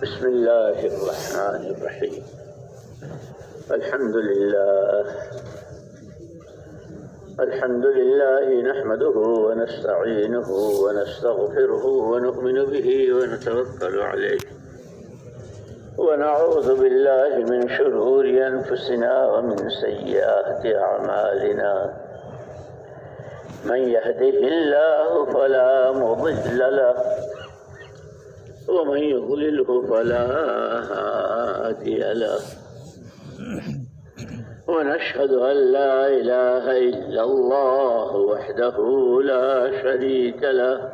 بسم الله الرحمن الرحيم. الحمد لله نحمده ونستعينه ونستغفره ونؤمن به ونتوكل عليه ونعوذ بالله من شرور أنفسنا ومن سيئات أعمالنا. من يهده الله فلا مضل له ومن يضلله فلا هادي له. ونشهد أن لا إله إلا الله وحده لا شريك له.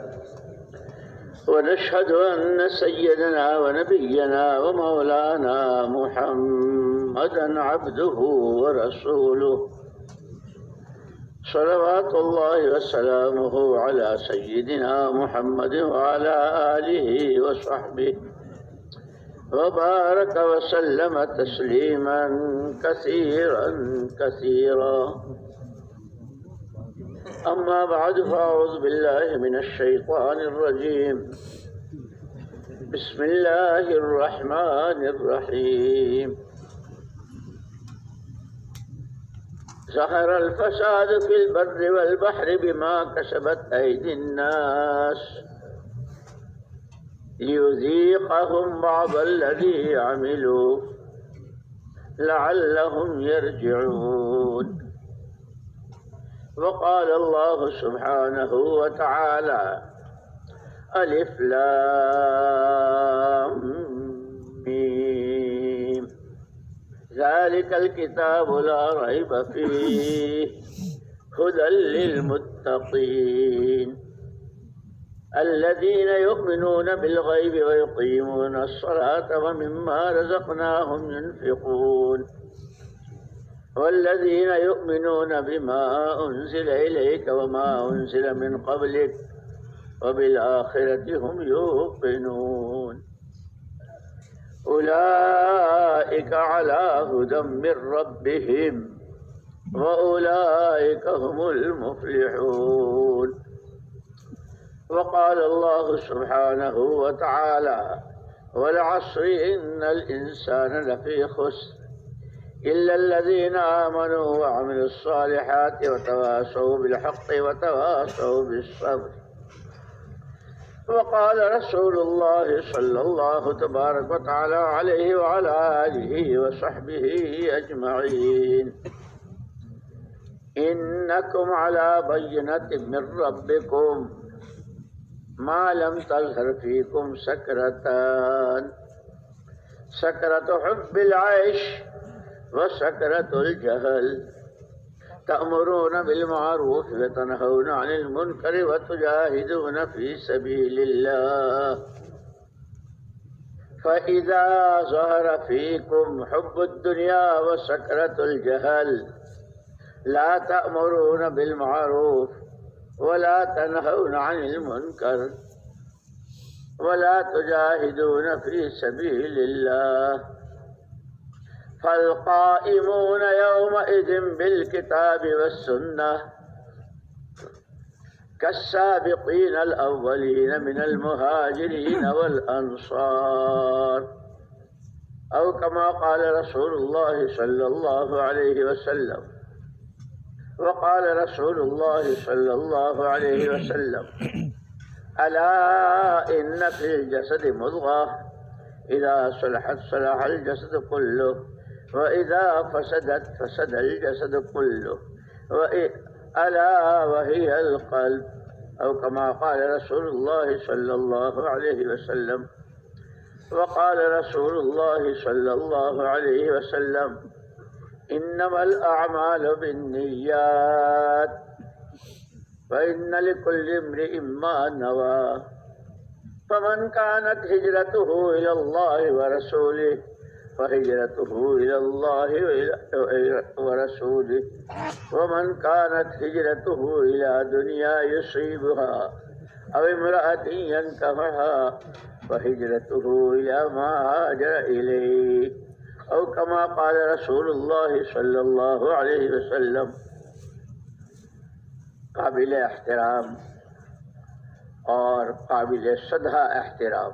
ونشهد أن سيدنا ونبينا ومولانا محمدا عبده ورسوله، صلوات الله وسلامه على سيدنا محمد وعلى آله وصحبه وبارك وسلم تسليما كثيرا كثيرا. أما بعد، فأعوذ بالله من الشيطان الرجيم. بسم الله الرحمن الرحيم. ظهر الفساد في البر والبحر بما كسبت أيدي الناس ليذيقهم بعض الذي عملوا لعلهم يرجعون. وقال الله سبحانه وتعالى: ألف لام ميم، ذلك الكتاب لا ريب فيه هدى للمتقين الذين يؤمنون بالغيب ويقيمون الصلاة ومما رزقناهم ينفقون والذين يؤمنون بما أنزل إليك وما أنزل من قبلك وبالآخرة هم يوقنون. أولئك على هدى من ربهم وأولئك هم المفلحون. وقال الله سبحانه وتعالى: والعصر إن الإنسان لفي خسر إلا الذين آمنوا وعملوا الصالحات وتواصوا بالحق وتواصوا بالصبر. وقال رسول الله صلى الله تبارك وتعالى عليه وعلى آله وصحبه أجمعين: إنكم على بينة من ربكم ما لم تظهر فيكم سكرتان: سكرة حب العيش وسكرة الجهل. تأمرون بالمعروف وتنهون عن المنكر وتجاهدون في سبيل الله. فإذا ظهر فيكم حب الدنيا وسكرة الجهل لا تأمرون بالمعروف ولا تنهون عن المنكر ولا تجاهدون في سبيل الله. فالقائمون يومئذ بالكتاب والسنة كالسابقين الأولين من المهاجرين والأنصار، أو كما قال رسول الله صلى الله عليه وسلم. وقال رسول الله صلى الله عليه وسلم: ألا إن في الجسد مضغة إذا صلحت صلح الجسد كله وإذا فسدت فسد الجسد كله ألا وهي القلب، أو كما قال رسول الله صلى الله عليه وسلم. وقال رسول الله صلى الله عليه وسلم: إنما الأعمال بالنيات وإن لكل امرئ ما نوى. فمن كانت هجرته إلى الله ورسوله فهجرته إلى الله ورسوله، ومن كانت هجرته إلى دنيا يصيبها أو امرأة ينكحها فهجرته إلى ما هاجر إليه، أو كما قال رسول الله صلی اللہ علیہ وسلم. قابل احترام اور قابل صدہ احترام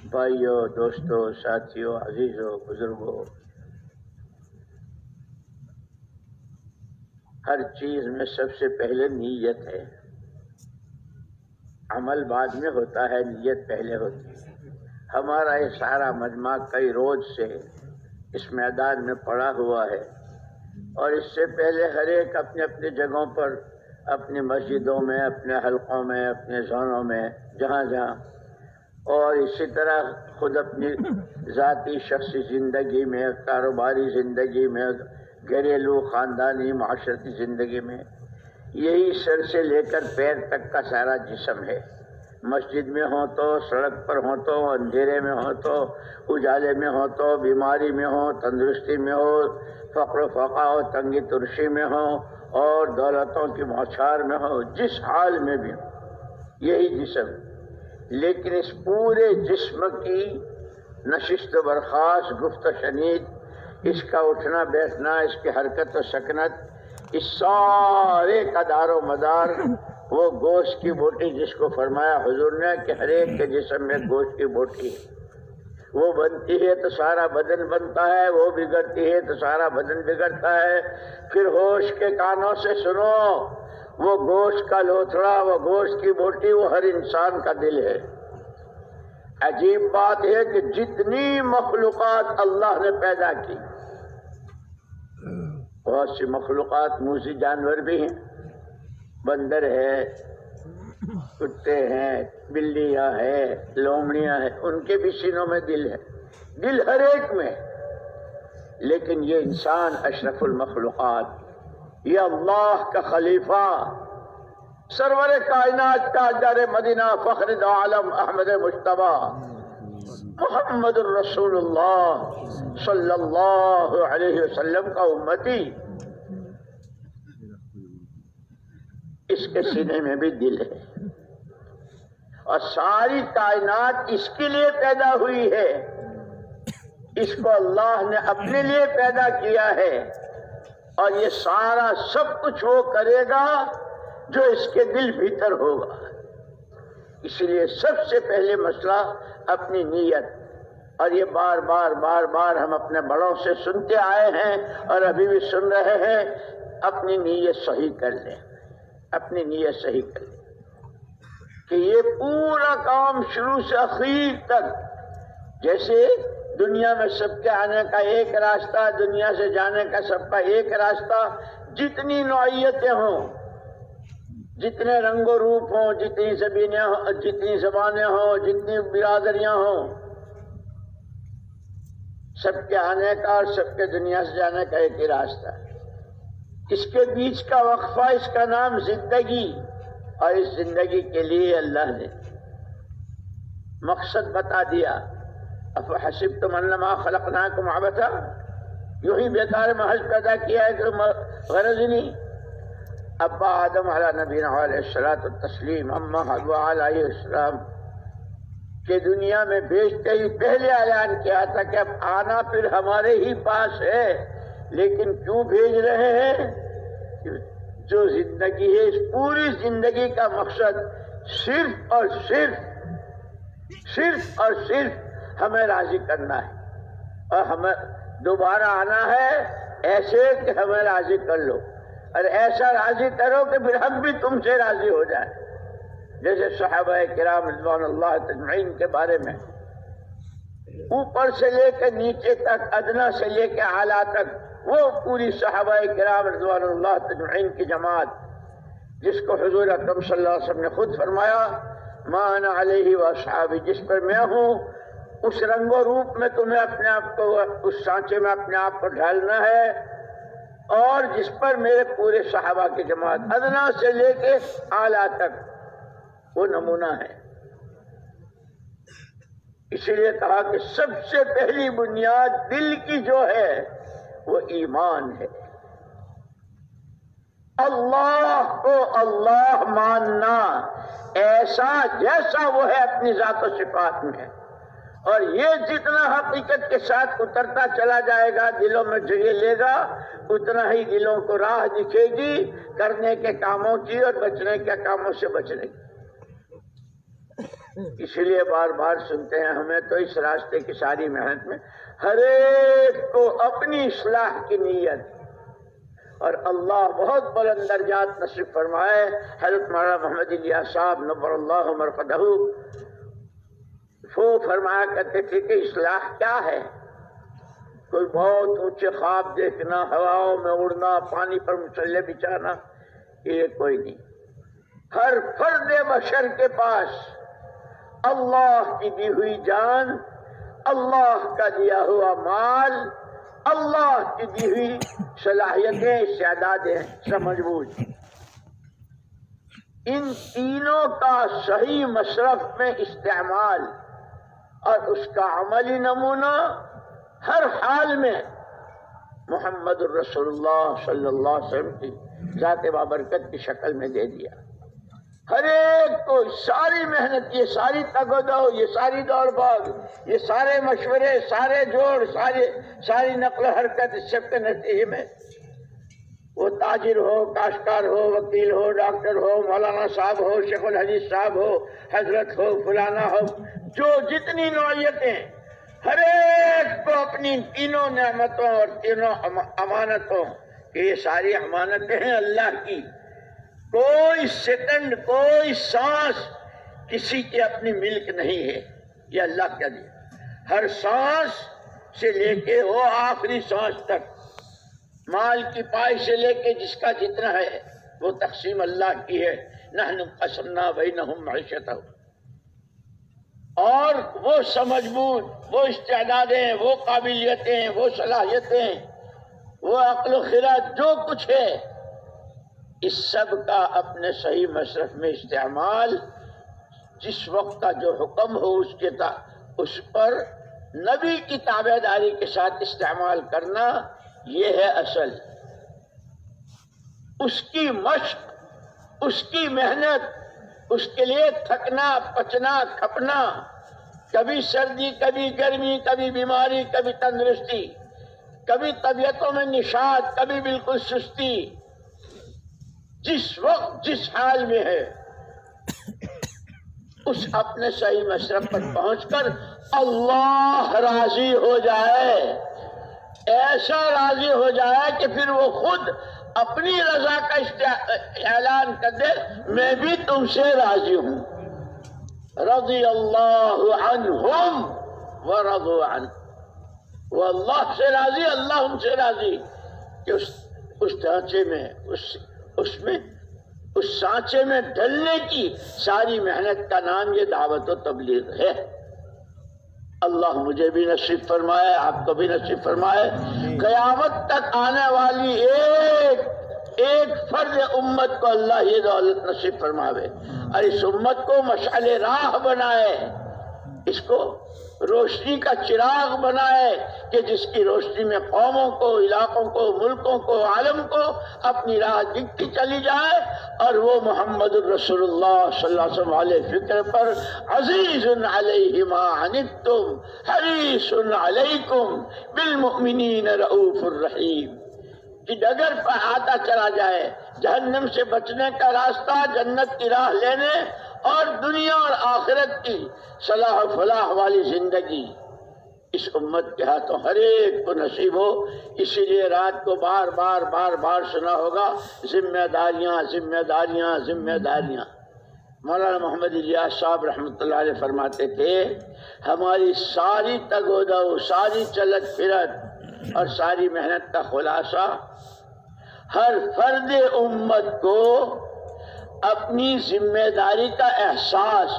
بھائیوں، دوستوں، ساتھیوں، عزیزوں، بزرگوں، ہر چیز میں سب سے پہلے نیت ہے. عمل بعد میں ہوتا ہے، نیت پہلے ہوتی ہے. ہمارا یہ سارا مجمع کئی روز سے اس میدان میں پڑا ہوا ہے، اور اس سے پہلے ہر ایک اپنے اپنے جگہوں پر، اپنی مسجدوں میں، اپنے حلقوں میں، اپنے زونوں میں، جہاں جہاں، اور اسی طرح خود اپنی ذاتی شخصی زندگی میں، کاروباری زندگی میں، گھریلو خاندانی معاشرتی زندگی میں، یہی سر سے لے کر پیر تک کا سارا جسم ہے. مسجد میں ہو تو، سڑک پر ہو تو، اندھیرے میں ہو تو، اجالے میں ہو تو، بیماری میں ہو، تندرستی میں ہو، فقر و فقا و تنگی ترشی میں ہو، اور دولتوں کی بوچھار میں ہو، جس حال میں بھی ہو، یہی جسم. لیکن اس پورے جسم کی نشست و برخاست، گفت و شنید، اس کا اٹھنا بیٹھنا، اس کی حرکت و سکنت، اس سارے کا دار و مدار وہ گوشت کی بوٹی، جس کو فرمایا حضور نے کہ ہر ایک کے جسم میں گوشت کی بوٹی ہے. وہ بنتی ہے تو سارا بدن بنتا ہے، وہ بگڑتی ہے تو سارا بدن بگڑتا ہے. پھر ہوش کے کانوں سے سنو، وہ گوشت کا لوتھڑا، وہ گوشت کی بوٹی، وہ ہر انسان کا دل ہے. عجیب بات ہے کہ جتنی مخلوقات اللہ نے پیدا کی، بہت سی مخلوقات موذی جانور بھی ہیں، بندر ہے، کتے ہیں، بلیاں ہیں، لومڑیاں ہیں، ان کے بھی سینوں میں دل ہے، دل ہر ایک میں. لیکن یہ انسان اشرف المخلوقات، یہ اللہ کا خلیفہ، سرور کائنات، تاجدار مدینہ، فخر دو عالم، احمد مجتبی، محمد الرسول اللہ صلی اللہ علیہ وسلم کا امتی، اس کے سینے میں بھی دل ہے. اور ساری کائنات اس کے لیے پیدا ہوئی ہے، اس کو اللہ نے اپنے لیے پیدا کیا ہے، اور یہ سارا سب کچھ وہ کرے گا جو اس کے دل بھیتر ہوگا. اس لیے سب سے پہلے مسئلہ اپنی نیت. اور یہ بار بار بار بار ہم اپنے بڑوں سے سنتے آئے ہیں اور ابھی بھی سن رہے ہیں، اپنی نیت صحیح کر لیں، اپنی نیت صحیح کر لیں کہ یہ پورا کام شروع سے اخیر تک، جیسے دنیا میں سب کے آنے کا ایک راستہ، دنیا سے جانے کا سب کا ایک راستہ، جتنی نوعیتیں ہوں، جتنے رنگ و روپ ہوں، جتنی زبانیں ہوں، جتنی برادریاں ہوں، سب کے آنے کا اور سب کے دنیا سے جانے کا ایک ہی راستہ ہے. اس کے بیچ کا وقفہ، اس کا نام زندگی. اور اس زندگی کے لیے اللہ نے مقصد بتا دیا. افحسبتم انما خلقناکم عبثا، یوں ہی بیکار محض پیدا کیا ہے کہ غرض ہی نہیں. ابا آدم علیہ نبینا علیہ الصلوۃ والتسلیم، اما حوا علیہ السلام کہ دنیا میں بھیجتے ہی پہلے اعلان کیا تھا کہ اب آنا پھر ہمارے ہی پاس ہے. لیکن کیوں بھیج رہے ہیں؟ جو زندگی ہے، اس پوری زندگی کا مقصد صرف اور صرف ہمیں راضی کرنا ہے، اور ہمیں دوبارہ آنا ہے ایسے کہ ہمیں راضی کر لو، اور ایسا راضی کرو کہ پھر ہم بھی تم سے راضی ہو جائیں. جیسے صحابہ کرام رضوان اللہ تجمعین کے بارے میں، اوپر سے لے کے نیچے تک، ادنا سے لے کے اعلیٰ تک، وہ پوری صحابہ کرام رضوان اللہ تجمعین کی جماعت، جس کو حضور اکرم صلی اللہ علیہ وسلم نے خود فرمایا ما انا علیہ واصحابی، جس پر میں ہوں اس رنگ و روپ میں تمہیں اپنے آپ کو، اس سانچے میں اپنے آپ کو ڈھالنا ہے، اور جس پر میرے پورے صحابہ کی جماعت ادنا سے لے کے اعلیٰ تک وہ نمونہ ہے. اسی لیے کہا کہ سب سے پہلی بنیاد دل کی جو ہے وہ ایمان ہے. اللہ کو اللہ ماننا، ایسا جیسا وہ ہے اپنی ذات و صفات میں، اور یہ جتنا حقیقت کے ساتھ اترتا چلا جائے گا، دلوں میں جگہ لے گا، اتنا ہی دلوں کو راہ دکھے گی کرنے کے کاموں کی اور بچنے کے کاموں سے بچنے کی. اس لیے بار بار سنتے ہیں ہمیں تو اس راستے کی ساری محنت میں ہر ایک کو اپنی اصلاح کی نیت، اور اللہ بہت بلند درجات نصیب فرمائے۔ حضرت مولانا محمد الیاس صاحب نور اللہ مرقدہ وہ فرمایا کرتے تھے کہ اصلاح کیا ہے؟ کوئی بہت اونچے خواب دیکھنا، ہواؤں میں اڑنا، پانی پر مسلح بچھانا، یہ کوئی نہیں۔ ہر فرد بشر کے پاس اللہ کی دی ہوئی جان، اللہ کا دیا ہوا مال، اللہ کی دی ہوئی صلاحیتیں، استعدادیں، سمجھ بوجھ، ان تینوں کا صحیح مصرف میں استعمال اور اس کا عملی نمونہ ہر حال میں محمد الرسول اللہ صلی اللہ علیہ وسلم کی ذات بابرکت کی شکل میں دے دیا۔ ہر ایک کو ساری محنت، یہ ساری تگ و دو، یہ ساری دوڑ بھاگ، یہ سارے مشورے، سارے جوڑ، ساری نقل و حرکت، اس سب کے نتیجے میں وہ تاجر ہو، کاشتکار ہو، وکیل ہو، ڈاکٹر ہو، مولانا صاحب ہو، شیخ الحدیث صاحب ہو، حضرت ہو، فلانا ہو، جو جتنی نوعیتیں، ہر ایک کو اپنی تینوں نعمتوں اور تینوں امانتوں، کہ یہ ساری امانتیں ہیں اللہ کی، کوئی سیکنڈ، کوئی سانس کسی کے اپنی ملک نہیں ہے، یہ اللہ کا دیا۔ ہر سانس سے لے کے وہ آخری سانس تک، مال کی پائی سے لے کے جس کا جتنا ہے وہ تقسیم اللہ کی ہے۔ نحن قسمنا بینہم معیشتہم، اور وہ سمجھ بوجھ، وہ استعدادیں، وہ قابلیتیں، وہ صلاحیتیں، وہ عقل و خرد، جو کچھ ہے، اس سب کا اپنے صحیح مصرف میں استعمال، جس وقت کا جو حکم ہو اس پر نبی کی تابع داری کے ساتھ استعمال کرنا، یہ ہے اصل۔ اس کی مشق، اس کی محنت، اس کے لیے تھکنا، پچنا، کھپنا، کبھی سردی، کبھی گرمی، کبھی بیماری، کبھی تندرستی، کبھی طبیعتوں میں نشاط، کبھی بالکل سستی، جس وقت جس حال میں ہے اس اپنے صحیح مصرف پر پہنچ کر اللہ راضی ہو جائے، ایسا راضی ہو جائے کہ پھر وہ خود اپنی رضا کا اعلان کر دے، میں بھی تم سے راضی ہوں۔ رضی اللہ عنہم ورضوا عنہ، وہ اللہ سے راضی، اللہ ان سے راضی، کہ اس ڈھانچے میں، اس سانچے میں ڈھلنے کی ساری محنت کا نام یہ دعوت و تبلیغ ہے۔ اللہ مجھے بھی نصیب فرمائے، آپ کو بھی نصیب فرمائے، قیامت تک آنے والی ایک فرد امت کو اللہ یہ دولت نصیب فرماوے، اور اس امت کو مشعل راہ بنائے، اس کو روشنی کا چراغ بنائے، کہ جس کی روشنی میں قوموں کو، علاقوں کو، ملکوں کو، عالم کو اپنی راہ دکھتی چلی جائے، اور وہ محمد الرسول اللہ صلی اللہ علیہ وسلم علیہ فکر پر عزیز علیہ ما عنتم حریص علیکم بالمؤمنین رؤوف الرحیم، کہ ڈگر پر آتا چلا جائے، جہنم سے بچنے کا راستہ، جنت کی راہ لینے، اور دنیا اور آخرت کی صلاح و فلاح والی زندگی اس امت کے ہاتھوں ہر ایک کو نصیب ہو۔ اسی لیے رات کو بار بار سنا ہوگا، ذمہ داریاں، ذمہ داریاں، ذمہ داریاں۔ مولانا محمد الیاس صاحب رحمۃ اللہ علیہ فرماتے تھے، ہماری ساری تگ و دو، ساری چلت پھرت اور ساری محنت کا خلاصہ، ہر فرد امت کو اپنی ذمہ داری کا احساس،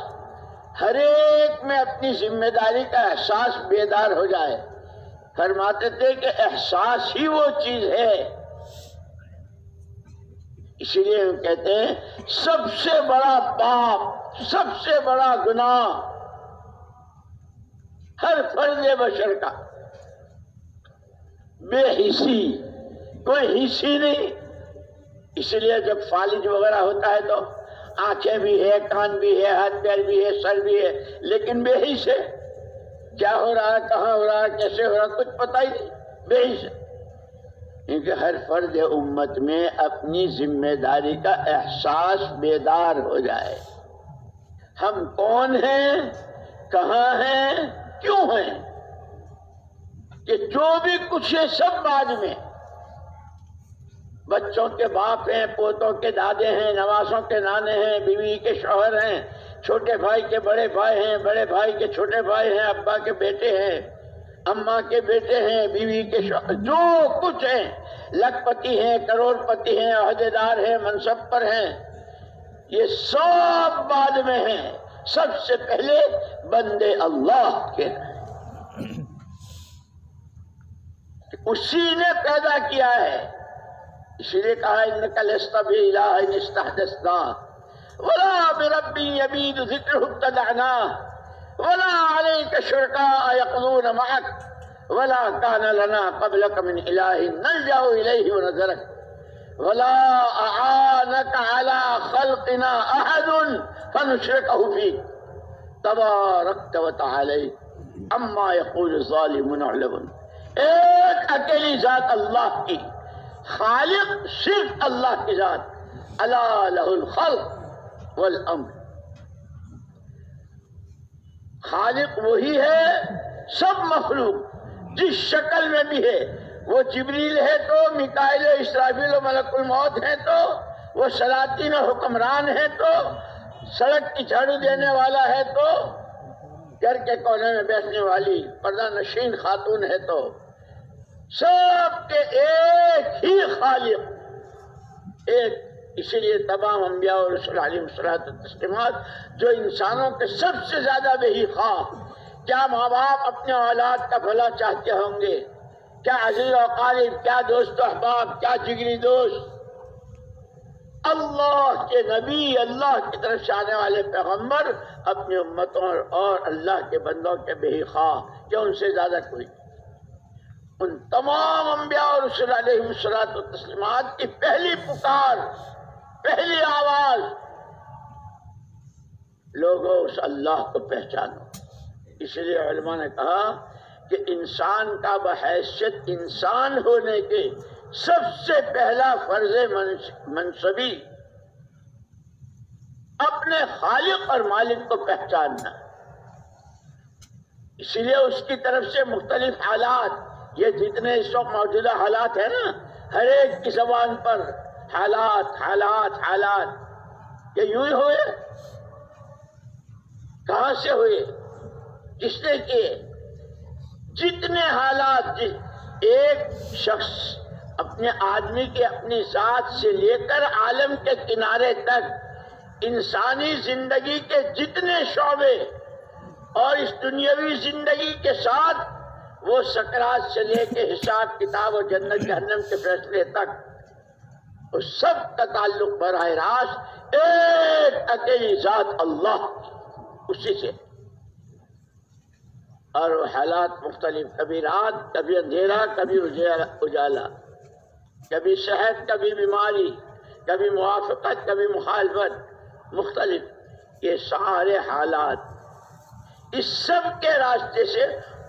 ہر ایک میں اپنی ذمہ داری کا احساس بیدار ہو جائے۔ فرماتے تھے کہ احساس ہی وہ چیز ہے، اسی لیے ہم کہتے ہیں سب سے بڑا پاپ، سب سے بڑا گناہ ہر فرد بشر کا بے حسی، کوئی حسی نہیں۔ اس لیے جب فالج وغیرہ ہوتا ہے تو آنکھیں بھی ہے، کان بھی ہے، ہاتھ پیر بھی ہے، سر بھی ہے، لیکن بے حس ہے، کیا ہو رہا ہے، کہاں ہو رہا ہے، کیسے ہو رہا ہے، کچھ پتہ ہی نہیں، بے حس ہے۔ کیونکہ ہر فرد امت میں اپنی ذمہ داری کا احساس بیدار ہو جائے، ہم کون ہیں، کہاں ہیں، کیوں ہیں، کہ جو بھی کچھ ہے سب بعد میں. بچوں کے باپ ہیں، پوتوں کے دادے ہیں، نواسوں کے نانے ہیں، بیوی کے شوہر ہیں، چھوٹے بھائی کے بڑے بھائی ہیں، بڑے بھائی کے چھوٹے بھائی ہیں، ابا کے بیٹے ہیں، اماں کے بیٹے ہیں، بیوی کے شوہر، جو کچھ ہیں، لکھ پتی ہیں، کروڑ پتی ہیں، عہدیدار ہیں، منصب پر ہیں، یہ سب بعد میں ہیں. سب سے پہلے بندے اللہ کے ہیں. اسی نے پیدا کیا ہے. اسی لیے کہا انک لست بإلہ استحدثنا ولا بربی یبید ذکرہ ابتدعنا ولا علیک شرکاء یقضون معک ولا کان لنا قبلک من الہ نلجأ الیہ ونظرک ولا اعانک علی خلقنا احد فنشرکہ فیک تبارکت وتعالیت عما یقول الظالمون علم. ایک اکیلی ذات اللہ کی، خالق صرف اللہ کی ذات. الا لہ الخلق والامر. خالق وہی ہے، سب مخلوق جس شکل میں بھی ہے، وہ جبریل ہے تو، میکائیل و اسرافیل و ملک الموت ہے تو، وہ سلاطین و حکمران ہے تو، سڑک کی جھاڑو دینے والا ہے تو، گھر کے کونے میں بیٹھنے والی پردہ نشین خاتون ہے تو، سب کے ایک ہی خالق ایک. اسی لیے تمام انبیاء اور رسول علیہم الصلوۃ والتسلیمات جو انسانوں کے سب سے زیادہ بہی خواہ. کیا ماں باپ اپنے اولاد کا بھلا چاہتے ہوں گے؟ کیا عزیز و قریب، کیا دوست و احباب، کیا جگری دوست؟ اللہ کے نبی، اللہ کی طرف سے آنے والے پیغمبر اپنی امتوں اور اللہ کے بندوں کے بہی خواہ، کہ ان سے زیادہ کوئی. ان تمام انبیاء اور رسول علیہم الصلوۃ والتسلیمات کی پہلی پکار، پہلی آواز، لوگوں اس اللہ کو پہچانو. اس لیے علماء نے کہا کہ انسان کا بحیثیت انسان ہونے کے سب سے پہلا فرض منصبی اپنے خالق اور مالک کو پہچاننا. اس لیے اس کی طرف سے مختلف حالات، یہ جتنے اس وقت موجودہ حالات ہیں نا، ہر ایک کی زبان پر حالات حالات حالات، یہ یوں ہی ہوئے. کہاں سے ہوئے؟ کس نے کیے؟ جتنے حالات، ایک شخص اپنے آدمی کے اپنی ذات سے لے کر عالم کے کنارے تک انسانی زندگی کے جتنے شعبے اور اس دنیاوی زندگی کے ساتھ وہ سکرات سے لے کے حساب کتاب اور جنت جہنم کے فیصلے تک، اس سب کا تعلق براہ راست ایک اکیلی ذات اللہ اسی سے. اور وہ حالات مختلف، کبھی رات، کبھی اندھیرا، کبھی اجالا، کبھی صحت، کبھی بیماری، کبھی موافقت، کبھی مخالفت، مختلف. یہ سارے حالات، اس سب کے راستے سے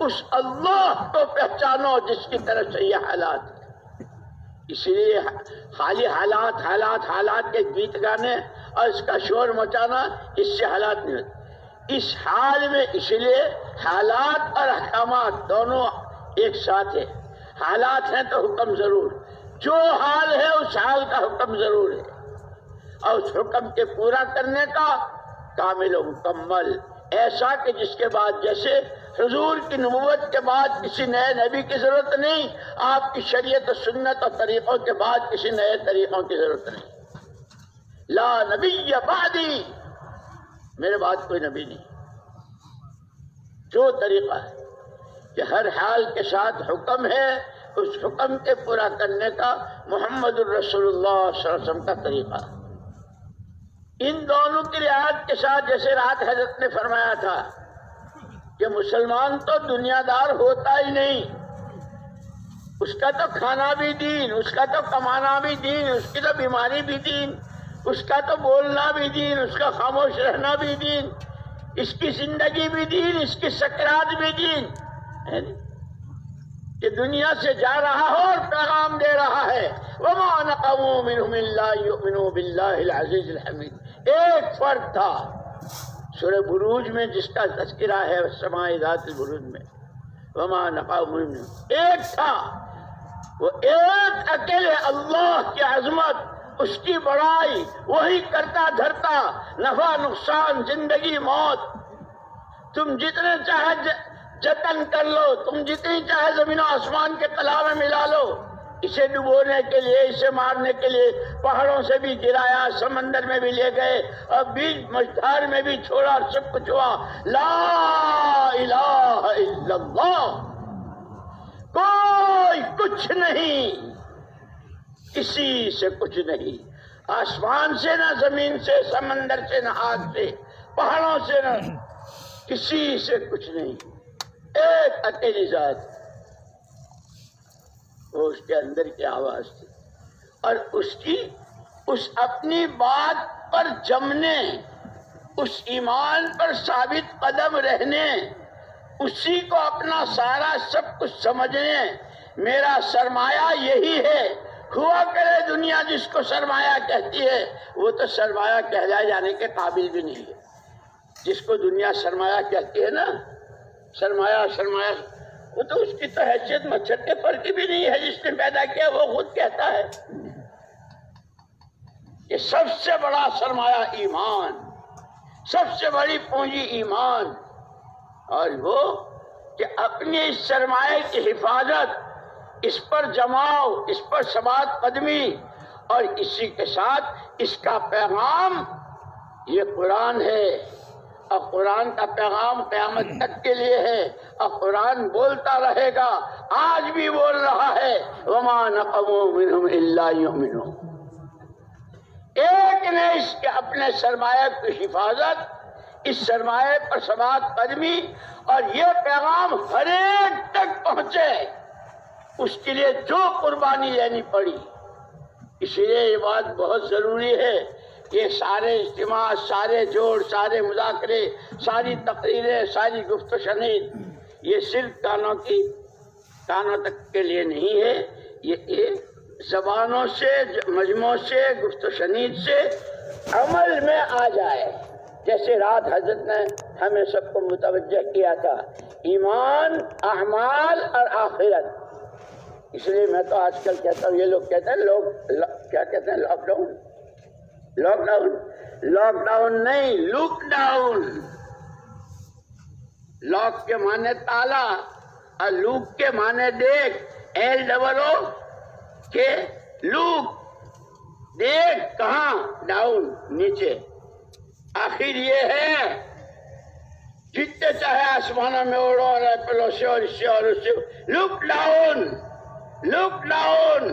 اس اللہ کو پہچانو جس کی طرف سے یہ حالات. اس لیے خالی حالات حالات حالات کے گیت گانے اور اس کا شور مچانا، اس سے حالات نہیں ہوتے. اس حال میں اس لیے حالات اور احکامات دونوں ایک ساتھ ہیں. حالات ہیں تو حکم ضرور، جو حال ہے اس حال کا حکم ضرور ہے، اور اس حکم کے پورا کرنے کا کامل و مکمل، ایسا کہ جس کے بعد، جیسے حضور کی نبوت کے بعد کسی نئے نبی کی ضرورت نہیں، آپ کی شریعت و سنت اور طریقوں کے بعد کسی نئے طریقوں کی ضرورت نہیں. لا نبی بعدی، میرے بعد کوئی نبی نہیں. جو طریقہ ہے کہ ہر حال کے ساتھ حکم ہے، اس حکم کے پورا کرنے کا محمد الرسول اللہ صلی اللہ علیہ وسلم کا طریقہ. ان دونوں کی رعایت کے ساتھ، جیسے رات حضرت نے فرمایا تھا کہ مسلمان تو دنیا دار ہوتا ہی نہیں، اس کا تو کھانا بھی دین، اس کا تو کمانا بھی دین، اس کی تو بیماری بھی دین، اس کا تو بولنا بھی دین، اس کا خاموش رہنا بھی دین، اس کی زندگی بھی دین، اس کی سکرات بھی دین ہے. کہ دنیا سے جا رہا ہو اور پیغام دے رہا ہے. وما نقموا منهم الا يؤمنوا بالله العزيز الحميد. ایک فرق تھا، سورہ بروج میں جس کا تذکرہ ہے سماء ذات البروج میں، وما نقموا منهم، ایک تھا، وہ ایک اکیلے اللہ کی عظمت، اس کی بڑائی، وہی کرتا دھرتا، نفع نقصان، زندگی موت، تم جتنے چاہے جتن کر لو، تم جتنی چاہے زمین و آسمان کے تلا میں ملا لو، اسے ڈبونے کے لیے، اسے مارنے کے لیے پہاڑوں سے بھی گرایا، سمندر میں بھی لے گئے، اور بیچ مجھار میں بھی چھوڑا، سب کچھ ہوا۔ لا الہ الا اللہ، کوئی کچھ نہیں، کسی سے کچھ نہیں، آسمان سے نہ زمین سے، سمندر سے نہ آگ سے، پہاڑوں سے نہ، کسی سے کچھ نہیں، ایک اکیلی ذات، وہ اس کے اندر کی آواز تھی، اور اس اپنی بات پر جمنے، اس ایمان پر ثابت قدم رہنے، اسی کو اپنا سارا سب کچھ سمجھنے، میرا سرمایہ یہی ہے، ہوا کرے دنیا جس کو سرمایہ کہتی ہے، وہ تو سرمایہ کہلائے جانے کے قابل بھی نہیں ہے۔ جس کو دنیا سرمایہ کہتی ہے نا، سرمایہ، وہ تو اس کی تو حیثیت مچھر کے پر کی بھی نہیں ہے، جس نے پیدا کیا وہ خود کہتا ہے کہ سب سے بڑا سرمایہ ایمان، سب سے بڑی پونجی ایمان، اور وہ کہ اپنے اس سرمایہ کی حفاظت، اس پر جماؤ، اس پر ثبات قدمی، اور اسی کے ساتھ اس کا پیغام یہ قرآن ہے، اور قرآن کا پیغام قیامت تک کے لیے ہے، اور قرآن بولتا رہے گا، آج بھی بول رہا ہے، وما نقموا منهم الا يؤمنون۔ ایک نے اس کے اپنے سرمایہ کی حفاظت، اس سرمایہ پر ثبات قدمی، اور یہ پیغام ہر ایک تک پہنچے، اس کے لیے جو قربانی لینی پڑی۔ اس لیے یہ بات بہت ضروری ہے کہ سارے اجتماع، سارے جوڑ، سارے مذاکرے، ساری تقریریں، ساری گفت و شنید، یہ صرف کانوں تک کے لیے نہیں ہے، یہ زبانوں سے، مجموعوں سے، گفت و شنید سے عمل میں آ جائے۔ جیسے رات حضرت نے ہمیں سب کو متوجہ کیا تھا، ایمان، اعمال اور آخرت۔ اس لیے میں تو آج کل کہتا ہوں، یہ لوگ کہتے ہیں کیا کہتے ہیں، لاک ڈاؤن، لاک ڈاؤن نہیں، لوک ڈاؤن۔ لاک کے معنی تالا اور لوک کے معنی دیکھ، LOO کے لوک، دیکھ کہاں، ڈاؤن، نیچے۔ آخر یہ ہے جتنے چاہے آسمانوں میں اڑو، اور ایپلوں سے اور اس سے اور اس سے، لک ڈاؤن، لک ڈاؤن،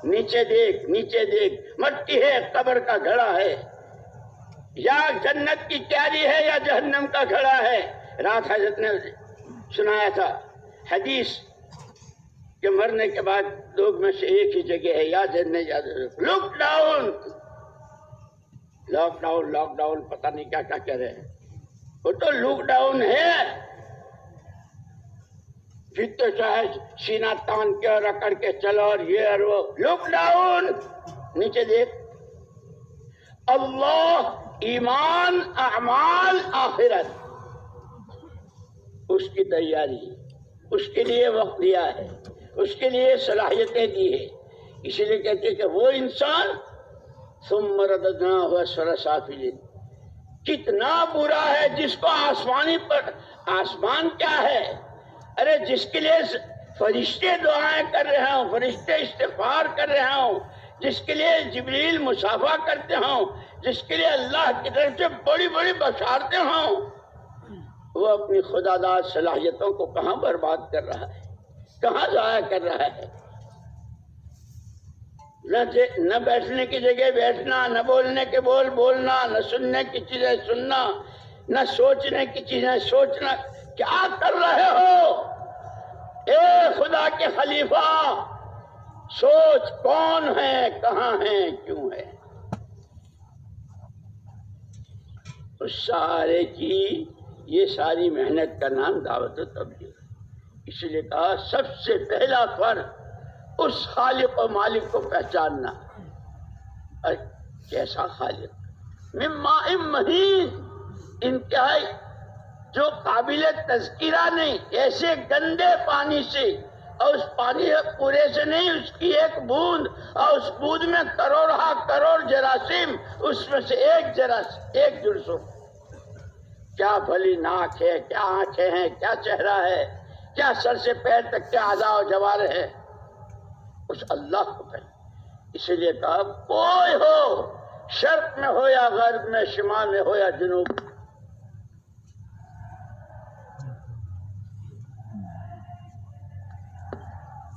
نیچے دیکھ، نیچے دیکھ، مٹی ہے، قبر کا گھڑا ہے، یا جنت کی کیاری ہے یا جہنم کا گھڑا ہے۔ رات حضرت نے سنایا تھا حدیث کہ مرنے کے بعد لوگ میں سے ایک ہی جگہ ہے، یا جنت یا جہنم۔ Lockdown, lockdown, lockdown, پتہ نہیں کیا کیا کہہ رہے ہیں، وہ تو لک ڈاؤن ہے۔ جتنے چاہے سینہ تان کے اور اکڑ کے چلو، اور یہ اور وہ، لک ڈاؤن، نیچے دیکھ۔ اللہ، ایمان، اعمال، آخرت، اس کی تیاری، اس کے لیے وقت دیا ہے، اس کے لیے صلاحیتیں دی ہے۔ اسی لیے کہتے ہیں کہ وہ انسان ثم رددناہ اسفل سافلین، کتنا برا ہے جس کو آسمانی پر، آسمان کیا ہے، ارے جس کے لیے فرشتے دعائیں کر رہے ہوں، فرشتے استغفار کر رہے ہوں، جس کے لیے جبریل مصافحہ کرتے ہوں، جس کے لیے اللہ کی طرف سے بڑی بڑی بشارتیں ہوں، وہ اپنی خدا داد صلاحیتوں کو کہاں برباد کر رہا ہے، کہاں ضائع کر رہا ہے۔ نہ بیٹھنے کی جگہ بیٹھنا، نہ بولنے کے بول بولنا، نہ سننے کی چیزیں سننا، نہ سوچنے کی چیزیں سوچنا۔ کیا کر رہے ہو اے خدا کے خلیفہ؟ سوچ، کون ہے، کہاں ہے، کیوں ہے۔ اس سارے کی، یہ ساری محنت کا نام دعوت و تبلیغ۔ اس لیے کہا سب سے پہلا فرض اس خالق و مالک کو پہچاننا۔ اور کیسا خالق؟ من ماء مہین، انتہائی جو قابل تذکرہ نہیں، ایسے گندے پانی سے، اور اس پانی پورے سے نہیں، اس کی ایک بوند، اور اس بوند میں کروڑ جراثیم، اس میں سے ایک جرثوم. کیا بھلی ناک ہے، کیا آنکھیں ہیں، کیا چہرہ ہے، کیا سر سے پیر تک کیا اعضاء و جوارح ہے، اس اللہ کو کہیں. اسی لیے کہا کوئی ہو، شرق میں ہو یا غرب میں، شمال میں ہو یا جنوب.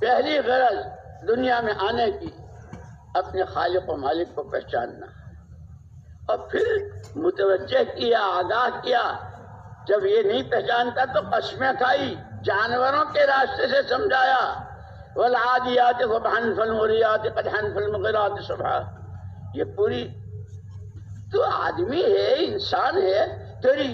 پہلی غرض دنیا میں آنے کی اپنے خالق و مالک کو پہچاننا، اور پھر متوجہ کیا، آگاہ کیا. جب یہ نہیں پہچانتا تو قسمیں کھائی، جانوروں کے راستے سے سمجھایا. والعادیات ضبحا فالموریات قدحا فالمغیرات صبحا. یہ پوری تو آدمی ہے، انسان ہے، تیری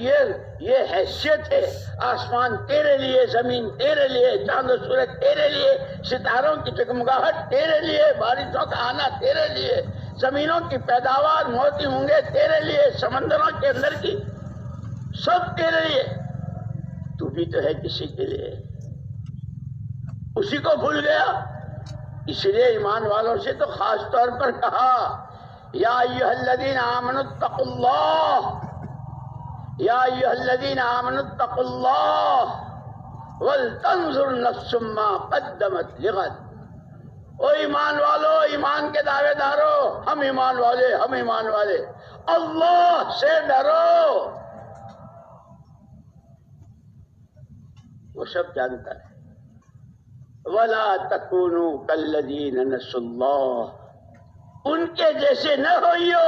یہ حیثیت ہے. آسمان تیرے لیے، زمین تیرے لیے، چاند و سورج تیرے لیے، ستاروں کی جگمگاہٹ تیرے لیے، بارشوں کا آنا تیرے لیے، زمینوں کی پیداوار، موتی ہونگے تیرے لیے، سمندروں کے اندر کی سب تیرے لیے. تو بھی تو ہے کسی کے لیے، اسی کو بھول گیا. اس لیے ایمان والوں سے تو خاص طور پر کہا یا ایھا الذین آمنوا اتقوا اللہ، یا ایھا الذین آمنوا اتقوا اللہ ولتنظر نفس ما قدمت لغد. او ایمان والو، ایمان کے دعوے دارو، ہم ایمان والے، اللہ سے ڈرو. وہ سب جانتا ہے. وَلَا تَكُونُوا كَالَّذِينَ نَسُوا اللَّهَ. ان کے جیسے نہ ہوئیو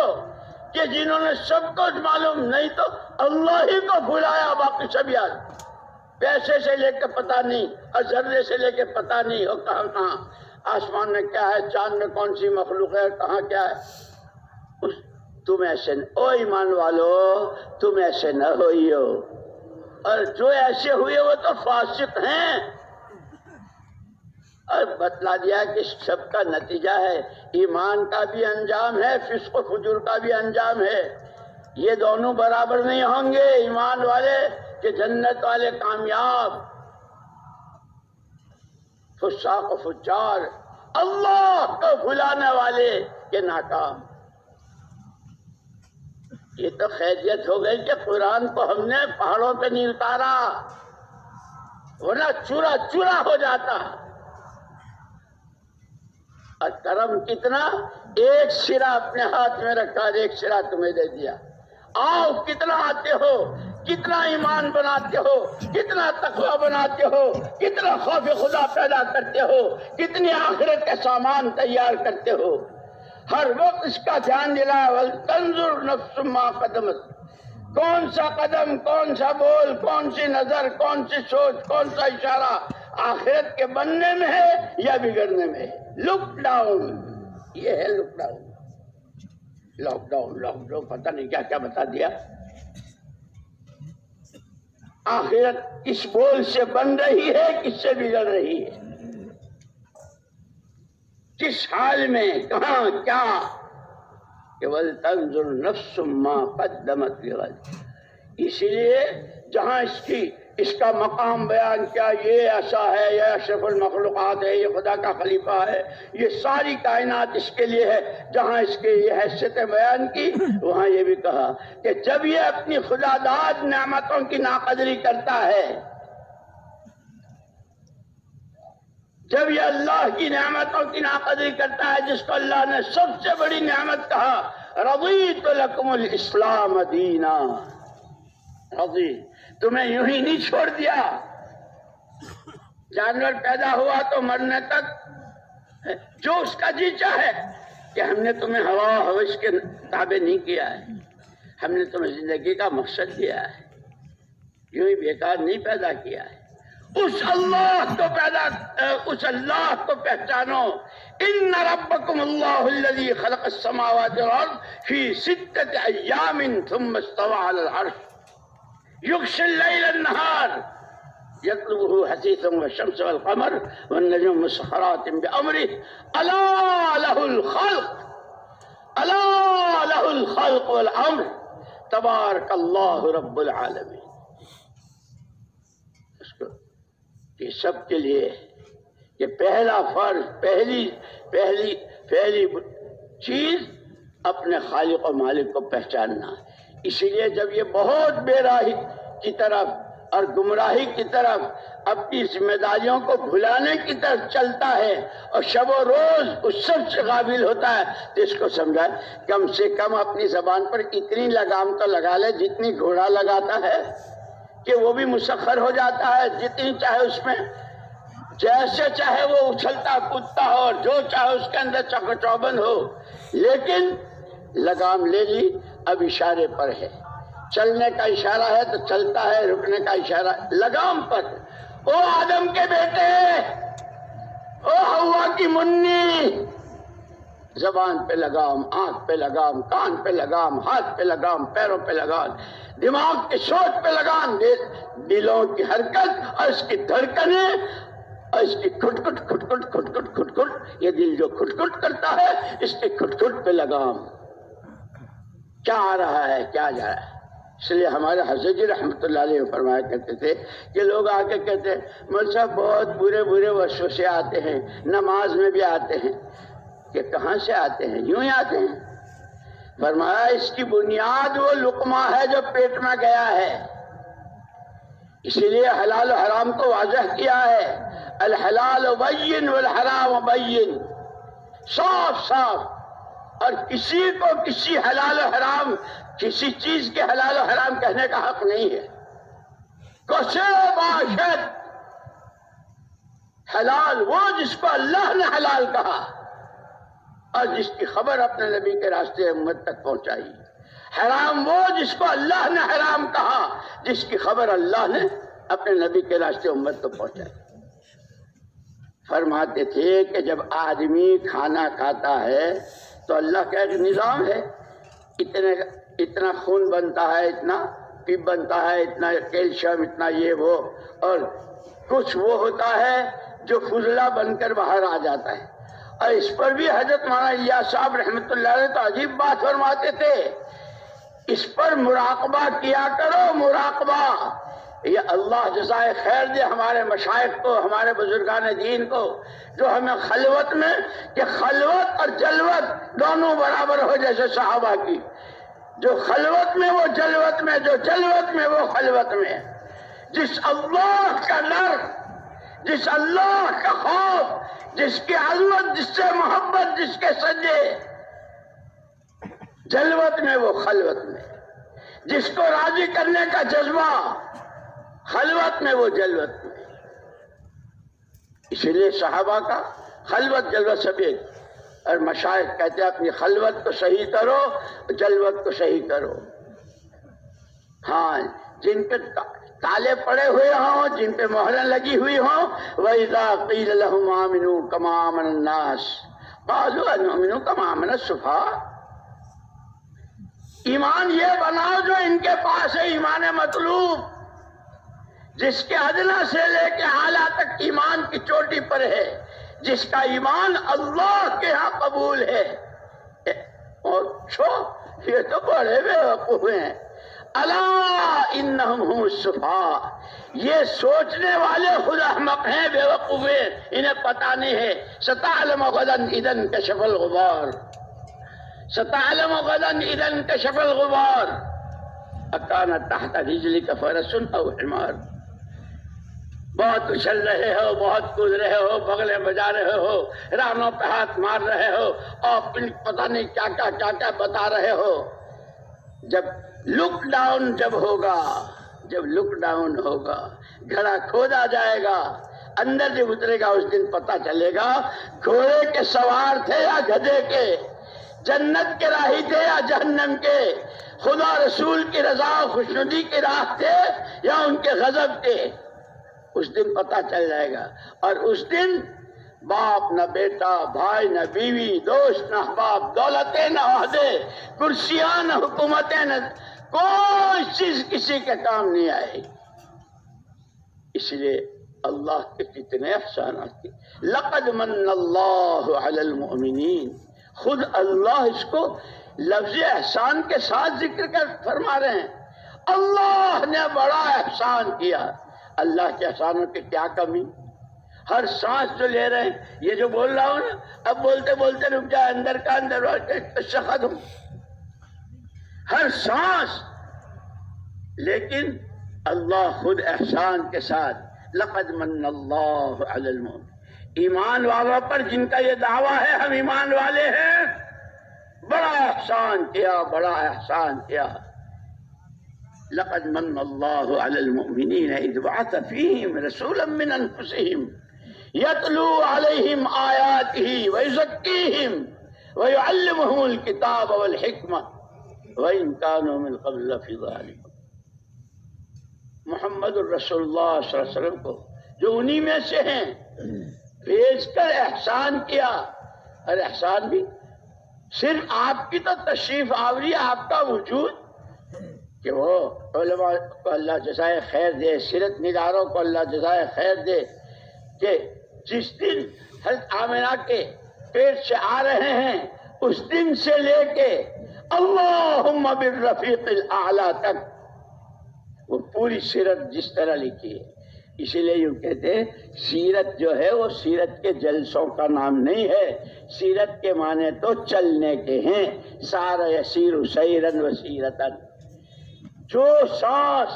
کہ جنہوں نے سب کچھ معلوم نہیں تو اللہ ہی کو بھلایا، باقی سب یاد. پیسے سے لے کے پتہ نہیں، اور ذرے سے لے کے پتہ نہیں، اور کہاں آسمان میں کیا ہے، چاند میں کون سی مخلوق ہے، کہاں کیا ہے. تم ایسے او ایمان والو، تم ایسے نہ ہوئیو. اور جو ایسے ہوئے وہ تو فاسق ہیں. اور بتلا دیا کہ سب کا نتیجہ ہے، ایمان کا بھی انجام ہے، فسق و فجور کا بھی انجام ہے. یہ دونوں برابر نہیں ہوں گے. ایمان والے کہ جنت والے کامیاب، فساق و فجار اللہ کو بھلانے والے کہ ناکام. یہ تو خیریت ہو گئی کہ قرآن کو ہم نے پہاڑوں پہ نہیں اتارا، ورنہ چورا چورا ہو جاتا. اور کرم کتنا، ایک سرا اپنے ہاتھ میں رکھا اور ایک سرا تمہیں دے دیا. آؤ کتنا آتے ہو، کتنا ایمان بناتے ہو، کتنا تقوی بناتے ہو، کتنا خوف خدا پیدا کرتے ہو، کتنی آخرت کا سامان تیار کرتے ہو. ہر وقت اس کا دھیان دلا. وَلْتَنْظُرْ نَفْسٌ مَا قَدَّمَتْ. کون سا قدم، کون سا بول، کون سی نظر، کون سی سوچ، کون سا اشارہ آخرت کے بننے میں ہے یا بگڑنے میں ہے. لک ڈاؤن، یہ ہے لک ڈاؤن. لاک ڈاؤن پتہ نہیں کیا کیا بتا دیا. آخرت کس بول سے بن رہی ہے، کس سے بگڑ رہی ہے، کس حال میں، کہاں کیا. کہ وَلْتَنْظُرْ نَفْسٌ مَا قَدَّمَتْ لِغَدٍ. اسی لیے جہاں اس کا مقام بیان کیا، یہ ایسا ہے، یہ اشرف المخلوقات ہے، یہ خدا کا خلیفہ ہے، یہ ساری کائنات اس کے لیے ہے. جہاں اس کے یہ حیثیتیں بیان کی، وہاں یہ بھی کہا کہ جب یہ اپنی خدا داد نعمتوں کی ناقدری کرتا ہے، جب یہ اللہ کی نعمتوں کی ناقدری کرتا ہے، جس کو اللہ نے سب سے بڑی نعمت کہا رضیت لکم الاسلام دینا. رضی، تمہیں یوں ہی نہیں چھوڑ دیا. جانور پیدا ہوا تو مرنے تک جو اس کا جی چاہے، کہ ہم نے تمہیں ہوا و ہوش کے تابع نہیں کیا ہے، ہم نے تمہیں زندگی کا مقصد دیا ہے، یوں ہی بیکار نہیں پیدا کیا ہے. اس اللہ کو پہچانو. ان ربکم اللہ الذی خلق السماوات والارض فی 6 ایام ثم استوى علی العرش یغشی اللیل النہار یطلبہ حثیثا والشمس والقمر والنجوم مسخرات بامرہ الا لہ الخلق والامر تبارک اللہ رب العالمین. اس کو یہ سب کے لیے یہ پہلا فرض، پہلی چیز اپنے خالق و مالک کو پہچاننا. اسی لیے جب یہ بہت بے راہی کی طرف اور گمراہی کی طرف اپنی ذمہ داریوں کو بھلانے کی طرف چلتا ہے اور شب و روز اس سب سے غافل ہوتا ہے، تو اس کو سمجھائے کم سے کم اپنی زبان پر اتنی لگام تو لگا لے جتنی گھوڑا لگاتا ہے، کہ وہ بھی مسخر ہو جاتا ہے جتنی چاہے اس میں جیسے چاہے وہ اچھلتا کودتا ہو اور جو چاہے اس کے اندر چوبند ہو، لیکن لگام لے لی، اب اشارے پر ہے. چلنے کا اشارہ ہے تو چلتا ہے، رکنے کا اشارہ لگام پر. او آدم کے بیٹے، او حوا کی منی، زبان پہ لگام، آنکھ پہ لگام، کان پہ لگام، ہاتھ پہ لگام، پیروں پہ لگام، دماغ کی سوچ پہ لگام، دلوں کی حرکت اور اس کی دھڑکنیں اور اس کی کھٹ کھٹ، یہ دل جو کھٹ کھٹ کرتا ہے اس کی کھٹ کھٹ پہ لگام. کیا آ رہا ہے، کیا جا رہا ہے. اس لیے ہمارے حضرت جی رحمۃ اللہ علیہ فرمایا کرتے تھے کہ لوگ آ کے کہتے ہیں مولوی صاحب بہت برے وسوسے آتے ہیں، نماز میں بھی آتے ہیں. کہ کہاں سے آتے ہیں؟ یوں ہی آتے ہیں. فرمایا اس کی بنیاد وہ لقمہ ہے جو پیٹ میں گیا ہے. اسی لیے حلال و حرام کو واضح کیا ہے. الحلال بین والحرام بین، صاف صاف. اور کسی کو کسی حلال و حرام، کسی چیز کے حلال و حرام کہنے کا حق نہیں ہے. کسے باشد حلال وہ جس کو اللہ نے حلال کہا اور جس کی خبر اپنے نبی کے راستے امت تک پہنچائی. حرام وہ جس کو اللہ نے حرام کہا، جس کی خبر اللہ نے اپنے نبی کے راستے امت کو پہنچائی. فرماتے تھے کہ جب آدمی کھانا کھاتا ہے تو اللہ کا ایک نظام ہے. اتنا خون بنتا ہے، اتنا پیپ بنتا ہے، اتنا کیلشیم، اتنا یہ وہ، اور کچھ وہ ہوتا ہے جو فضلہ بن کر باہر آ جاتا ہے. اور اس پر بھی حضرت مولانا الیاس صاحب رحمۃ اللہ علیہ تو عجیب بات فرماتے تھے، اس پر مراقبہ کیا کرو، مراقبہ. یہ اللہ جزائے خیر دے ہمارے مشائخ کو، ہمارے بزرگان دین کو، جو ہمیں خلوت میں، کہ خلوت اور جلوت دونوں برابر ہو جیسے صحابہ کی. جو خلوت میں وہ جلوت میں، جو جلوت میں وہ خلوت میں. جس اللہ کا ڈر، جس اللہ کا خوف، جس کی عظمت، جس سے محبت، جس کے سجدے، جلوت میں وہ خلوت میں. جس کو راضی کرنے کا جذبہ، خلوت میں وہ جلوت میں. اسی لیے صحابہ کا خلوت جلوت سب ایک. اور مشائخ کہتے ہیں اپنی خلوت کو صحیح کرو، جلوت کو صحیح کرو. ہاں، جن کے تالے پڑے ہوئے ہوں، جن پہ مہریں لگی ہوئی ہوں، وَإِذَا قِيلَ لَهُمْ آمِنُوا كَمَا آمَنَ النَّاسُ قَالُوا أَنُؤْمِنُ كَمَا آمَنَ السُّفَهَاءُ. ایمان یہ بناؤ جو ان کے پاس ہے، ایمان مطلوب، جس کے ادنا سے لے کے اعلیٰ تک ایمان کی چوٹی پر ہے، جس کا ایمان اللہ کے ہاں قبول ہے. اور یہ تو بڑے بے وقوف ہیں. الا انہم هم السفہاء، یہ سوچنے والے خود احمق ہیں، بے وقوف ہیں، انہیں پتہ نہیں ہے. ستعلم غدا اذا انکشف الغبار، ستعلم غدا اذا انکشف الغبار اکان تحت رجلک فرس او حمار. بہت اچھل رہے ہو، بہت کود رہے ہو، بغلیں بجا رہے ہو، رانوں پہ ہاتھ مار رہے ہو، اور پتہ نہیں کیا کیا بتا رہے ہو. جب لک ڈاؤن جب لک ڈاؤن ہوگا، گھڑا کھودا جائے گا، اندر جب اترے گا اس دن پتہ چلے گا گھوڑے کے سوار تھے یا گدھے کے، جنت کے راہی تھے یا جہنم کے، خدا رسول کی رضا و خوشنودی کی راہ تھے یا ان کے غضب کے. اس دن پتہ چل جائے گا. اور اس دن باپ نہ بیٹا، بھائی نہ بیوی، دوست نہ احباب، دولتیں نہ عہدے، کرسیاں نہ حکومتیں، نہ کوئی چیز کسی کے کام نہیں آئے گی. اس لیے اللہ کے کتنے احسانات کی. لقد من اللہ علی المؤمنین، خود اللہ اس کو لفظ احسان کے ساتھ ذکر کر فرما رہے ہیں اللہ نے بڑا احسان کیا. اللہ کے احسانوں کی کیا کمی؟ ہر سانس جو لے رہے ہیں، یہ جو بول رہا ہوں نا، اب بولتے بولتے رک جائے، اندر کا اندر شخص ہوں، ہر سانس. لیکن اللہ خود احسان کے ساتھ لقد من اللہ علی المؤمنین، ایمان والوں پر جن کا یہ دعویٰ ہے ہم ایمان والے ہیں، بڑا احسان کیا، بڑا احسان کیا. لقد من اللہ علی المؤمنین اذ بعث فیہم رسولا من انفسہم یتلو علیہم آیاتہ ویزکیہم ویعلمہم الکتاب والحکمہ وإن كانوا من قبل لفی ضلال. محمد الرسول اللہ صلی اللہ علیہ وسلم کو جو انہی میں سے ہیں بھیج کر احسان کیا. اور احسان بھی صرف آپ کی تو تشریف آوری، آپ کا وجود، کہ وہ علماء کو اللہ جزائے خیر دے، سیرت نگاروں کو اللہ جزائے خیر دے، کہ جس دن حضرت آمنہ کے پیٹ سے آ رہے ہیں اس دن سے لے کے اللہم بالرفیق الاعلی تک وہ پوری سیرت جس طرح لکھی ہے. اسی لیے یوں کہتے ہیں سیرت جو ہے وہ سیرت کے جلسوں کا نام نہیں ہے، سیرت کے معنی تو چلنے کے ہیں. سار یسیر سیرن و سیرتن، جو سانس،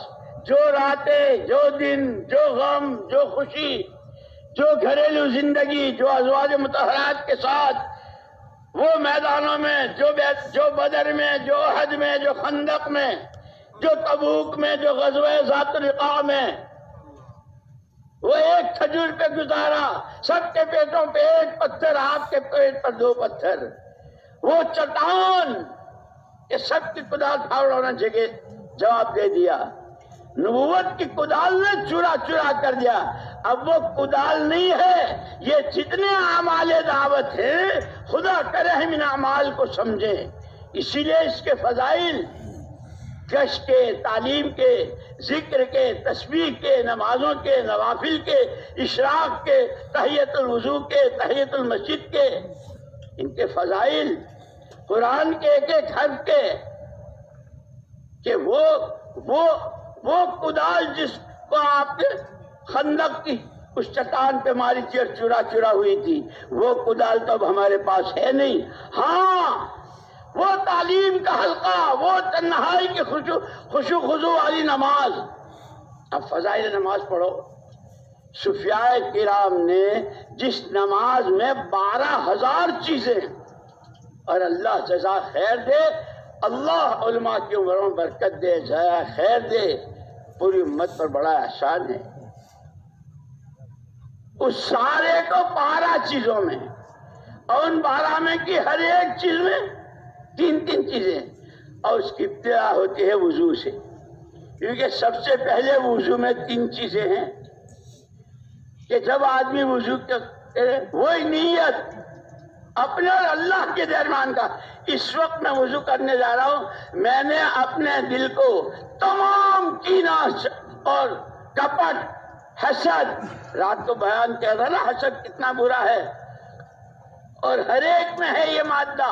جو راتیں، جو دن، جو غم، جو خوشی، جو گھریلو زندگی، جو ازواج مطہرات کے ساتھ وہ میدانوں میں، جو بدر میں، جو احد میں، جو خندق میں، جو تبوک میں، جو غزوہ ذات الرقاع میں، وہ ایک کھجور پہ گزارا، سب کے پیٹوں پہ ایک پتھر، آپ کے پیٹ پر 2 پتھر، وہ چٹان کہ سب کی کدال پھاڑوں نے جگہ جواب دے دیا. نبوت کی کدال نے چورا چورا کر دیا. اب وہ کدال نہیں ہے، یہ جتنے اعمال دعوت ہیں خدا کرے ہم ان اعمال کو سمجھیں. اسی لیے اس کے فضائل گشت کے، تعلیم کے، ذکر کے، تسبیح کے، نمازوں کے، نوافل کے، اشراق کے، تحیت الوضو کے، تحیت المسجد کے، ان کے فضائل، قرآن کے ایک ایک حرف کے، کہ وہ کدال جس کو آپ نے خندق کی اس چٹان پہ ماری تھی اور چورا چورا ہوئی تھی، وہ کدال تو اب ہمارے پاس ہے نہیں. ہاں وہ تعلیم کا حلقہ، وہ تنہائی کی خشوع خضوع والی نماز. اب فضائل نماز پڑھو. صوفیاء کرام نے جس نماز میں 12,000 چیزیں، اور اللہ جزا خیر دے، اللہ علماء کی عمروں میں برکت دے، جزا خیر دے، پوری امت پر بڑا احسان ہے. اس سارے کو 12 چیزوں میں، اور ان 12 میں کی ہر ایک چیز میں 3 چیزیں، اور اس کی ابتدا ہوتی ہے وضو سے، کیونکہ سب سے پہلے وضو میں 3 چیزیں ہیں کہ جب آدمی وضو کرے وہی نیت اپنے اور اللہ کے درمیان کا. اس وقت میں وضو کرنے جا رہا ہوں، میں نے اپنے دل کو تمام کینہ اور کپٹ، حسد، رات کو بیان کیا تھا نا حسد کتنا برا ہے، اور ہر ایک میں ہے یہ مادہ،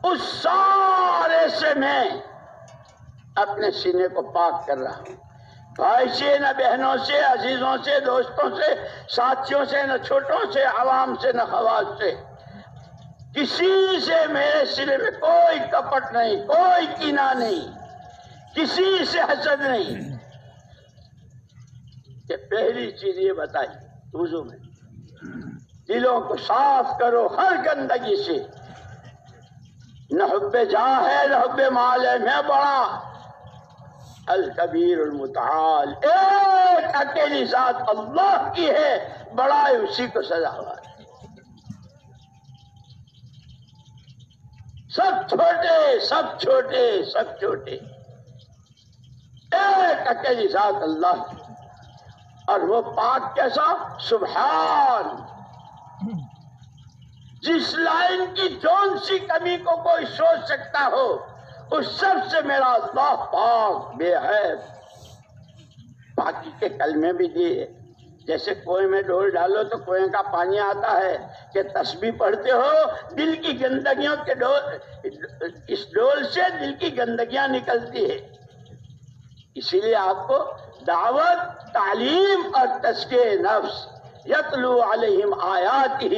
اس سارے سے میں اپنے سینے کو پاک کر رہا ہوں. بھائی سے نہ بہنوں سے، عزیزوں سے، دوستوں سے، ساتھیوں سے، نہ چھوٹوں سے، عوام سے، نہ خواص سے، کسی سے میرے سینے میں کوئی کپٹ نہیں، کوئی کینہ نہیں، کسی سے حسد نہیں. کہ پہلی چیز یہ بتائی وضو میں دلوں کو صاف کرو ہر گندگی سے. نہ حب جاہ ہے، نہ حب مال ہے، میں بڑا الکبیر المتعال، ایک اکیلی ذات اللہ کی ہے، بڑا ہے اسی کو سزاوار. سب چھوٹے، سب چھوٹے، سب چھوٹے، ایک اکیلی ذات اللہ کی. اور وہ پاک کیسا؟ سبحان. جس لائن کی جون سی کمی کو کوئی سوچ سکتا ہو اس سب سے میرا اللہ پاک بے عیب. باقی کے کلمے بھی دیے، جیسے کنویں میں ڈول ڈالو تو کنویں کا پانی آتا ہے، کہ تسبیح پڑھتے ہو دل کی گندگیوں کے اس ڈول سے دل کی گندگیاں نکلتی ہے. اسی لیے آپ کو دعوت، تعلیم اور تزکیہ نفس، یتلو علیہم آیاتہ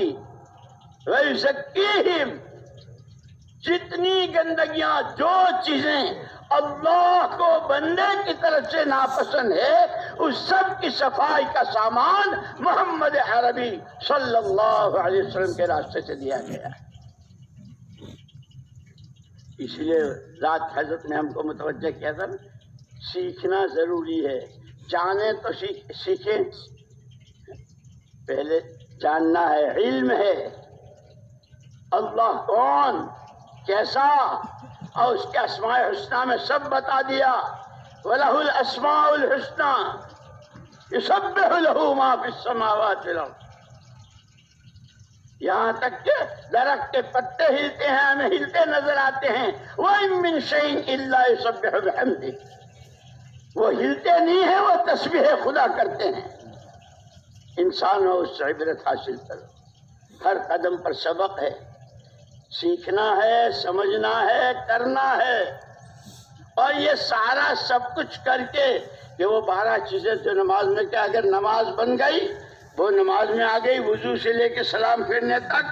ویزکیہم، جتنی گندگیاں، جو چیزیں اللہ کو بندے کی طرف سے ناپسند ہے، اس سب کی صفائی کا سامان محمد عربی صلی اللہ علیہ وسلم کے راستے سے دیا گیا ہے. اس لیے رات حضرت نے ہم کو متوجہ کیا تھا، سیکھنا ضروری ہے. جانیں تو سیکھیں، پہلے جاننا ہے. علم ہے اللہ کون، کیسا، اور اس کے اسماء الحسنہ میں سب بتا دیا. وَلَهُ الْأَسْمَاءُ الْحُسْنَى يُسَبِّحُ لَهُ مَا فِي السَّمَاوَاتِ وَالْأَرْضِ. یہاں تک کہ درخت کے پتے ہلتے ہیں، ہمیں ہلتے نظر آتے ہیں. وَإِن مِّن شَيْءٍ إِلَّا يُسَبِّحُ بِحَمْدِهِ، وہ ہلتے نہیں ہیں، وہ تسبیح خدا کرتے ہیں. انسان ہو اس سے عبرت حاصل کرو. ہر قدم پر سبق ہے، سیکھنا ہے، سمجھنا ہے، کرنا ہے. اور یہ سارا سب کچھ کر کے کہ وہ 12 چیزیں جو نماز میں، کیا اگر نماز بن گئی، وہ نماز میں آ گئی، وضو سے لے کے سلام پھیرنے تک،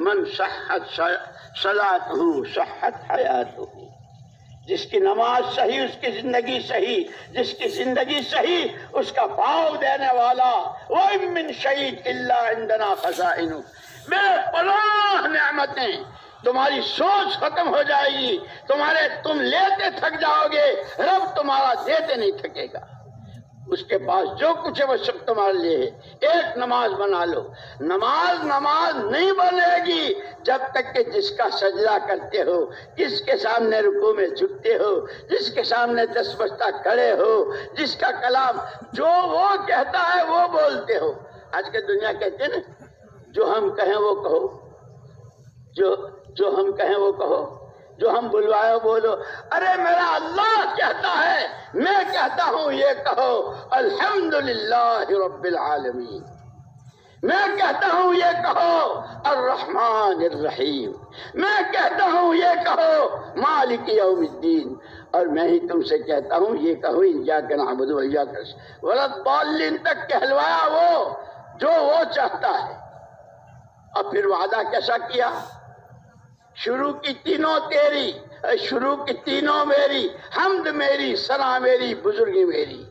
من صحت صلاتہ صحت حیاتہ، جس کی نماز صحیح اس کی زندگی صحیح، جس کی زندگی صحیح اس کا پاؤ دینے والا. وَإِن مِّن شَيْءٍ إِلَّا عِندَنَا خَزَائِنُهُ، بے پناہ نعمتیں. تمہاری سوچ ختم ہو جائے گی، تم لیتے تھک جاؤ گے، رب تمہارا دیتے نہیں تھکے گا. اس کے پاس جو کچھ ہے وہ سب تمہارے لیے ہے. ایک نماز بنا لو. نماز نہیں بنے گی جب تک کہ جس کا سجدہ کرتے ہو، جس کے سامنے رکوع میں جھکتے ہو، جس کے سامنے 10 بجتا کھڑے ہو، جس کا کلام جو وہ کہتا ہے وہ بولتے ہو. آج کے دنیا کہتے ہیں نا، جو ہم کہیں وہ کہو، جو ہم کہیں وہ کہو، جو ہم بلوائے بولو. ارے میرا اللہ کہتا ہے، میں کہتا ہوں یہ کہو الحمدللہ رب العالمین. میں کہتا ہوں یہ کہو الرحمن الرحیم. میں کہتا ہوں یہ کہو مالک یوم الدین. اور میں ہی تم سے کہتا ہوں یہ کہو ایاک نعبد و ایاک نستعین. ولا الضالین تک کہلوایا جو وہ چاہتا ہے. اور پھر وعدہ کیسا کیا؟ شروع کی تینوں تیری، شروع کی تینوں میری، حمد میری، ثنا میری، بزرگی میری.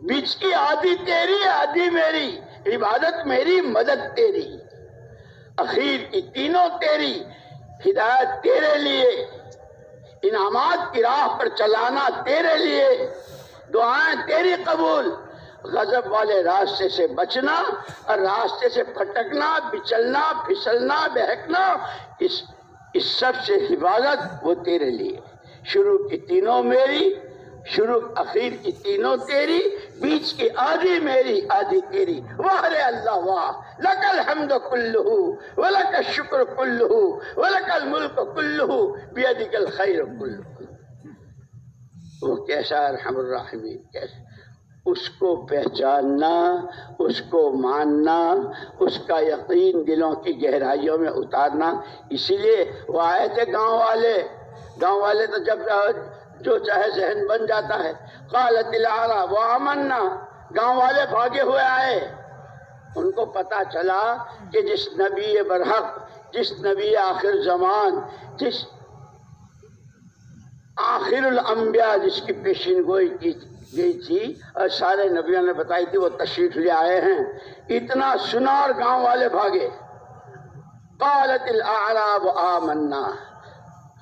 بیچ کی آدھی تیری، آدھی میری، عبادت میری، مدد تیری. اخیر کی تینوں تیری، ہدایت تیرے لیے، انعامات کی راہ پر چلانا تیرے لیے، دعائیں تیری قبول. غضب والے راستے سے بچنا اور راستے سے پھٹکنا، بچلنا، پھسلنا، بہکنا، اس سب سے حفاظت وہ تیرے لیے. شروع کی تینوں میری، اخیر کی تینوں تیری، بیچ کی آدھی میری، آدھی تیری. واہ رے اللہ واہ، لک الحمد کلہ ولک الشکر کلہ ولک الملک کلہ بیدک الخیر کلہ. وہ کیسا ارحم الراحمین، کیسا. اس کو پہچاننا، اس کو ماننا، اس کا یقین دلوں کی گہرائیوں میں اتارنا. اسی لیے وہ آئے تھے گاؤں والے تو جب جو چاہے ذہن بن جاتا ہے. قالت الاعراب آمنا، گاؤں والے بھاگے ہوئے آئے. ان کو پتا چلا کہ جس نبی برحق، جس نبی آخر زمان، جس آخر الانبیاء جس کی پیشین گوئی کی گئی تھی اور سارے نبیوں نے بتائی تھی، وہ تشریف لے آئے ہیں. اتنا سنا اور گاؤں والے بھاگے. قالت الاعراب آمنا،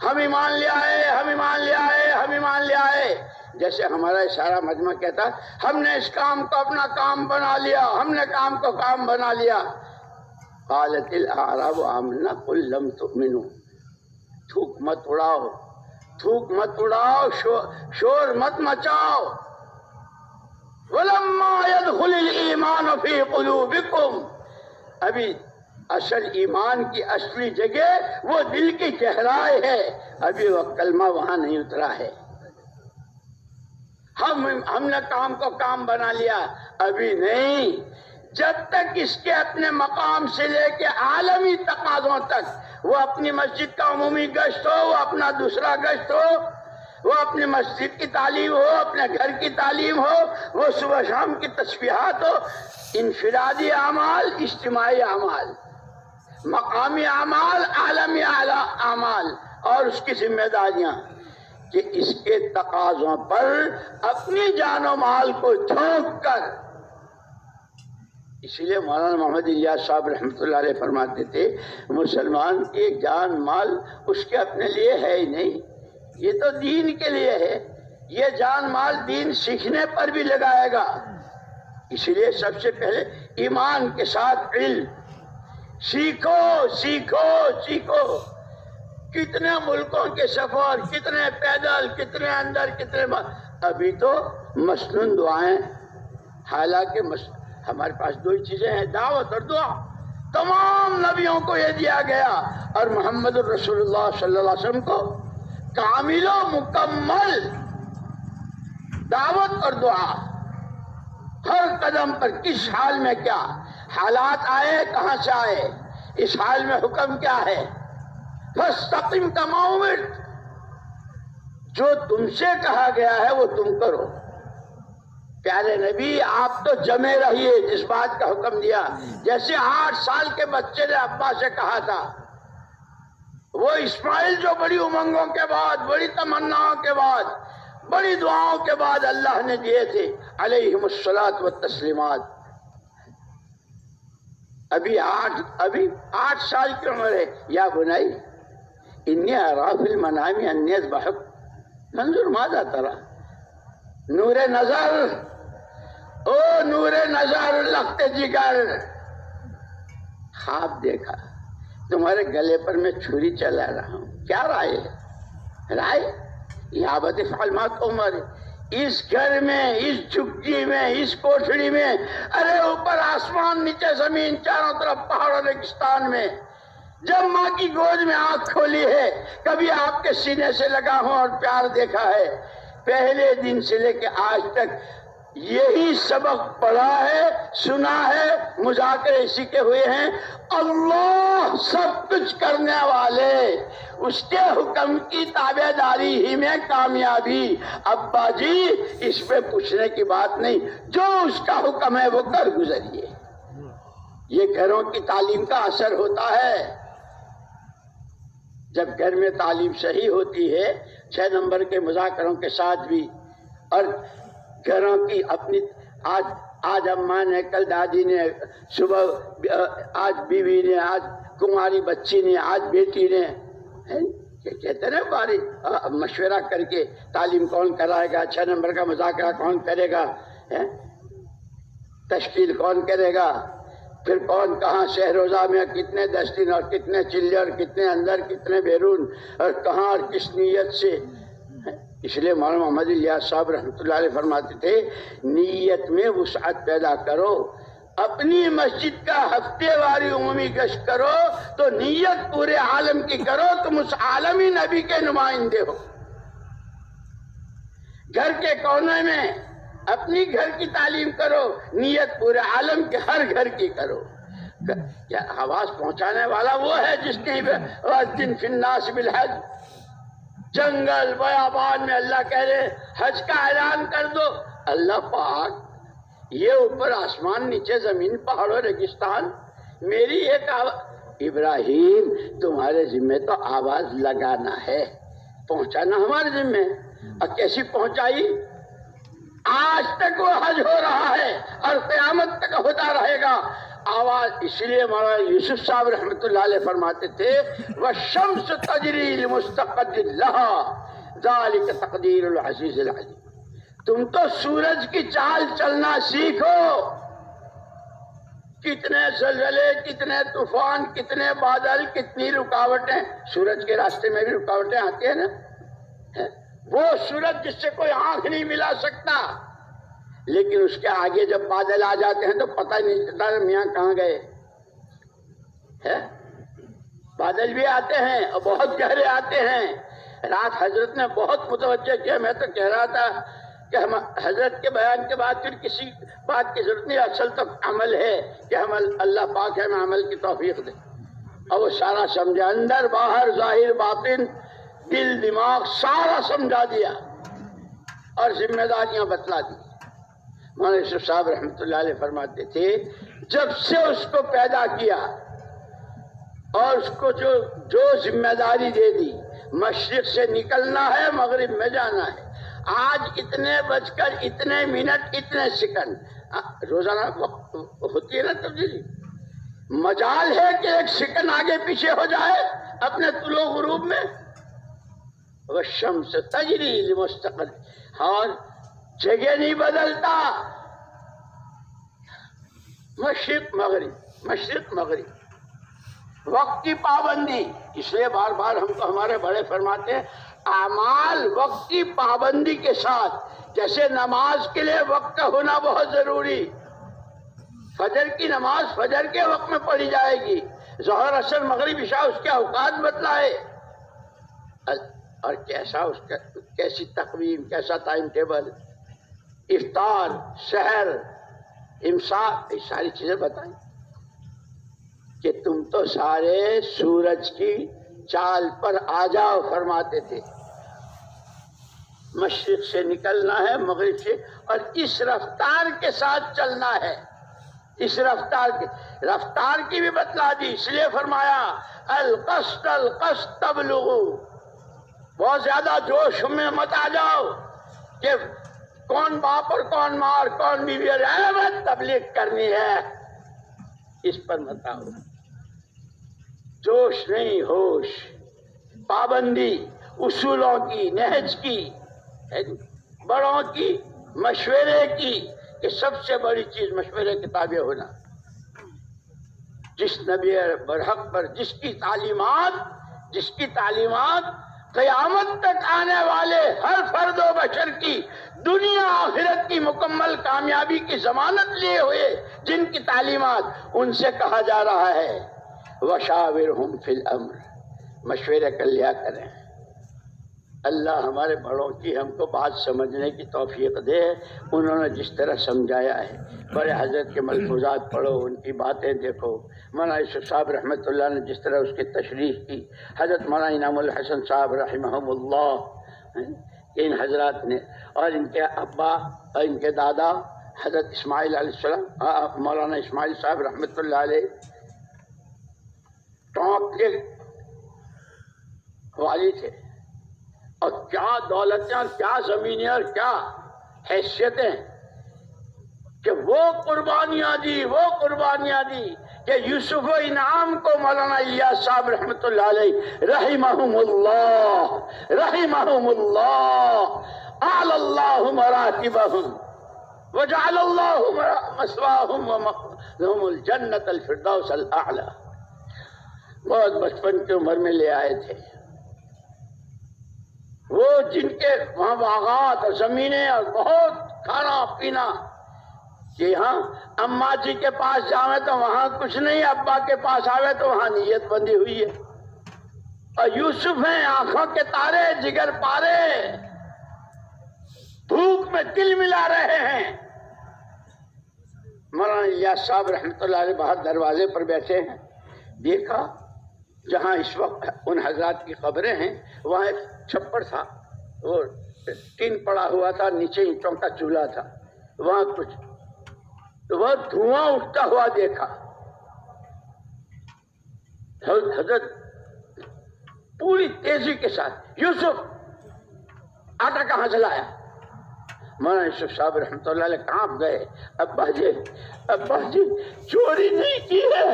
ہم ایمان لے آئے، ہم ایمان لے آئے، ہم ایمان لے آئے. جیسے ہمارا سارا مجمع کہتا ہے ہم نے اس کام کو اپنا کام بنا لیا، ہم نے کام کو کام بنا لیا. قالت الاعراب آمنا قل لم تؤمنوا، تھوک مت اڑاؤ، تھوک مت اڑاؤ، شور مت مچاؤ. ولما يدخل الایمان فی قلوبکم، ابھی اصل ایمان کی اصلی جگہ وہ دل کی گہرائی ہے، ابھی وہ کلمہ وہاں نہیں اترا ہے. ہم نے کام کو کام بنا لیا، ابھی نہیں. جب تک اس کے اپنے مقام سے لے کے عالمی تقاضوں تک وہ اپنی مسجد کا عمومی گشت ہو، وہ اپنا دوسرا گشت ہو، وہ اپنی مسجد کی تعلیم ہو، اپنے گھر کی تعلیم ہو، وہ صبح شام کی تسبیحات ہو، انفرادی اعمال، اجتماعی اعمال، مقامی اعمال، عالمی اعمال، اور اس کی ذمہ داریاں، کہ اس کے تقاضوں پر اپنی جان و مال کو جھونک کر. اسی لیے مولانا محمد الیاس صاحب رحمۃ اللہ علیہ فرماتے تھے مسلمان کی جان مال اس کے اپنے لیے ہے ہی نہیں، یہ تو دین کے لیے ہے. یہ جان مال دین سیکھنے پر بھی لگائے گا. اسی لیے سب سے پہلے ایمان کے ساتھ علم سیکھو سیکھو سیکھو. کتنے ملکوں کے سفر، کتنے پیدل، کتنے اندر، کتنے ابھی تو مسنون دعائیں. حالانکہ ہمارے پاس دو ہی چیزیں ہیں، دعوت اور دعا. تمام نبیوں کو یہ دیا گیا اور محمد الرسول اللہ صلی اللہ علیہ وسلم کو کامل و مکمل دعوت اور دعا. ہر قدم پر کس حال میں کیا حالات آئے، کہاں سے آئے، اس حال میں حکم کیا ہے. فاستقم کما امرت، جو تم سے کہا گیا ہے وہ تم کرو. پیارے نبی آپ تو جمے رہیے جس بات کا حکم دیا. جیسے 8 سال کے بچے نے ابا سے کہا تھا، وہ اسماعیل جو بڑی امنگوں کے بعد، بڑی تمناؤں کے بعد، بڑی دعاؤں کے بعد اللہ نے دیے تھے علیہم الصلاۃ والتسلیمات. ابھی 8 سال کی عمر ہے. یا بنائی انی اری فی المنام انی اذبحک فانظر ماذا تری. نور نظر، او نور نظر، لخت جگر، خواب دیکھا تمہارے گلے پر میں چھری چلا رہا ہوں. کیا رائے ہے؟ رائے یا ابت افعل ما تؤمر. اس گھر میں، اس جھگی میں، اس کوٹھڑی میں، ارے اوپر آسمان، نیچے زمین، چاروں طرف پہاڑ اور ریگستان میں، جب ماں کی گود میں آنکھ کھولی ہے کبھی آپ کے سینے سے لگا ہوں اور پیار دیکھا ہے. پہلے دن سے لے کے آج تک یہی سبق پڑھا ہے، سنا ہے، مذاکرے اسی کے ہوئے ہیں. اللہ سب کچھ کرنے والے، اس کے حکم کی تابع داری ہی میں کامیابی. ابا جی اس پہ پوچھنے کی بات نہیں، جو اس کا حکم ہے وہ کر گزریے. یہ گھروں کی تعلیم کا اثر ہوتا ہے. جب گھر میں تعلیم صحیح ہوتی ہے 6 نمبر کے مذاکروں کے ساتھ بھی، اور گھروں کی اپنی آج اماں نے، کل دادی نے، صبح آج بیوی نے، آج کماری بچی نے، آج بیٹی نے، کہتے ہیں باری مشورہ کر کے تعلیم کون کرائے گا، 6 نمبر کا مذاکرہ کون کرے گا، تشکیل کون کرے گا، پھر کون کہاں شہر روزہ میں کتنے 10 دن اور کتنے چلے اور کتنے اندر کتنے بیرون اور کہاں اور کس نیت سے. اس لیے مولانا محمد الیاس صاحب رحمۃ اللہ علیہ فرماتے تھے نیت میں وسعت پیدا کرو. اپنی مسجد کا ہفتے واری عمومی گشت کرو تو نیت پورے عالم کی کرو، تم اس عالمی نبی کے نمائندے ہو. گھر کے کونے میں اپنی گھر کی تعلیم کرو، نیت پورے عالم کے ہر گھر کی کرو. کیا آواز پہنچانے والا وہ ہے جس نے وَأَذِّن فِي النَّاسِ بِالْحَجِّ، جنگل بیابان میں اللہ کہہ رہے حج کا اعلان کر دو. اللہ پاک یہ اوپر آسمان، نیچے زمین، پہاڑوں، ریگستان، میری ایک ابراہیم تمہارے ذمہ تو آواز لگانا ہے، پہنچانا ہمارے ذمہ. اور کیسی پہنچائی؟ آج تک وہ حج ہو رہا ہے اور قیامت تک ہوتا رہے گا. آواز اس لیے مولانا یوسف صاحب رحمۃ اللہ علیہ فرماتے تھے وَالشَّمْسُ تَجْرِي لِمُسْتَقَرٍّ لَهَا ذَلِكَ تَقْدِيرُ الْعَزِيزِ الْعَلِيمِ. تم تو سورج کی چال چلنا سیکھو. کتنے زلزلے، کتنے طوفان، کتنے بادل، کتنی رکاوٹیں. سورج کے راستے میں بھی رکاوٹیں آتی ہیں نا. وہ سورج جس سے کوئی آنکھ نہیں ملا سکتا، لیکن اس کے آگے جب بادل آ جاتے ہیں تو پتہ نہیں چلتا میاں کہاں گئے. بادل بھی آتے ہیں اور بہت گہرے آتے ہیں. رات حضرت نے بہت متوجہ کیا. میں تو کہہ رہا تھا کہ ہم حضرت کے بیان کے بعد پھر کسی بات کی ضرورت نہیں، اصل تو عمل ہے کہ ہم اللہ پاک ہے ہمیں عمل کی توفیق دے. اور وہ سارا سمجھا، اندر باہر ظاہر باطن دل دماغ سارا سمجھا دیا اور ذمہ داریاں بتلا دی. مولانا یوسف صاحب رحمۃ اللہ علیہ فرماتے تھے جب سے اس کو پیدا کیا اور اس کو جو ذمہ داری دے دی، مشرق سے نکلنا ہے مغرب میں جانا ہے، آج اتنے بج کر اتنے منٹ اتنے سیکنڈ روزانہ وقت ہوتی ہے نا تبدیلی، مجال ہے کہ ایک سیکنڈ آگے پیچھے ہو جائے اپنے طلوع غروب میں. والشمس تجری لمستقر، اور جگہ نہیں بدلتا، مشرق مغرب مشرق مغرب، وقت کی پابندی. اس لیے بار بار ہم کو ہمارے بڑے فرماتے ہیں اعمال وقت کی پابندی کے ساتھ، جیسے نماز کے لیے وقت کا ہونا بہت ضروری، فجر کی نماز فجر کے وقت میں پڑھی جائے گی، ظہر عصر مغرب عشاء اس کے اوقات بتلائے، اور کیسا اس کا کیسی تقویم، کیسا ٹائم ٹیبل، افطار سحر امساک، یہ ساری چیزیں بتائیں کہ تم تو سارے سورج کی چال پر آ جاؤ فرماتے تھے. مشرق سے نکلنا ہے مغرب سے، اور اس رفتار کے ساتھ چلنا ہے، اس رفتار کی بھی بتلا دی. اس لیے فرمایا القصد القصد تبلغو، بہت زیادہ جوش میں مت آ جاؤ کہ کون باپ اور کون ماں اور کون بیوی اور تبلیغ کرنی ہے، اس پر مت آؤ. جوش نہیں، ہوش، پابندی اصولوں کی، نہج کی، بڑوں کی، مشورے کی، کہ سب سے بڑی چیز مشورے کے تابع ہونا. جس نبی برحق پر جس کی تعلیمات قیامت تک آنے والے ہر فرد و بشر کی دنیا آخرت کی مکمل کامیابی کی ضمانت لیے ہوئے، جن کی تعلیمات ان سے کہا جا رہا ہے وَشَاوِرْهُمْ فِي الْأَمْرِ، مشورے کر لیا کریں. اللہ ہمارے بڑوں کی ہم کو بات سمجھنے کی توفیق دے. انہوں نے جس طرح سمجھایا ہے، بڑے حضرت کے ملفوظات پڑھو، ان کی باتیں دیکھو. مولانا یوسف صاحب رحمۃ اللہ نے جس طرح اس کی تشریح کی، حضرت مولانا انعام الحسن صاحب رحمہم اللہ، ان حضرات نے، اور ان کے ابا اور ان کے دادا حضرت اسماعیل علیہ السلام، مولانا اسماعیل صاحب رحمۃ اللہ علیہ ٹونک کے والی تھے، اور کیا دولتیں اور کیا زمینیں اور کیا حیثیتیں، کہ وہ قربانیاں دی کہ یوسف و انعام کو مولانا الیاس صاحب رحمۃ اللہ علیہ رحمہم اللہ اعلی اللہ مراتبہم وجعل اللہ مثواہم ومأواہم الجنۃ الفردوس الاعلی. بہت بچپن کی عمر میں لے آئے تھے وہ، جن کے وہاں باغات اور زمینیں اور بہت کھانا پینا. کہ ہاں اماں جی کے پاس جاوے تو وہاں کچھ نہیں، ابا کے پاس آوے تو وہاں نیت بندی ہوئی ہے. اور یوسف ہیں آنکھوں کے تارے، جگر پارے، دھوپ میں تل ملا رہے ہیں. مولانا الیاس صاحب رحمۃ اللہ علیہ باہر دروازے پر بیٹھے ہیں، دیکھا جہاں اس وقت ان حضرات کی قبریں ہیں وہاں ایک چھپر تھا، وہ ٹین پڑا ہوا تھا، نیچے اینٹوں کا چولہا تھا، وہاں کچھ تو وہ دھواں اٹھتا ہوا دیکھا. حضرت پوری تیزی کے ساتھ یوسف آٹا کہاں سے لایا؟ مولانا یوسف صاحب رحمۃ اللہ علیہ کانپ گئے. ابا جی چوری نہیں کی ہے،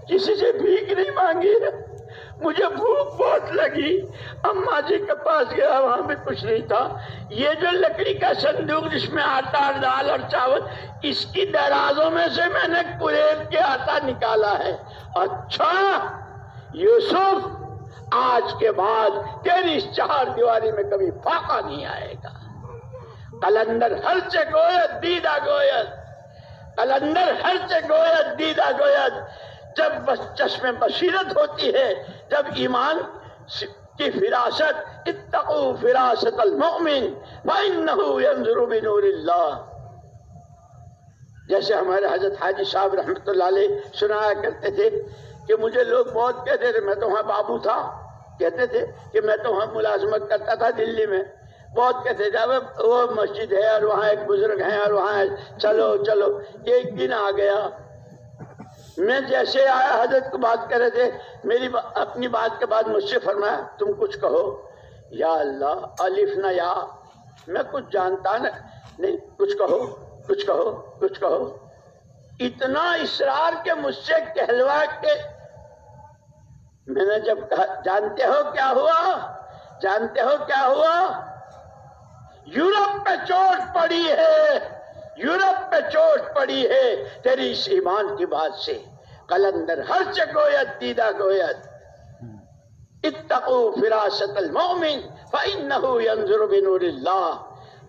کسی سے بھیک نہیں مانگی ہے، مجھے بھوک بہت لگی، اماں جی کے پاس گیا وہاں بھی کچھ نہیں تھا. یہ جو لکڑی کا صندوق جس میں آٹا دال اور چاول، اس کی درازوں میں سے میں نے قریب کے آٹا نکالا ہے. اچھا یوسف، آج کے بعد تیری اس چہار دیواری میں کبھی فاقہ نہیں آئے گا. قلندر ہر سے گوید دیدہ گوید، قلندر ہر سے گوید دیدہ گوید. جب بس چشم بصیرت ہوتی ہے، جب ایمان کی فراست، اتقوا فراست المؤمن فإنہ ینظر بنور اللہ. جیسے ہمارے حضرت حاجی صاحب رحمۃ اللہ علیہ سنایا کرتے تھے کہ مجھے لوگ بہت کہتے تھے، میں تو وہاں بابو تھا، کہتے تھے کہ میں تو وہاں ملازمت کرتا تھا دلی میں، بہت کہتے تھے وہ مسجد ہے اور وہاں ایک بزرگ ہیں اور وہاں چلو چلو. ایک دن آ گیا، میں جیسے آیا حضرت کو بات کر رہے تھے، میری اپنی بات کے بعد مجھ سے فرمایا تم کچھ کہو. یا اللہ، الف نہ یا، میں کچھ جانتا نہیں، کچھ کہو کچھ کہو کچھ کہو. اتنا اصرار کے مجھ سے کہلوا کے میں نے جب کہا جانتے ہو کیا ہوا، جانتے ہو کیا ہوا؟ یورپ پہ چوٹ پڑی ہے، یورپ پہ چوٹ پڑی ہے تیری اس ایمان کی بات سے. قلندر ہر سے گوید دیدہ گوید، اتقوا فراست المؤمن فإنہ ینظر بنور اللہ.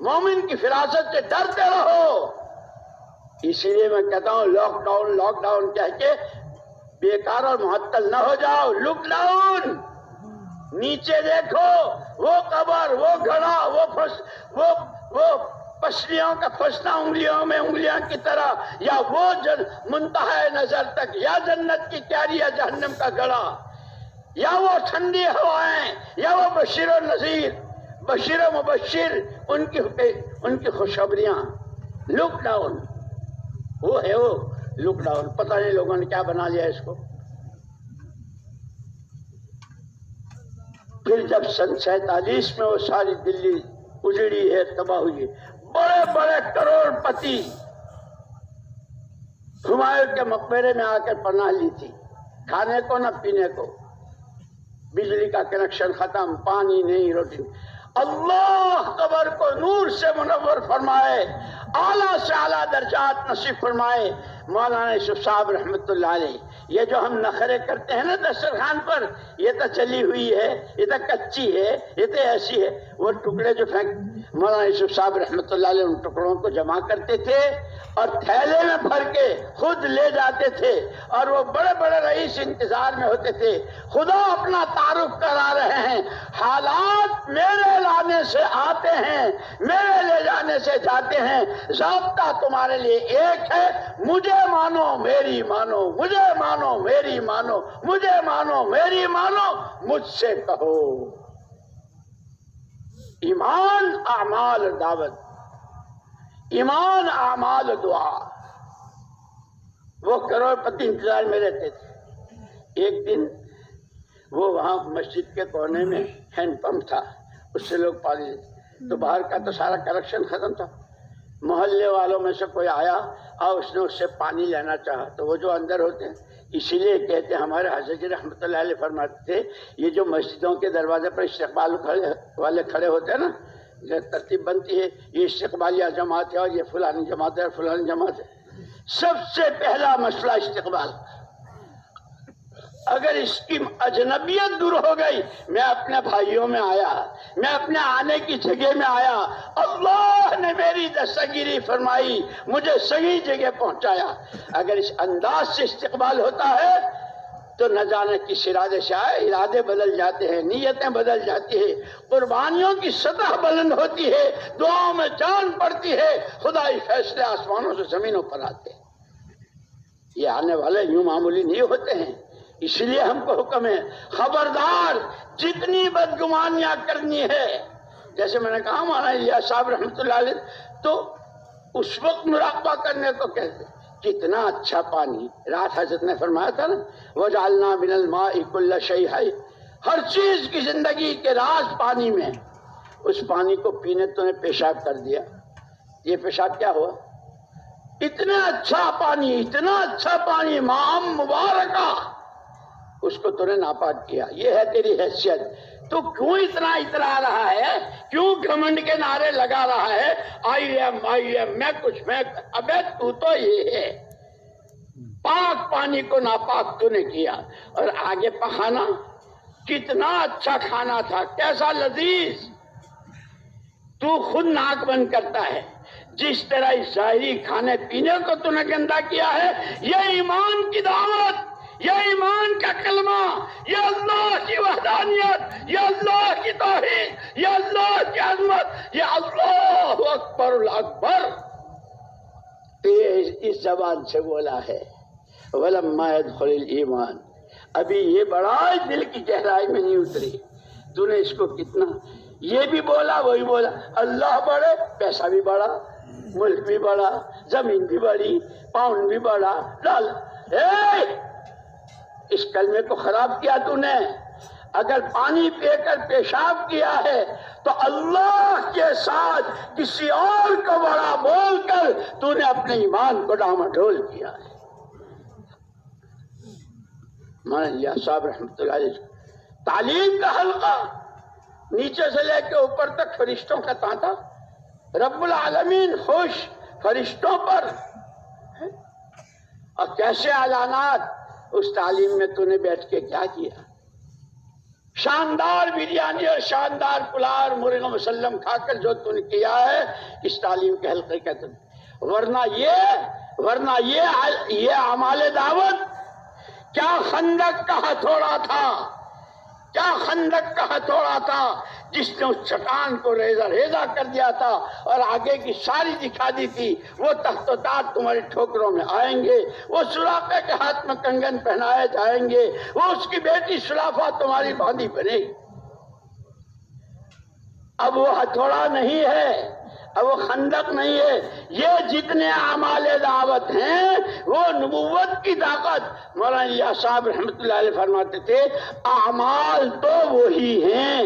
مومن کی فراست سے ڈرتے رہو. اسی لیے میں کہتا ہوں لاک ڈاؤن کہہ کے بیکار اور معطل نہ ہو جاؤ. لک ڈاؤن، نیچے دیکھو، وہ قبر، وہ گھڑا، وہ پسلیوں کا پھنسنا انگلیوں میں انگلیاں کی طرح، یا وہ منتہا نظر تک، یا جنت کی کیاری یا جہنم کا گڑا، یا وہ ٹھنڈی ہوائیں، یا وہ بشیر و نذیر، بشیر و مبشر، ان کی خوشخبریاں. لک ڈاؤن وہ ہے، وہ لک ڈاؤن. پتہ نہیں لوگوں نے کیا بنا لیا اس کو. پھر جب سن 47 میں وہ ساری دلی اجڑی ہے، تباہ ہوئی ہے، بڑے بڑے کروڑ پتی ہمایوں کے مقبرے میں آ کر پناہ لی تھی، کھانے کو نہ پینے کو، بجلی کا کنیکشن ختم، پانی نہیں، روٹی نہیں. اللہ قبر کو نور سے منور فرمائے، اعلیٰ سے اعلیٰ درجات نصیب فرمائے. مولانا یوسف صاحب رحمۃ اللہ علیہ، یہ جو ہم نخرے کرتے ہیں نا دسترخوان پر، یہ تو چلی ہوئی ہے، یہ تو کچی ہے، یہ تو ایسی ہے. وہ ٹکڑے جو پھینک، مولانا یوسف صاحب رحمۃ اللہ علیہ ان ٹکڑوں کو جمع کرتے تھے اور تھیلے میں بھر کے خود لے جاتے تھے، اور وہ بڑے بڑے رئیس انتظار میں ہوتے تھے. خدا اپنا تعارف کرا رہے ہیں، حالات میرے لانے سے آتے ہیں، میرے لے جانے سے جاتے ہیں. ضابطہ تمہارے لیے ایک ہے، مجھے مانو میری مانو، مجھے مانو میری مانو، مجھے مانو میری مانو، مجھ سے کہو. ایمان اعمال دعوت، ایمان اعمال دعا. وہ کروڑ پتی انتظار میں رہتے تھے. ایک دن وہ وہاں مسجد کے کونے میں ہینڈ پمپ تھا، اس سے لوگ پانی لیتے، تو باہر کا تو سارا کنیکشن ختم تھا. محلے والوں میں سے کوئی آیا اور اس نے اس سے پانی لینا چاہا، تو وہ جو اندر ہوتے ہیں، اسی لیے کہتے ہیں ہمارے حضرت جی رحمۃ اللہ علیہ فرماتے تھے، یہ جو مسجدوں کے دروازے پر استقبال والے کھڑے ہوتے ہیں نا، جو ترتیب بنتی ہے، یہ استقبالیہ جماعت ہے اور یہ فلانی جماعت ہے اور فلانی جماعت ہے. سب سے پہلا مسئلہ استقبال. اگر اس کی اجنبیت دور ہو گئی، میں اپنے بھائیوں میں آیا، میں اپنے آنے کی جگہ میں آیا، اللہ نے میری دستگیری فرمائی، مجھے صحیح جگہ پہنچایا. اگر اس انداز سے استقبال ہوتا ہے تو نہ جانے کس ارادے سے آئے، ارادے بدل جاتے ہیں، نیتیں بدل جاتی ہیں، قربانیوں کی سطح بلند ہوتی ہے، دعاؤں میں جان پڑتی ہے، خدائی فیصلے آسمانوں سے زمینوں پر آتے ہیں. یہ آنے والے یوں معمولی نہیں ہوتے ہیں. اس لیے ہم کو حکم ہے، خبردار جتنی بدگمانیاں کرنی ہے، جیسے میں نے کہا مولانا الیاس صاحب رحمۃ اللہ علیہ، تو اس وقت مراقبہ کرنے کو کہتے. کتنا اچھا پانی، رات حضرت نے فرمایا تھا نا، وَجَعَلْنَا مِنَ الْمَاءِ كُلَّ شَيْءٍ حَيٍّ، ہر چیز کی زندگی کے راز پانی میں. اس پانی کو پینے تو نے پیشاب کر دیا. یہ پیشاب کیا ہوا؟ اتنا اچھا پانی، اتنا اچھا پانی، ماء مبارکہ، اس کو تو نے ناپاک کیا. یہ ہے تیری حیثیت. تو کیوں اتنا اترا رہا ہے؟ کیوں گھمنڈ کے نعرے لگا رہا ہے؟ آئی ایم میں کچھ، میں. ابے تو یہ ہے، پاک پانی کو ناپاک تو نے کیا. اور آگے پخانا، کتنا اچھا کھانا تھا، کیسا لذیذ. تو خود ناک بند کرتا ہے. جس طرح ظاہری کھانے پینے کو تو نے گندا کیا ہے، یہ ایمان کی دعوت، یہ ایمان کا کلمہ، یہ اللہ کی وحدانیت، یہ اللہ کی توحید، یہ اللہ کی عظمت، یہ اللہ اکبر الاکبر اس زبان سے بولا ہے۔ وَلَمَّا يَدْخُلِ الْإِيمَانِ، ابھی یہ بڑا دل کی گہرائی میں نہیں اتری، تو نے اس کو کتنا یہ بھی بولا وہی بولا، اللہ بڑے، پیسہ بھی بڑا، ملک بھی بڑا، زمین بھی بڑی، پاؤنڈ بھی بڑا، ڈال اس کلمے کو خراب کیا تو نے۔ اگر پانی پی کر پیشاب کیا ہے تو اللہ کے ساتھ کسی اور کو بڑا بول کر تو نے اپنے ایمان کو ڈاماڈول کیا ہے۔ مولانا صاحب رحمۃ اللہ علیہ، تعلیم کا حلقہ نیچے سے لے کے اوپر تک فرشتوں کا تانتا، رب العالمین خوش فرشتوں پر، اور کیسے اعلانات اس تعلیم میں تو نے بیٹھ کے کیا کیا، شاندار بریانی اور شاندار پلاؤ اور مرغ مسلم کھا کر جو تو نے کیا ہے اس تعلیم کے حلقے کا تم، ورنہ یہ اعمال دعوت کیا خندق کا ہتھوڑا تھا، کیا خندق کا ہتھوڑا تھا جس نے اس چٹان کو ریزہ ریزہ کر دیا تھا اور آگے کی ساری دکھا دی تھی۔ وہ تخت و تاج تمہاری ٹھوکروں میں آئیں گے، وہ سلاخے کے ہاتھ میں کنگن پہنائے جائیں گے، وہ اس کی بیٹی سلافہ تمہاری باندھی بنے گی۔ اب وہ ہتھوڑا نہیں ہے، اب وہ خندق نہیں ہے، یہ جتنے اعمال دعوت ہیں وہ نبوت کی طاقت۔ مولانا صاحب رحمۃ اللہ علیہ فرماتے تھے اعمال تو وہی ہیں،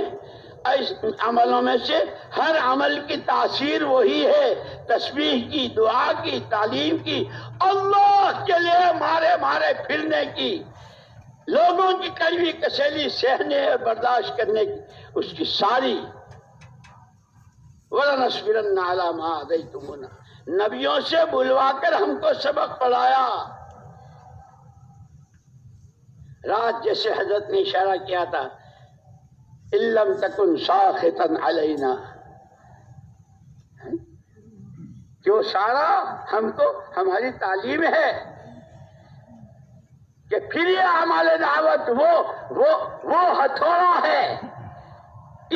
اس عملوں میں سے ہر عمل کی تاثیر وہی ہے، تسبیح کی، دعا کی، تعلیم کی، اللہ کے لیے مارے پھرنے کی، لوگوں کی کڑوی کسیلی سہنے اور برداشت کرنے کی، اس کی ساری۔ وَلَنَصْبِرَنَّ عَلَىٰ مَا آذَيْتُمُونَا، نبیوں سے بلوا کر ہم کو سبق پڑھایا۔ رات جیسے حضرت نے اشارہ کیا تھا إِن لَّمْ تَكُنْ سَاخِطًا عَلَيْنَا، جو سارا ہم کو ہماری تعلیم ہے کہ پھر یہ اعمال دعوت وہ ہتھوڑا ہے،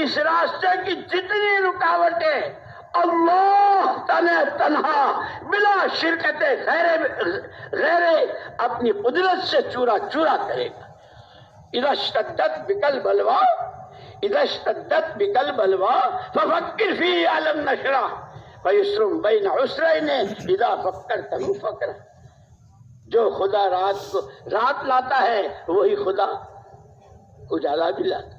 اس راستے کی جتنی رکاوٹیں اللہ تنہا بلا شرکت غیر اپنی قدرت سے چورا چورا کرے گا۔ اذا اشتدت بکل بلوا ففکر فی علم نشرہ فیسر بین عسرین اذا فکرت فکر، جو خدا رات لاتا ہے وہی خدا اجالا بھی لاتا ہے۔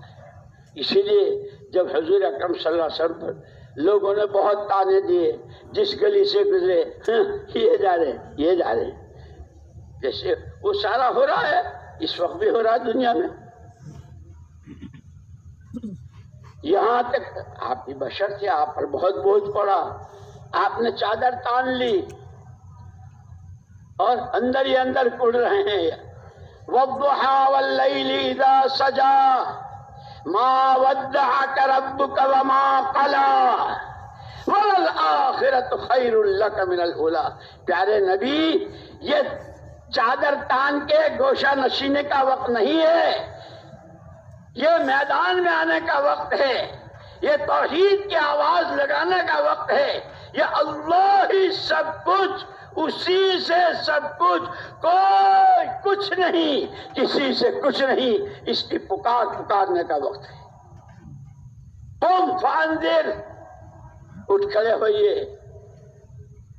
اسی لیے جب حضور اکرم صلی اللہ علیہ وسلم پر لوگوں نے بہت تانے دیے، جس گلی سے گزرے یہ جا رہے جیسے وہ سارا ہو رہا ہے، اس وقت بھی ہو رہا ہے دنیا میں۔ یہاں تک آپ کی بشر تھے، آپ پر بہت بوجھ پڑا، آپ نے چادر تان لی اور اندر ہی اندر کڑ رہے ہیں۔ وَالضُّحَىٰ وَاللَّيْلِ إِذَا سَجَىٰ مَا وَدَّعَكَ رَبُّكَ وَمَا قَلَىٰ وَلَلْآخِرَةُ خَيْرٌ لَكَ مِنَ الْأُولَىٰ۔ پیارے نبی، یہ چادر تان کے گوشہ نشینے کا وقت نہیں ہے، یہ میدان میں آنے کا وقت ہے، یہ توحید کی آواز لگانے کا وقت ہے، یہ اللہ ہی سب کچھ، اسی سے سب کچھ، کوئی کچھ نہیں، کسی سے کچھ نہیں، اس کی پکارنے کا وقت ہے۔ قم فانذر، اٹھ کھڑے ہوئیے۔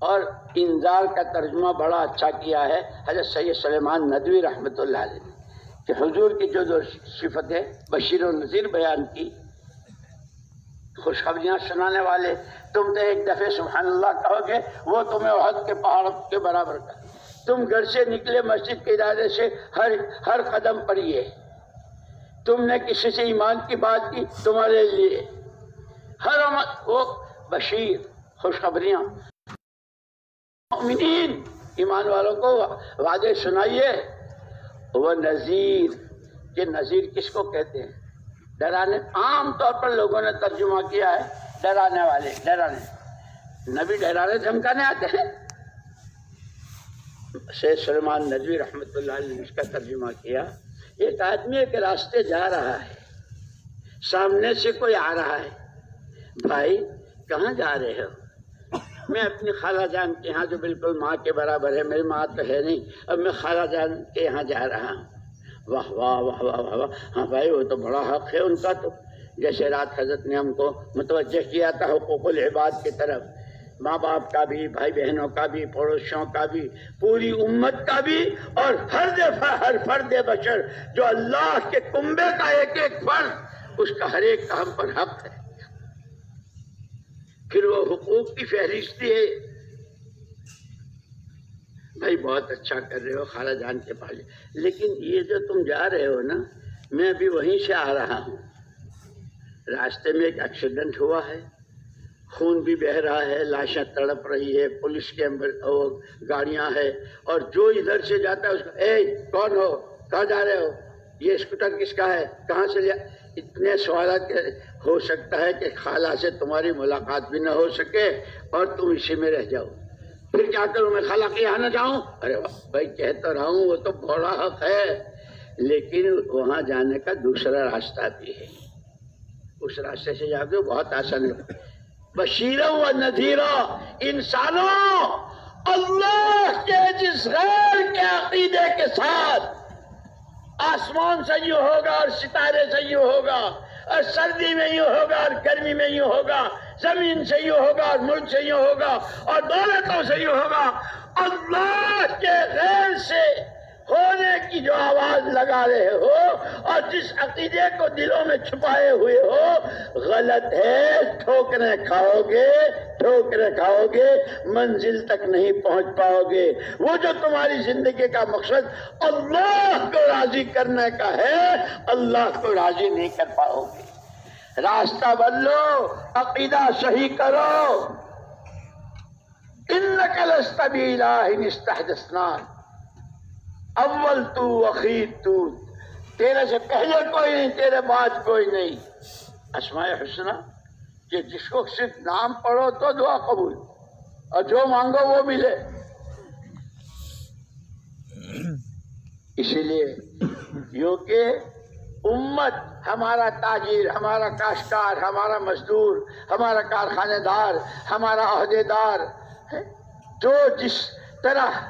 اور انذار کا ترجمہ بڑا اچھا کیا ہے حضرت سید سلیمان ندوی رحمۃ اللہ علیہ نے، کہ حضور کی جو صفت ہے بشیر و نذیر بیان کی، خوشخبریاں سنانے والے، تم تو ایک دفعہ سبحان اللہ کہو گے وہ تمہیں احد کے پہاڑ کے برابر کر، تم گھر سے نکلے مسجد کے ارادے سے ہر قدم پر یہ، تم نے کسی سے ایمان کی بات کی تمہارے لیے ہر وہ بشیر خوشخبریاں، مومنین ایمان والوں کو وعدے سنائیے، وہ نذیر، کہ نذیر کس کو کہتے ہیں؟ ڈرانے، عام طور پر لوگوں نے ترجمہ کیا ہے ڈرانے والے، ڈرانے، نبی ڈرانے دھمکانے آتے ہیں؟ سید سلیمان ندوی رحمۃ اللہ علیہ نے اس کا ترجمہ کیا. ایک آدمی ایک راستے جا رہا ہے، سامنے سے کوئی آ رہا ہے. بھائی کہاں جا رہے ہو؟ میں اپنی خالہ جان کے یہاں جو بالکل ماں کے برابر ہے، میری ماں تو ہے نہیں، اب میں خالہ جان کے یہاں جا رہا ہوں. واہ واہ واہ واہ واہ واہ. ہاں بھائی وہ تو بڑا حق ہے ان کا. تو جیسے رات حضرت نے ہم کو متوجہ کیا تھا حقوق العباد کی طرف، ماں باپ کا بھی، بھائی بہنوں کا بھی، پڑوسیوں کا بھی، پوری امت کا بھی، اور ہر فرد بشر جو اللہ کے کنبے کا ایک ایک فرد، اس کا ہر ایک کا ہم پر حق ہے. پھر وہ حقوق کی فہرستی ہے. بھائی بہت اچھا کر رہے ہو خالہ جان کے پاس، لیکن یہ جو تم جا رہے ہو نا، میں ابھی وہیں سے آ رہا ہوں. راستے میں ایک ایکسیڈنٹ ہوا ہے، خون بھی بہہ رہا ہے، لاشیں تڑپ رہی ہے، پولیس کے گاڑیاں ہیں، اور جو ادھر سے جاتا ہے اس کو اے کون ہو، کہاں جا رہے ہو، یہ اسکوٹر کس کا ہے، کہاں سے لیا. اتنے سوالات ہو سکتا ہے کہ خالہ سے تمہاری ملاقات بھی نہ ہو سکے اور تم اسی میں رہ جاؤ. پھر کیا کروں، میں خالہ کے یہاں نہ جاؤں؟ ارے بھائی کہہ تو رہا ہوں وہ تو بڑا حق ہے، لیکن وہاں جانے کا دوسرا راستہ بھی ہے. اس راستے سے جا کے بہت آسان ہے. بشیرا و نذیرا. انسانوں، اللہ کے جس غیر کے عقیدے کے ساتھ آسمان سے یوں ہوگا اور ستارے سے یوں ہوگا، اور سردی میں یوں ہوگا اور گرمی میں یوں ہوگا، زمین سے یوں ہوگا اور ملک سے یوں ہوگا اور دولتوں سے یوں ہوگا، اللہ کے غیر سے ہونے کی جو آواز لگا رہے ہو اور جس عقیدے کو دلوں میں چھپائے ہوئے ہو، غلط ہے. ٹھوکریں کھاؤ گے، منزل تک نہیں پہنچ پاؤ گے. وہ جو تمہاری زندگی کا مقصد اللہ کو راضی کرنے کا ہے، اللہ کو راضی نہیں کر پاؤ گے. راستہ بدلو، عقیدہ صحیح کرو. انک لست بإلہ استحدثنا. اول تو اخیر تو، تیرے سے پہلے کوئی نہیں، تیرے بعد کوئی نہیں. اسماء حسنہ کہ جس کو صرف نام پڑھو تو دعا قبول، اور جو مانگو وہ ملے. اسی لیے یوں کہ امت، ہمارا تاجر، ہمارا کاشتکار، ہمارا مزدور، ہمارا کارخانے دار، ہمارا عہدے دار، جو جس طرح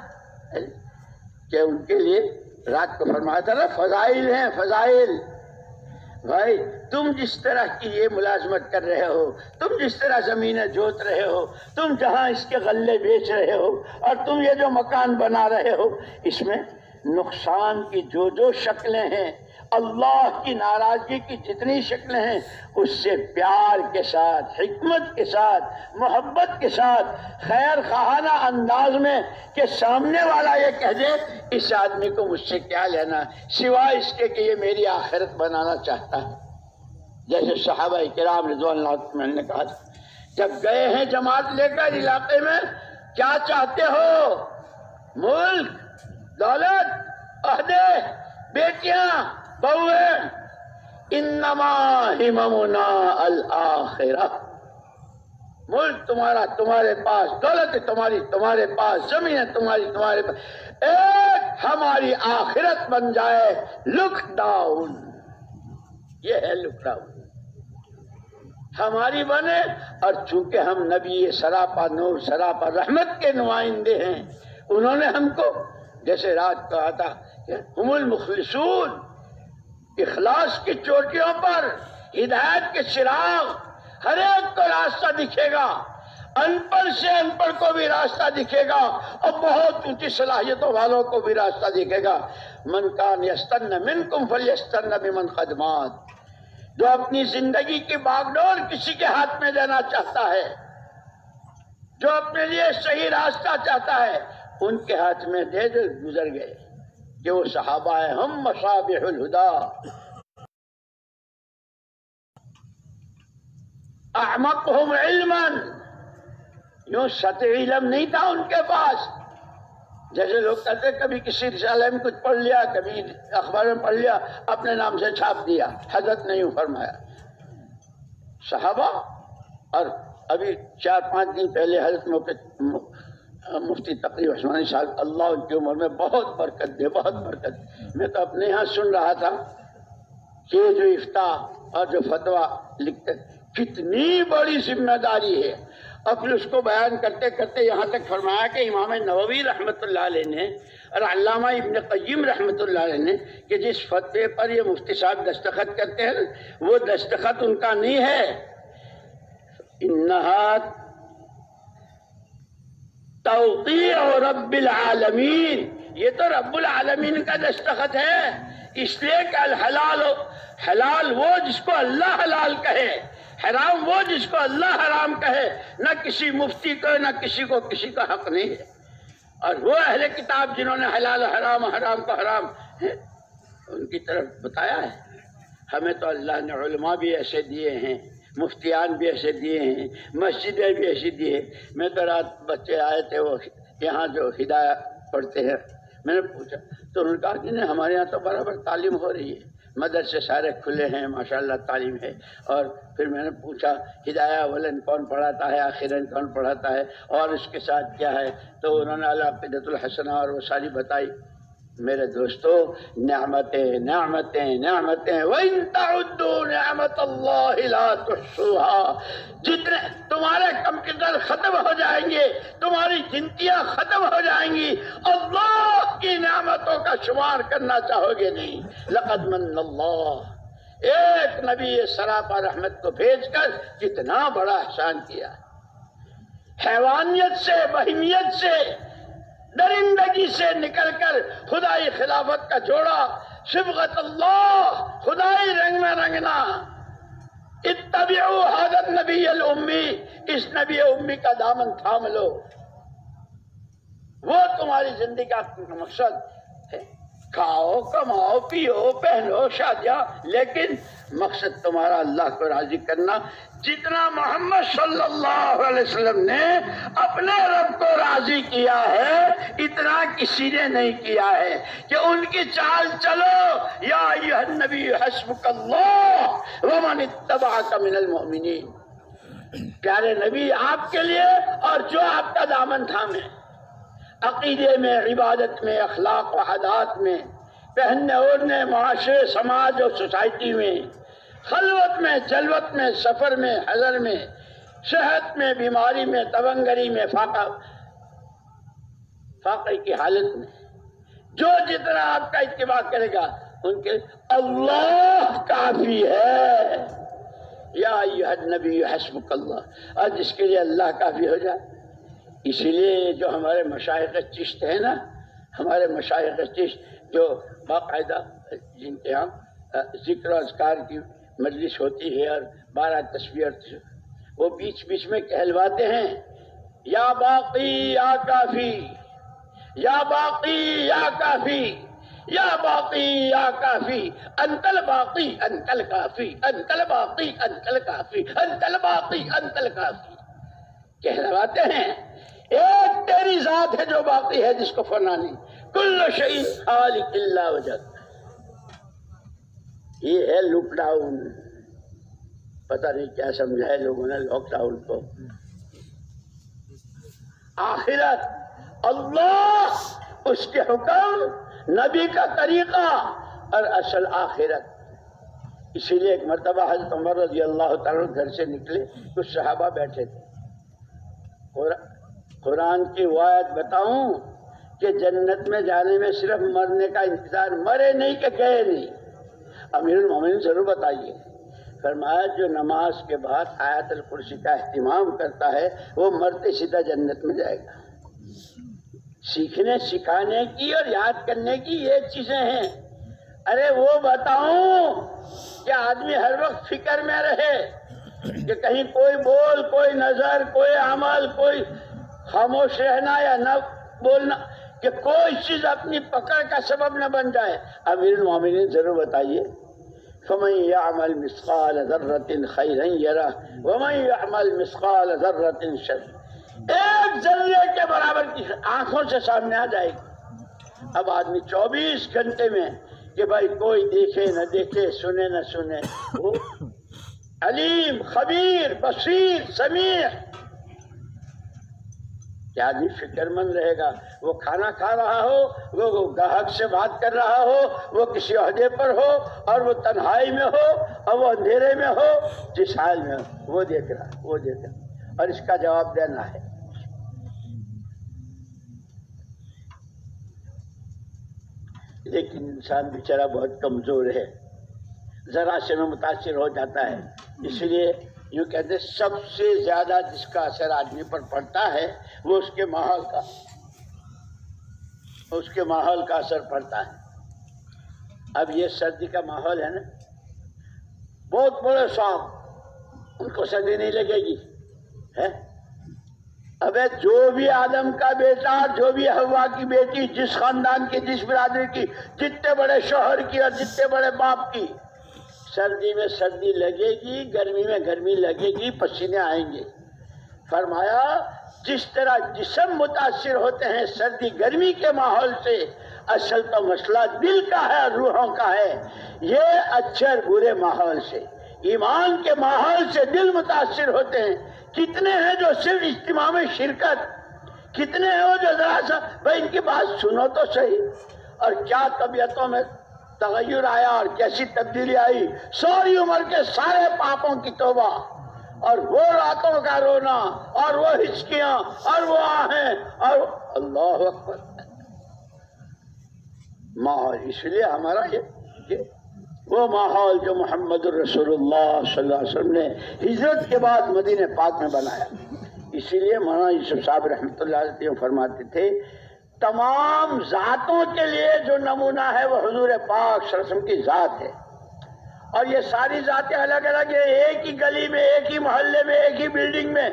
کہ ان کے لیے رات کو فرمایا تھا نا، فضائل ہیں فضائل. بھائی تم جس طرح کی یہ ملازمت کر رہے ہو، تم جس طرح زمینیں جوت رہے ہو، تم جہاں اس کے غلے بیچ رہے ہو، اور تم یہ جو مکان بنا رہے ہو، اس میں نقصان کی جو شکلیں ہیں، اللہ کی ناراضگی کی جتنی شکلیں ہیں، اس سے پیار کے ساتھ، حکمت کے ساتھ، محبت کے ساتھ، خیر خواہانہ انداز میں کہ سامنے والا یہ کہہ دے اس آدمی کو مجھ سے کیا لینا سوائے اس کے کہ یہ میری آخرت بنانا چاہتا ہے. جیسے صحابہ کرام رضوان اللہ عنہم نے کہا جب گئے ہیں جماعت لے کر علاقے میں، کیا چاہتے ہو؟ ملک، دولت، عہدے، بیٹیاں، بہویں؟ انما ہممنا الآخرہ. ملک تمہارا تمہارے پاس، دولت تمہاری تمہارے پاس، زمینیں تمہاری تمہارے پاس، ایک ہماری آخرت بن جائے. لک ڈاؤن، یہ ہے لک ڈاؤن، ہماری بنے. اور چونکہ ہم نبی سراپا نور سراپا رحمت کے نمائندے ہیں، انہوں نے ہم کو جیسے رات کہا تھا ہم المخلصون، اخلاص کی چوٹیوں پر ہدایت کے چراغ، ہر ایک کو راستہ دکھے گا، ان پڑھ سے ان پڑھ کو بھی راستہ دکھے گا، اور بہت اونچی صلاحیتوں والوں کو بھی راستہ دکھے گا. من کان یستن منکم فلیستن بمن خدمات. جو اپنی زندگی کی باغ ڈور کسی کے ہاتھ میں دینا چاہتا ہے، جو اپنے لیے صحیح راستہ چاہتا ہے، ان کے ہاتھ میں دے جو گزر گئے کہ وہ صحابہ ہیں. ہم مصابیح الہدا، اعمقہم علما. یوں سطحی علم نہیں تھا ان کے پاس، جیسے لوگ کہتے کبھی کسی رسالے میں کچھ پڑھ لیا، کبھی اخبار میں پڑھ لیا، اپنے نام سے چھاپ دیا. حضرت نے یوں فرمایا. صحابہ، اور ابھی 4-5 دن پہلے حضرت مفتی تقی عثمانی صاحب، اللہ ان کی عمر میں بہت برکت دے، بہت برکت دے۔ میں تو اپنے یہاں سن رہا تھا کہ جو افتاء اور جو فتویٰ لکھتے کتنی بڑی ذمہ داری ہے، اور پھر اس کو بیان کرتے کرتے یہاں تک فرمایا کہ امام نووی رحمۃ اللہ علیہ نے اور علامہ ابن قیم رحمۃ اللہ علیہ نے کہ جس فتوے پر یہ مفتی صاحب دستخط کرتے ہیں وہ دستخط ان کا نہیں ہے، انہا توقیع رب العالمین، یہ تو رب العالمین کا دستخط ہے، اس لیے کہ الحلال حلال وہ جس کو اللہ حلال کہے، حرام وہ جس کو اللہ حرام کہے، نہ کسی مفتی کو نہ کسی کو کسی کا حق نہیں ہے۔ اور وہ اہل کتاب جنہوں نے حلال حرام حرام کو حرام ان کی طرف بتایا ہے۔ ہمیں تو اللہ نے علماء بھی ایسے دیے ہیں، مفتیان بھی ایسے دیے ہیں، مسجدیں بھی ایسی دی ہیں۔ میں تو رات بچے آئے تھے وہ یہاں جو ہدایہ پڑھتے ہیں، میں نے پوچھا تو انہوں نے کہا کہ نہیں ہمارے یہاں تو برابر تعلیم ہو رہی ہے، مدرسے سارے کھلے ہیں، ماشاءاللہ تعلیم ہے۔ اور پھر میں نے پوچھا ہدایہ اولن کون پڑھاتا ہے، آخرن کون پڑھاتا ہے، اور اس کے ساتھ کیا ہے، تو انہوں نے العقیدۃ الحسنہ اور وہ ساری بتائی۔ میرے دوستو، نعمتیں نعمتیں نعمتیں، وَإِن تَعُدُّوا نِعْمَةَ اللَّهِ لَا تُحْصُوهَا، جتنے تمہارے کمپیوٹر ختم ہو جائیں گے، تمہاری گنتیاں ختم ہو جائیں گی، اللہ کی نعمتوں کا شمار کرنا چاہو گے نہیں۔ لَقَدْ مَنَّ اللَّهُ، ایک نبی سراپا رحمت کو بھیج کر کتنا بڑا احسان کیا، حیوانیت سے، بہیمیت سے، درندگی سے نکل کر خدائی خلافت کا جوڑا، صبغت اللہ، خدائی رنگ میں رنگنا۔ اتبعوا ھذا النبی الامی، اس نبی امی کا دامن تھام لو، وہ تمہاری زندگی کا مقصد ہے۔ کھاؤ، کماؤ، پیو، پہنو، شادیاں، لیکن مقصد تمہارا اللہ کو راضی کرنا۔ جتنا محمد صلی اللہ علیہ وسلم نے اپنے رب کو راضی کیا ہے اتنا کسی نے نہیں کیا ہے کہ ان کی چال چلو۔ یا ایھا النبی حسبک اللہ ومن اتبعک من المؤمنین، پیارے نبی آپ کے لیے اور جو آپ کا دامن تھامے، عقیدے میں، عبادت میں، اخلاق و عادات میں، پہننے اوڑھنے، معاشرے، سماج اور سوسائٹی میں، خلوت میں، جلوت میں، سفر میں، حضر میں، صحت میں، بیماری میں، تونگری میں، فاقے کی حالت میں، جو جتنا آپ کا اتباع کرے گا ان کے اللہ کافی ہے۔ یا ایھا النبی حسبک اللہ، اور جس کے لیے اللہ کافی ہو جائے۔ اسی لیے جو ہمارے مشائخ چشت ہیں نا، ہمارے مشائخ چشت جو باقاعدہ جن کے ہم ذکر و اذکار کی مجلس ہوتی ہے اور 12 تسبیح، وہ بیچ بیچ میں کہلواتے ہیں یا باقی یا کافی، یا باقی یا کافی، یا باقی یا کافی، انت الباقی انت الکافی، انت الباقی انت الکافی، انت الباقی انت الکافی، کہلواتے ہیں ایک تیری ذات ہے جو باقی ہے، جس کو فنا نہیں، کل شیء خالق الا وجہ۔ یہ ہے لک ڈاؤن، پتہ نہیں کیا سمجھا ہے لوگوں نے لاک ڈاؤن کو۔ آخرت، اللہ، اس کے حکم، نبی کا طریقہ اور اصل آخرت۔ اسی لیے ایک مرتبہ حضرت عمر رضی اللہ تعالیٰ گھر سے نکلے، کچھ صحابہ بیٹھے تھے۔ قرآن کی وہ آیت بتاؤں کہ جنت میں جانے میں صرف مرنے کا انتظار، مرے نہیں کہ گئے نہیں۔ امیر المومنین ضرور بتائیے۔ فرمایا جو نماز کے بعد آیت الکرسی کا اہتمام کرتا ہے وہ مرتے سیدھا جنت میں جائے گا۔ سیکھنے سکھانے کی اور یاد کرنے کی یہ چیزیں ہیں۔ ارے وہ بتاؤں کہ آدمی ہر وقت فکر میں رہے کہ کہیں کوئی بول، کوئی نظر، کوئی عمل، کوئی خاموش رہنا یا نہ بولنا، کہ کوئی چیز اپنی پکڑ کا سبب نہ بن جائے۔ امیر المومنین ضرور بتائیے فَمَن يَعْمَلْ مِثْقَالَ ذَرَّةٍ خَيْرًا يَرَهُ وَمَن يَعْمَلْ مِثْقَالَ ذَرَّةٍ شَرًّا، ایک ذرے کے برابر کی آنکھوں سے سامنے آ جائے گی۔ اب آدمی 24 گھنٹے میں کہ بھائی کوئی دیکھے نہ دیکھے، سنے نہ سنے، وہ علیم، خبیر، بصیر، سمیع۔ کہ آدمی فکر مند رہے گا، وہ کھانا کھا رہا ہو، وہ گاہک سے بات کر رہا ہو، وہ کسی عہدے پر ہو اور وہ تنہائی میں ہو اور وہ اندھیرے میں ہو، جس حال میں ہو وہ دیکھ رہا اور اس کا جواب دینا ہے۔ لیکن انسان بیچارہ بہت کمزور ہے، ذرا سے میں متاثر ہو جاتا ہے۔ اس لیے یوں کہتے سب سے زیادہ جس کا اثر آدمی پر پڑتا ہے وہ اس کے ماحول کا اثر پڑتا ہے۔ اب یہ سردی کا ماحول ہے نا، بہت بڑے سانپ، ان کو سردی نہیں لگے گی ہے؟ ابے جو بھی آدم کا بیٹا، جو بھی ہوا کی بیٹی، جس خاندان کی، جس برادری کی، جتنے بڑے شوہر کی اور جتنے بڑے باپ کی، سردی میں سردی لگے گی، گرمی میں گرمی لگے گی، پسینے آئیں گے۔ فرمایا جس طرح جسم متاثر ہوتے ہیں سردی گرمی کے ماحول سے، اصل تو مسئلہ دل کا ہے اور روحوں کا ہے۔ یہ اچھے برے ماحول سے، ایمان کے ماحول سے دل متاثر ہوتے ہیں۔ کتنے ہیں جو صرف اجتماع میں شرکت، کتنے ہیں وہ جو ذرا سا بھائی ان کی بات سنو تو صحیح، اور کیا طبیعتوں میں تغیر آیا اور کیسی تبدیلی آئی، ساری عمر کے سارے پاپوں کی توبہ، اور وہ راتوں کا رونا اور وہ ہچکیاں اور وہ آہیں اور اللہ اکبر ماحول۔ اس لیے ہمارا یہ وہ ماحول جو محمد الرسول اللہ صلی اللہ علیہ وسلم نے ہجرت کے بعد مدینہ پاک میں بنایا۔ اسی لیے مولانا یوسف صاحب رحمۃ اللہ علیہ فرماتے تھے تمام ذاتوں کے لیے جو نمونہ ہے وہ حضور پاک صلی اللہ علیہ وسلم کی ذات ہے، اور یہ ساری ذاتیں الگ الگ ہیں، ایک ہی گلی میں، ایک ہی محلے میں، ایک ہی بلڈنگ میں،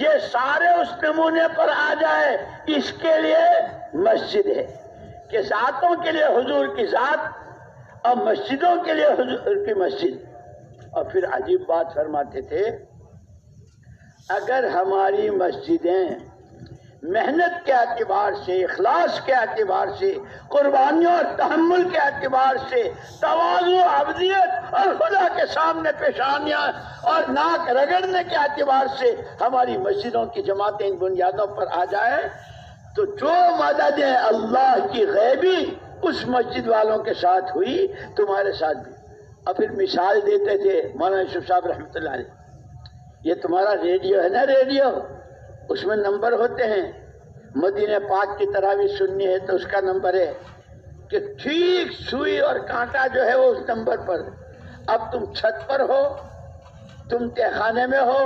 یہ سارے اس نمونے پر آ جائے، اس کے لیے مسجد ہے کہ ذاتوں کے لیے حضور کی ذات اور مسجدوں کے لیے حضور کی مسجد۔ اور پھر عجیب بات فرماتے تھے اگر ہماری مسجدیں محنت کے اعتبار سے، اخلاص کے اعتبار سے، قربانیوں اور تحمل کے اعتبار سے، تواضع، عبدیت اور خدا کے سامنے پیشانیاں اور ناک رگڑنے کے اعتبار سے ہماری مسجدوں کی جماعتیں ان بنیادوں پر آ جائیں تو جو مددیں اللہ کی غیبی اس مسجد والوں کے ساتھ ہوئی تمہارے ساتھ بھی۔ اور پھر مثال دیتے تھے مولانا یوسف صاحب رحمۃ اللہ علیہ، یہ تمہارا ریڈیو ہے نا، ریڈیو اس میں نمبر ہوتے ہیں، مدینہ پاک کی تراویح سننی ہے تو اس کا نمبر ہے کہ ٹھیک سوئی اور کانٹا جو ہے وہ اس نمبر پر۔ اب تم چھت پر ہو، تم تہخانے میں ہو،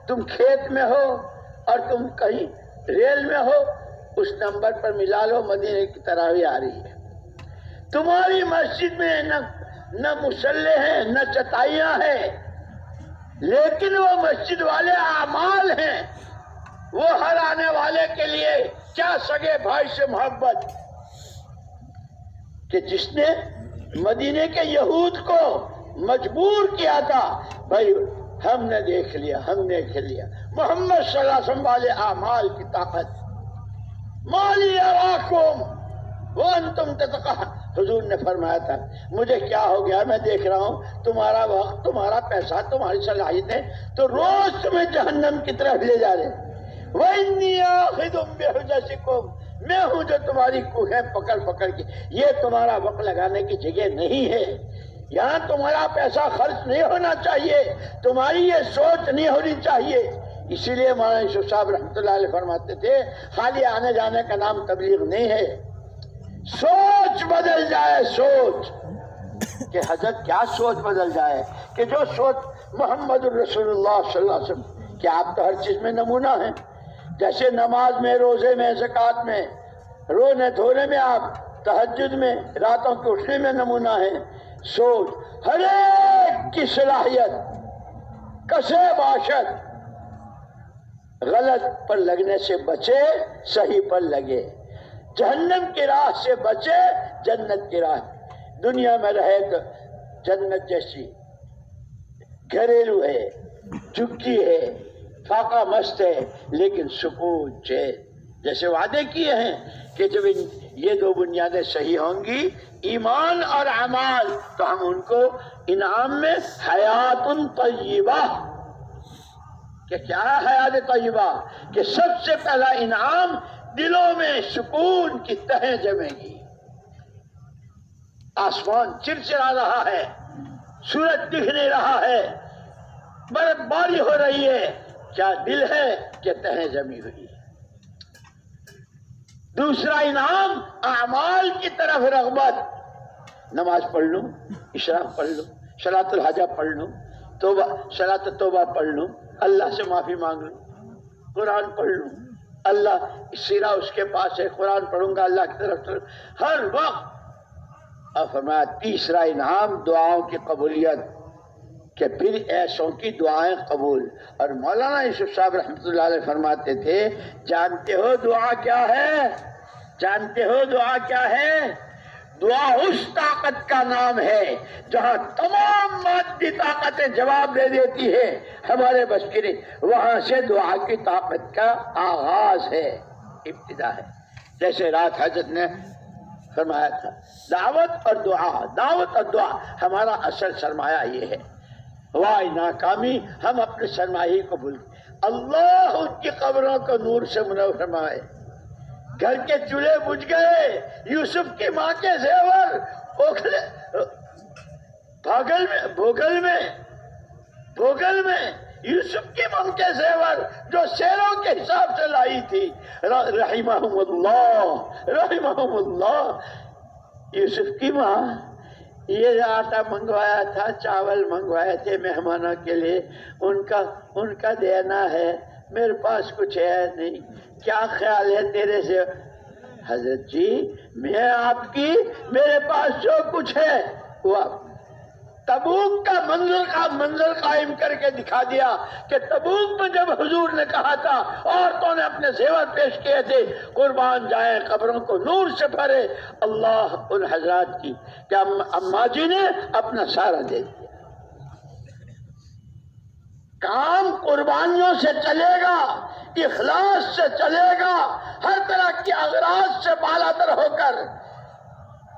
تم کھیت میں ہو اور تم کہیں ریل میں ہو، اس نمبر پر ملا لو، مدینہ کی تراویح آ رہی ہے۔ تمہاری مسجد میں نہ مصلے ہیں نہ چٹائیاں ہیں، لیکن وہ مسجد والے اعمال ہیں، وہ ہر آنے والے کے لیے کیا سگے بھائی سے محبت، کہ جس نے مدینے کے یہود کو مجبور کیا تھا بھائی ہم نے دیکھ لیا محمد صلی اللہ علیہ وسلم والے اعمال کی طاقت۔ مالی اراکم وانتم تتقون، حضور نے فرمایا تھا مجھے کیا ہو گیا، میں دیکھ رہا ہوں تمہارا وقت، تمہارا پیسہ، تمہاری صلاحیتیں تو روز تمہیں جہنم کی طرف لے جا رہے۔ وَإِنِّي آخِذٌ بِحُجَزِكُمْ، میں ہوں جو تمہاری کوہیں پکڑ پکڑ کے، یہ تمہارا وقت لگانے کی جگہ نہیں ہے، یہاں تمہارا پیسہ خرچ نہیں ہونا چاہیے، تمہاری یہ سوچ نہیں ہونی چاہیے۔ اسی لیے مولانا یوسف صاحب رحمۃ اللہ علیہ فرماتے تھے خالی آنے جانے کا نام تبلیغ نہیں ہے، سوچ بدل جائے، سوچ کہ حضرت کیا سوچ بدل جائے کہ جو سوچ محمد الرسول اللہ صلی اللہ علیہ وسلم کہ آپ تو ہر چیز میں نمونہ ہیں، جیسے نماز میں، روزے میں، زکوٰۃ میں، رونے دھونے میں، آپ تہجد میں، راتوں کے اٹھنے میں نمونہ ہیں۔ سوچ ہر ایک کی صلاحیت کسے باشد، غلط پر لگنے سے بچے، صحیح پر لگے، جہنم کی راہ سے بچے، جنت کی راہ، دنیا میں رہے تو جنت جیسی گھریلو ہے، جھکی ہے، فاقہ مست ہے، لیکن سکون چین، جیسے وعدے کیے ہیں کہ جب یہ دو بنیادیں صحیح ہوں گی، ایمان اور اعمال، تو ہم ان کو انعام میں حیات طیبہ، کہ کیا ہے حیات طیبہ؟ کہ سب سے پہلا انعام دلوں میں سکون کی تہیں جمیں گی. آسمان چرچرا رہا ہے، سورج دکھ نہیں رہا ہے، برف باری ہو رہی ہے، کیا دل ہے کہ تہیں جمی ہوئی ہے. دوسرا انعام اعمال کی طرف رغبت. نماز پڑھ لوں، اشراق پڑھ لوں، صلاۃ الحاجہ پڑھ لوں، توبہ صلاۃ توبہ پڑھ لوں، اللہ سے معافی مانگ لوں، قرآن پڑھ لوں، اللہ سیرا اس کے پاس ہے، قرآن پڑھوں گا اللہ کی طرف سے ہر وقت. اور فرمایا تیسرا انعام دعاؤں کی قبولیت، کہ پھر ایسوں کی دعائیں قبول. اور مولانا یوسف صاحب رحمۃ اللہ علیہ فرماتے تھے جانتے ہو دعا کیا ہے؟ جانتے ہو دعا کیا ہے؟ دعا اس طاقت کا نام ہے جہاں تمام مادی طاقتیں جواب دے دیتی ہے ہمارے بس کی نہیں، وہاں سے دعا کی طاقت کا آغاز ہے، ابتدا ہے. جیسے رات حضرت نے فرمایا تھا دعوت اور دعا، دعوت اور دعا ہمارا اصل سرمایہ یہ ہے. واہ ناکامی ہم اپنے سرمایہ کو بھول گئے. اللہ ان کی قبروں کو نور سے منور فرمائے. گھر کے چولہے بجھ گئے، یوسف کی ماں کے زیور بھوگل میں یوسف کی ماں کے زیور جو شیروں کے حساب سے لائی تھی، رحمہم اللہ. یوسف کی ماں یہ آٹا منگوایا تھا، چاول منگوائے تھے مہمانوں کے لیے، ان کا دینا ہے، میرے پاس کچھ ہے نہیں، کیا خیال ہے تیرے سے؟ حضرت جی میں آپ کی، میرے پاس جو کچھ ہے وہ تبوک کا منظر قائم کر کے دکھا دیا کہ تبوک میں جب حضور نے کہا تھا عورتوں نے اپنے زیور پیش کیے تھے قربان جائیں قبروں کو نور سے بھرے، اللہ ان حضرات کی کہ اماں جی نے اپنا سارا دے دیا. کام قربانیوں سے چلے گا، اخلاص سے چلے گا، ہر طرح کی اغراض سے بالاتر ہو کر.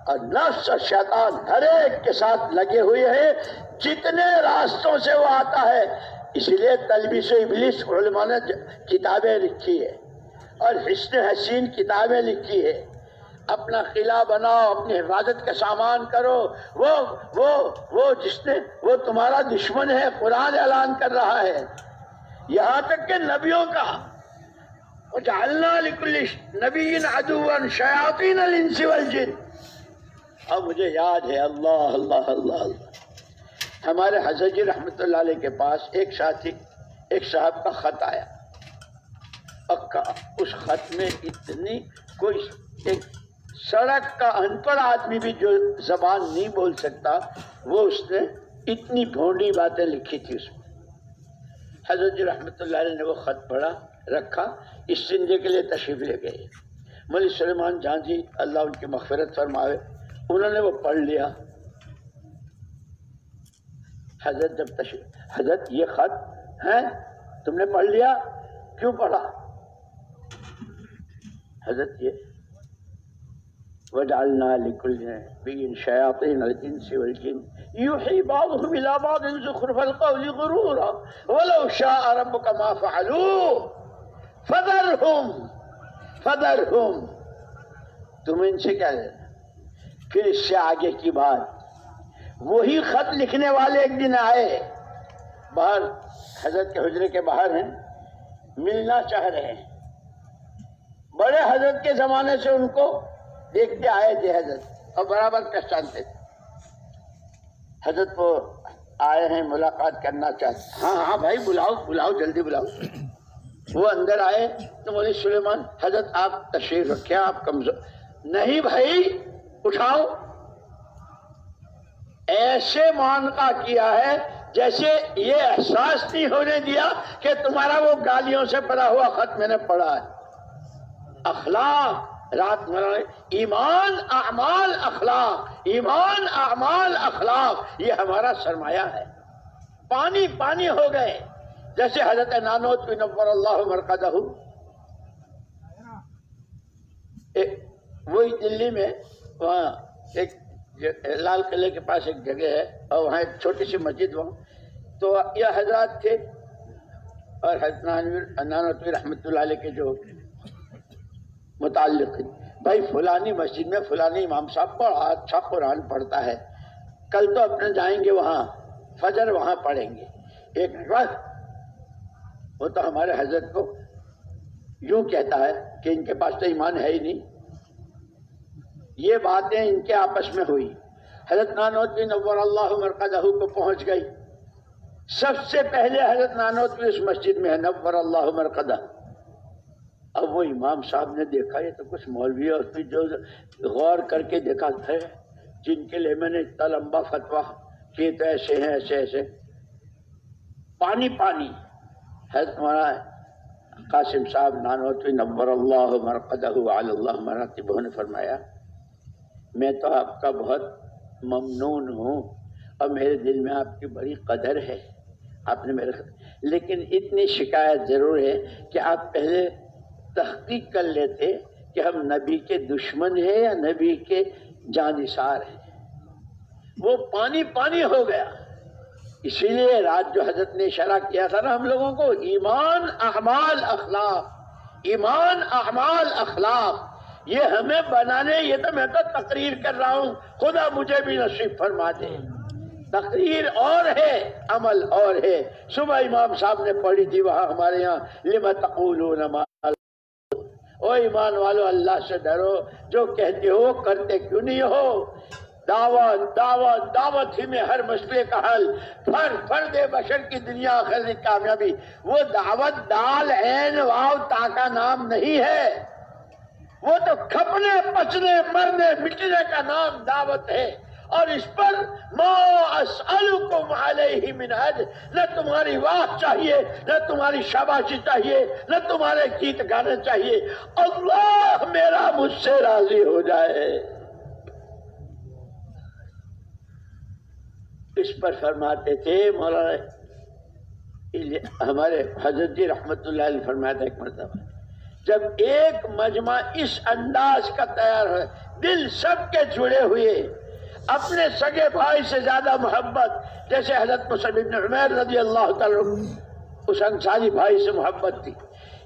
اور نفس اور شیطان ہر ایک کے ساتھ لگے ہوئے ہیں جتنے راستوں سے وہ آتا ہے. اس لیے تلبیس و ابلیس علماء نے کتابیں لکھی ہے اور حسن حسین کتابیں لکھی ہے. اپنا قلعہ بناؤ، اپنی حفاظت کا سامان کرو. وہ تمہارا دشمن ہے، قرآن اعلان کر رہا ہے. یہاں تک کہ نبیوں کا وَجَعَلْنَا لِكُلِّ نَبِيٍّ عَدُوًّا شَيَاطِينَ الْإِنسِ وَالْجِنِّ. اب مجھے یاد ہے اللہ اللہ اللہ اللہ ہمارے حضرت جی رحمۃ اللہ علیہ کے پاس ایک صاحب کا خط آیا. اس خط میں اتنی کوئی ایک سڑک کا ان پڑھ آدمی بھی جو زبان نہیں بول سکتا وہ اس نے اتنی بھونڈی باتیں لکھی تھی اس میں. حضرت جی رحمۃ اللہ علیہ نے وہ خط پڑھا، رکھا، اس زندگی کے لیے تشریف لے گئے. مولوی سلیمان جان جی اللہ ان کی مغفرت فرماوے، انہوں نے وہ پڑھ لیا. حضرت جب تشریف، حضرت یہ خط ہے تم نے پڑھ لیا؟ کیوں پڑھا؟ حضرت یہ وَجَعَلْنَا لِكُلِّ نَبِيٍّ شَيَاطِينَ الْإِنسِ وَالْجِنِّ يُوحِي بَعْضُهُمْ إِلَىٰ بَعْضٍ زُخْرُفَ الْقَوْلِ غُرُورًا وَلَوْ شَاءَ رَبُّكَ مَا فَعَلُوهُ فَذَرْهُمْ. تم ان سے کیا لینا؟ پھر اس سے آگے کی بات، وہی خط لکھنے والے ایک دن آئے باہر، حضرت کے حجرے کے باہر ہیں، ملنا چاہ رہے ہیں. بڑے حضرت کے زمانے سے ان کو دیکھتے آئے تھے حضرت اور برابر پہچانتے تھے. حضرت کو آئے ہیں ملاقات کرنا چاہتے. ہاں بھائی بلاؤ جلدی بلاؤ. وہ اندر آئے تو مولوی سلیمان حضرت آپ تشریف رکھیں، آپ کمزور. نہیں بھائی اٹھاؤ. ایسے معانقہ کیا ہے جیسے یہ احساس نہیں ہونے دیا کہ تمہارا وہ گالیوں سے بھرا ہوا خط میں نے پڑھا ہے. اخلاق رات مرا، ایمان اعمال اخلاق یہ ہمارا سرمایہ ہے. پانی ہو گئے جیسے حضرت نانوت بن نور اللہ مرقدہ، وہی دلی میں وہاں ایک لال قلعے کے پاس ایک جگہ ہے اور وہاں ایک چھوٹی سی مسجد، وہاں تو یہ حضرات تھے. اور حضرت نانوتوی رحمۃ اللہ علیہ کے جو متعلق بھائی فلانی مسجد میں فلانی امام صاحب بڑا اچھا قرآن پڑھتا ہے، کل تو اپنے جائیں گے وہاں فجر وہاں پڑھیں گے. ایک وقت وہ تو ہمارے حضرت کو یوں کہتا ہے کہ ان کے پاس تو ایمان ہے ہی نہیں. یہ باتیں ان کے آپس میں ہوئی. حضرت نانوتوی نور اللہ مرقدہ کو پہنچ گئی. سب سے پہلے حضرت نانوتوی اس مسجد میں ہے نور اللہ مرقدہ. اب وہ امام صاحب نے دیکھا یہ تو کچھ مولوی اور پھر جو غور کر کے دیکھا ہے جن کے لیے میں نے اتنا لمبا فتویٰ کیے تو ایسے ہیں ایسے ایسے پانی پانی. حضرت مولانا قاسم صاحب نانوتوی نور اللہ مرقدہ علی اللہ مراتبہ نے فرمایا میں تو آپ کا بہت ممنون ہوں اور میرے دل میں آپ کی بڑی قدر ہے، آپ نے میرے لیکن اتنی شکایت ضرور ہے کہ آپ پہلے تحقیق کر لیتے کہ ہم نبی کے دشمن ہیں یا نبی کے جانثار ہیں. وہ پانی پانی ہو گیا. اسی لیے رات جو حضرت نے اشارہ کیا تھا نا ہم لوگوں کو ایمان اعمال اخلاق، ایمان اعمال اخلاق، یہ ہمیں بنانے، یہ تو میں تو تقریر کر رہا ہوں، خدا مجھے بھی نصیب فرما دے. تقریر اور ہے عمل اور ہے. صبح امام صاحب نے پڑھی تھی وہاں ہمارے یہاں لما تقولون ما، او ایمان والو اللہ سے ڈرو، جو کہتے ہو کرتے کیوں نہیں ہو. دعوت دعوت دعوت ہی میں ہر مسئلے کا حل، فرد بشر کی دنیا آخرت کی کامیابی. وہ دعوت دال عین واو تا کا نام نہیں ہے، وہ تو کھپنے پچنے مرنے مٹنے کا نام دعوت ہے. اور اس پر ما اسألکم علیہ من اجر، نہ تمہاری واہ چاہیے، نہ تمہاری شاباشی چاہیے، نہ تمہارے گیت گانے چاہیے، اللہ میرا مجھ سے راضی ہو جائے. اس پر فرماتے تھے مولانا ہمارے حضرت جی رحمت اللہ علیہ فرماتے ایک مرتبہ جب ایک مجمع اس انداز کا تیار ہے، دل سب کے جڑے ہوئے، اپنے سگے بھائی سے زیادہ محبت، جیسے حضرت مصعب بن عمیر رضی اللہ تعالیٰ اس انصاری بھائی سے محبت تھی.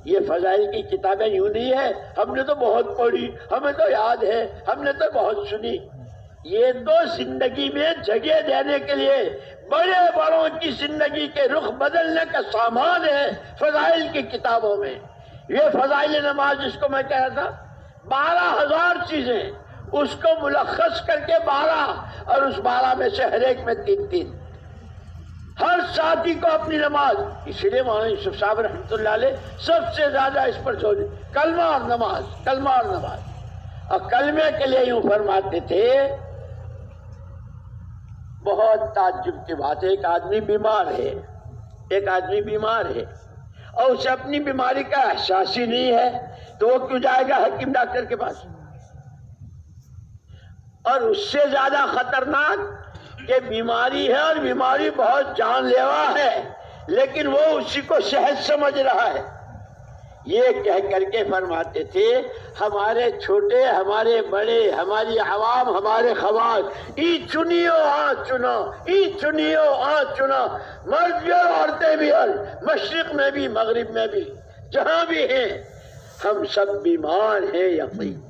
یہ فضائل کی کتابیں یوں نہیں ہے ہم نے تو بہت پڑھی، ہمیں تو یاد ہے، ہم نے تو بہت سنی. یہ تو زندگی میں جگہ دینے کے لیے بڑے بڑوں کی زندگی کے رخ بدلنے کا سامان ہے فضائل کی کتابوں میں. یہ فضائل نماز جس کو میں کہہ رہا تھا 12,000 چیزیں، اس کو ملخص کر کے 12، اور اس 12 میں سے ہر ایک میں 3 ہر ساتھی کو اپنی نماز. اسی لیے مولانا یوسف صاحب رحمۃ اللہ علیہ سب سے زیادہ اس پر زور دے کلمہ اور نماز، کلمہ اور نماز. اور کلمے کے لیے یوں فرماتے تھے، بہت تعجب کی بات ہے، ایک آدمی بیمار ہے، ایک آدمی بیمار ہے اور اسے اپنی بیماری کا احساس ہی نہیں ہے تو وہ کیوں جائے گا حکیم ڈاکٹر کے پاس؟ اور اس سے زیادہ خطرناک کہ بیماری ہے اور بیماری بہت جان لیوا ہے لیکن وہ اسی کو صحت سمجھ رہا ہے. یہ کہہ کر کے فرماتے تھے ہمارے چھوٹے، ہمارے بڑے، ہماری عوام، ہمارے خواص، ای چنیو آ چنا، ای چنیو آ چنا، مرد بھی اور عورتیں بھی، اور مشرق میں بھی مغرب میں بھی، جہاں بھی ہیں ہم سب بیمار ہیں. یقین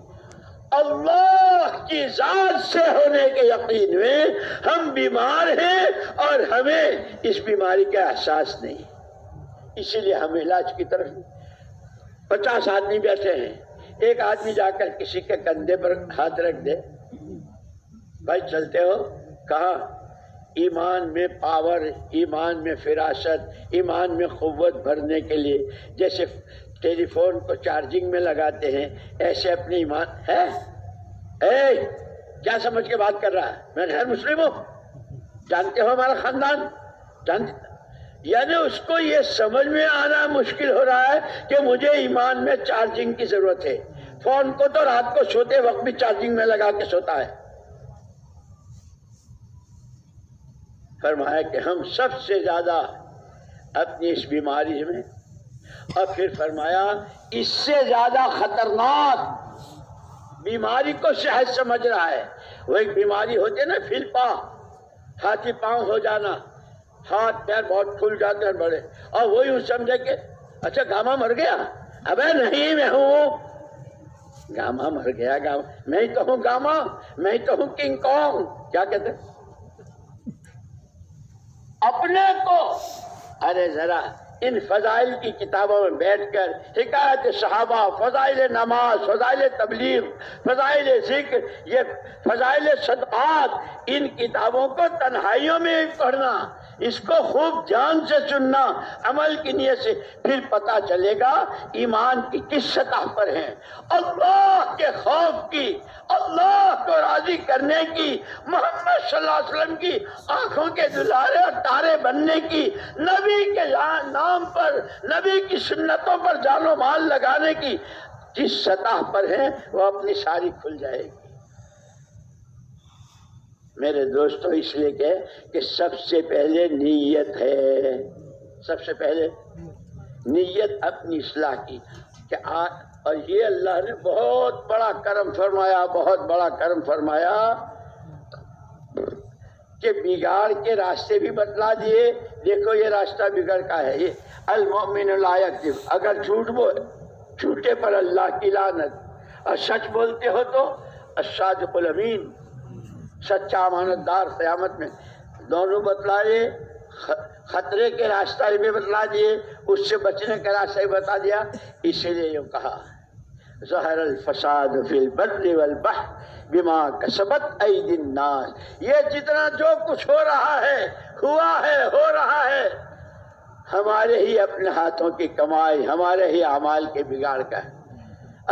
اللہ کی ذات سے ہونے کے یقین میں ہم بیمار ہیں اور ہمیں اس بیماری کا احساس نہیں. اسی لیے ہم علاج کی طرف 50 آدمی بیٹھے ہیں، ایک آدمی جا کر کسی کے کندھے پر ہاتھ رکھ دے، بھائی چلتے ہو؟ کہاں؟ ایمان میں پاور، ایمان میں فراست، ایمان میں قوت بھرنے کے لیے جیسے ٹیلی فون کو چارجنگ میں لگاتے ہیں ایسے اپنے ایمان ہے. کیا سمجھ کے بات کر رہا ہے؟ میں غیر مسلم ہوں، جانتے ہو ہمارا خاندان، جانتے، یعنی اس کو یہ سمجھ میں آنا مشکل ہو رہا ہے کہ مجھے ایمان میں چارجنگ کی ضرورت ہے. فون کو تو رات کو سوتے وقت بھی چارجنگ میں لگا کے سوتا ہے. فرمایا کہ ہم سب سے زیادہ اپنی اس بیماری میں، اور پھر فرمایا اس سے زیادہ خطرناک بیماری کو صحت سمجھ رہا ہے. وہ ایک بیماری ہوتی ہے نا فلپا، ہاتھی پاؤں ہو جانا، ہاتھ پیر بہت کھل جاتے ہیں بڑے، اور وہی یوں سمجھے کہ اچھا گاما مر گیا، ابے نہیں میں ہوں گاما مر گیا، گاما میں ہی تو ہوں، گاما میں ہی تو ہوں کنگ کانگ، کیا کہتے ہیں اپنے کو۔ ارے ذرا ان فضائل کی کتابوں میں بیٹھ کر حکایت صحابہ، فضائل نماز، فضائل تبلیغ، فضائل ذکر، یہ فضائل صدقات، ان کتابوں کو تنہائیوں میں پڑھنا، اس کو خوب جان سے سننا، عمل کی نیت سے، پھر پتا چلے گا ایمان کی کس سطح پر ہیں، اللہ کے خوف کی، اللہ کو راضی کرنے کی، محمد صلی اللہ علیہ وسلم کی آنکھوں کے دلارے اور تارے بننے کی، نبی کے نام پر، نبی کی سنتوں پر جان و مال لگانے کی جس سطح پر ہیں وہ اپنی ساری کھل جائے گی۔ میرے دوستو اس لیے کہ سب سے پہلے نیت ہے، سب سے پہلے نیت اپنی اصلاح کی، کہ اور یہ اللہ نے بہت بڑا کرم فرمایا، بہت بڑا کرم فرمایا کہ بگاڑ کے راستے بھی بتلا دیے، دیکھو یہ راستہ بگڑ کا ہے، یہ المؤمن لا یکذب، اگر جھوٹے پر اللہ کی لعنت، اور سچ بولتے ہو تو الصادق الامین، سچا امانت دار، قیامت میں دونوں بتلائے، خطرے کے راستہ بھی بتلا دیے، اس سے بچنے کا راستہ بھی بتا دیا، اسی لیے یہ کہا ظہر الفساد فی البر والبحر بما کسبت ایدی الناس، یہ جتنا جو کچھ ہو رہا ہے، ہوا ہے، ہو رہا ہے، ہمارے ہی اپنے ہاتھوں کی کمائی، ہمارے ہی اعمال کے بگاڑ کا ہے۔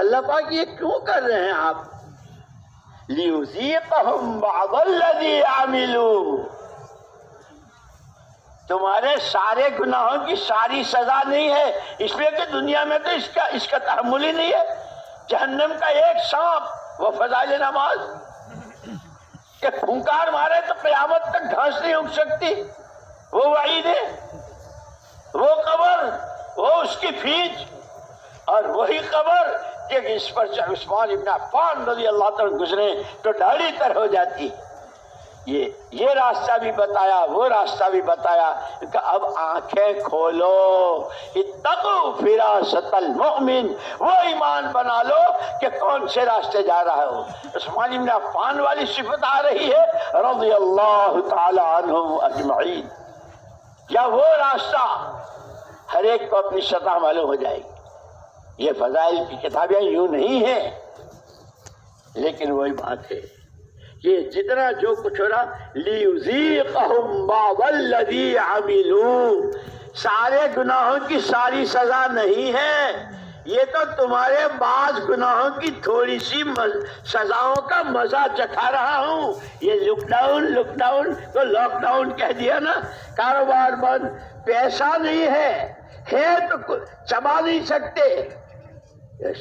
اللہ پاک یہ کیوں کر رہے ہیں آپ؟ لِيُذِيقَهُمْ بَعْضَ الَّذِي عَمِلُوا، تمہارے سارے گناہوں کی ساری سزا نہیں ہے، اس لیے کہ دنیا میں تو اس کا تحمل ہی نہیں ہے۔ جہنم کا ایک سانپ، وہ فضائل نماز، کہ پھنکار مارے تو قیامت تک گھاس نہیں اگ سکتی، وہ وعید ہے، وہ قبر، وہ اس کی فیج، اور وہی قبر کہ اس پر سے عثمان ابن عفان رضی اللہ تعالیٰ گزرے تو ڈھاڑی تر ہو جاتی۔ یہ راستہ بھی بتایا، وہ راستہ بھی بتایا کہ اب آنکھیں کھولو، اتقوا فراست المؤمن، وہ ایمان بنا لو کہ کون سے راستے جا رہا ہو۔ عثمان ابن عفان والی صفت آ رہی ہے رضی اللہ تعالی عنہم اجمعین، یا وہ راستہ ہر ایک کو اپنی سطح معلوم ہو جائے گی۔ یہ فضائل کی کتابیں یوں نہیں ہیں، لیکن وہی بات ہے، یہ جتنا جو کچھ ہو رہا لِيُذِيقَهُمْ بَعْضَ الَّذِي عَمِلُوا، سارے گناہوں کی ساری سزا نہیں ہے، یہ تو تمہارے بعض گناہوں کی تھوڑی سی سزاؤں کا مزہ چکھا رہا ہوں۔ یہ لاک ڈاؤن کہہ دیا نا، کاروبار بند، پیسہ نہیں ہے تو چبا نہیں سکتے،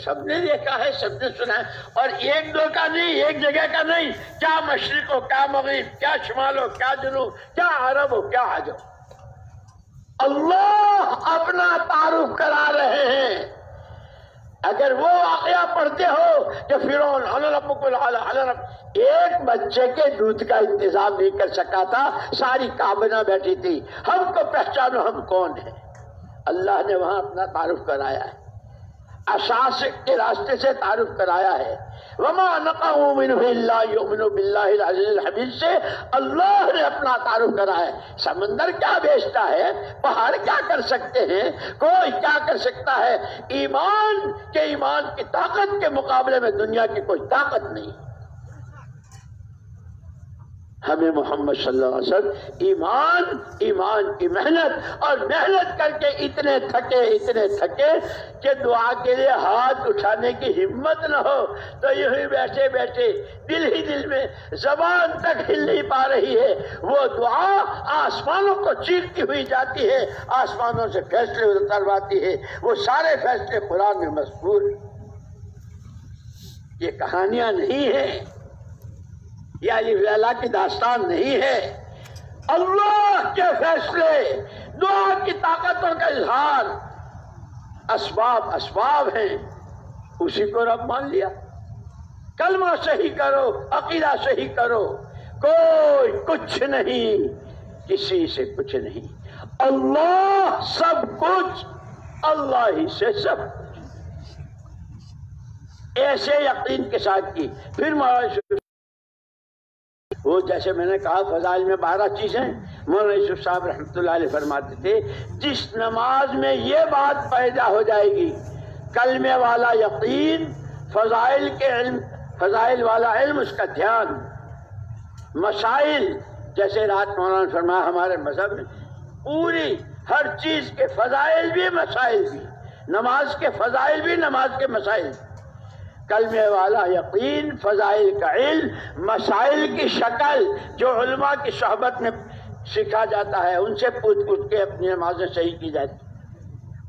سب نے دیکھا ہے، سب نے سنا ہے، اور ایک دو کا نہیں، ایک جگہ کا نہیں، کیا مشرق ہو، کیا مغرب، کیا شمال ہو، کیا جنوب، کیا عرب ہو، کیا عجم، اللہ اپنا تعارف کرا رہے ہیں۔ اگر وہ واقعہ پڑھتے ہو کہ فرعون ایک بچے کے دودھ کا انتظام نہیں کر سکا تھا، ساری کابینہ بیٹھی تھی، ہم کو پہچانو ہم کون ہیں، اللہ نے وہاں اپنا تعارف کرایا ہے، اساس کے راستے سے تعارف کرایا ہے۔ وما نقموا منه الا يؤمنوا بالله العزيز الحميد سے اللہ نے اپنا تعارف کرایا ہے۔ سمندر کیا بیچتا ہے، پہاڑ کیا کر سکتے ہیں، کوئی کیا کر سکتا ہے، ایمان کی طاقت کے مقابلے میں دنیا کی کوئی طاقت نہیں۔ ہمیں محمد صلی اللہ علیہ وسلم ایمان کی محنت، اور محنت کر کے اتنے تھکے کہ دعا کے لیے ہاتھ اٹھانے کی ہمت نہ ہو، تو یوں ہی بیٹھے بیٹھے دل میں زبان تک ہل نہیں پا رہی ہے، وہ دعا آسمانوں کو چیرتی ہوئی جاتی ہے، آسمانوں سے فیصلے اترواتی ہے، وہ سارے فیصلے قرآن میں مذکور ہیں۔ یہ کہانیاں نہیں ہیں، یہ علی ویلا کی داستان نہیں ہے، اللہ کے فیصلے، دعا کی طاقتوں کا اظہار، اسباب ہیں، اسی کو رب مان لیا۔ کلمہ صحیح کرو، عقیدہ صحیح کرو، کوئی کچھ نہیں، کسی سے کچھ نہیں، اللہ سب کچھ، اللہ ہی سے سب کچھ، ایسے یقین کے ساتھ کی۔ پھر مولانا وہ جیسے میں نے کہا فضائل میں 12 چیزیں، مولانا یوسف صاحب رحمۃ اللہ علیہ فرماتے تھے جس نماز میں یہ بات پیدا ہو جائے گی، کلمے والا یقین، فضائل کے علم، فضائل والا علم، اس کا دھیان، مسائل، جیسے رات مولانا نے فرمایا ہمارے مذہب میں پوری ہر چیز کے فضائل بھی مسائل بھی، نماز کے فضائل بھی نماز کے مسائل بھی، کلمے والا یقین، فضائل کا علم، مسائل کی شکل جو علماء کی صحبت میں سیکھا جاتا ہے، ان سے پوچھ پوچھ کے اپنی نمازیں صحیح کی جاتی،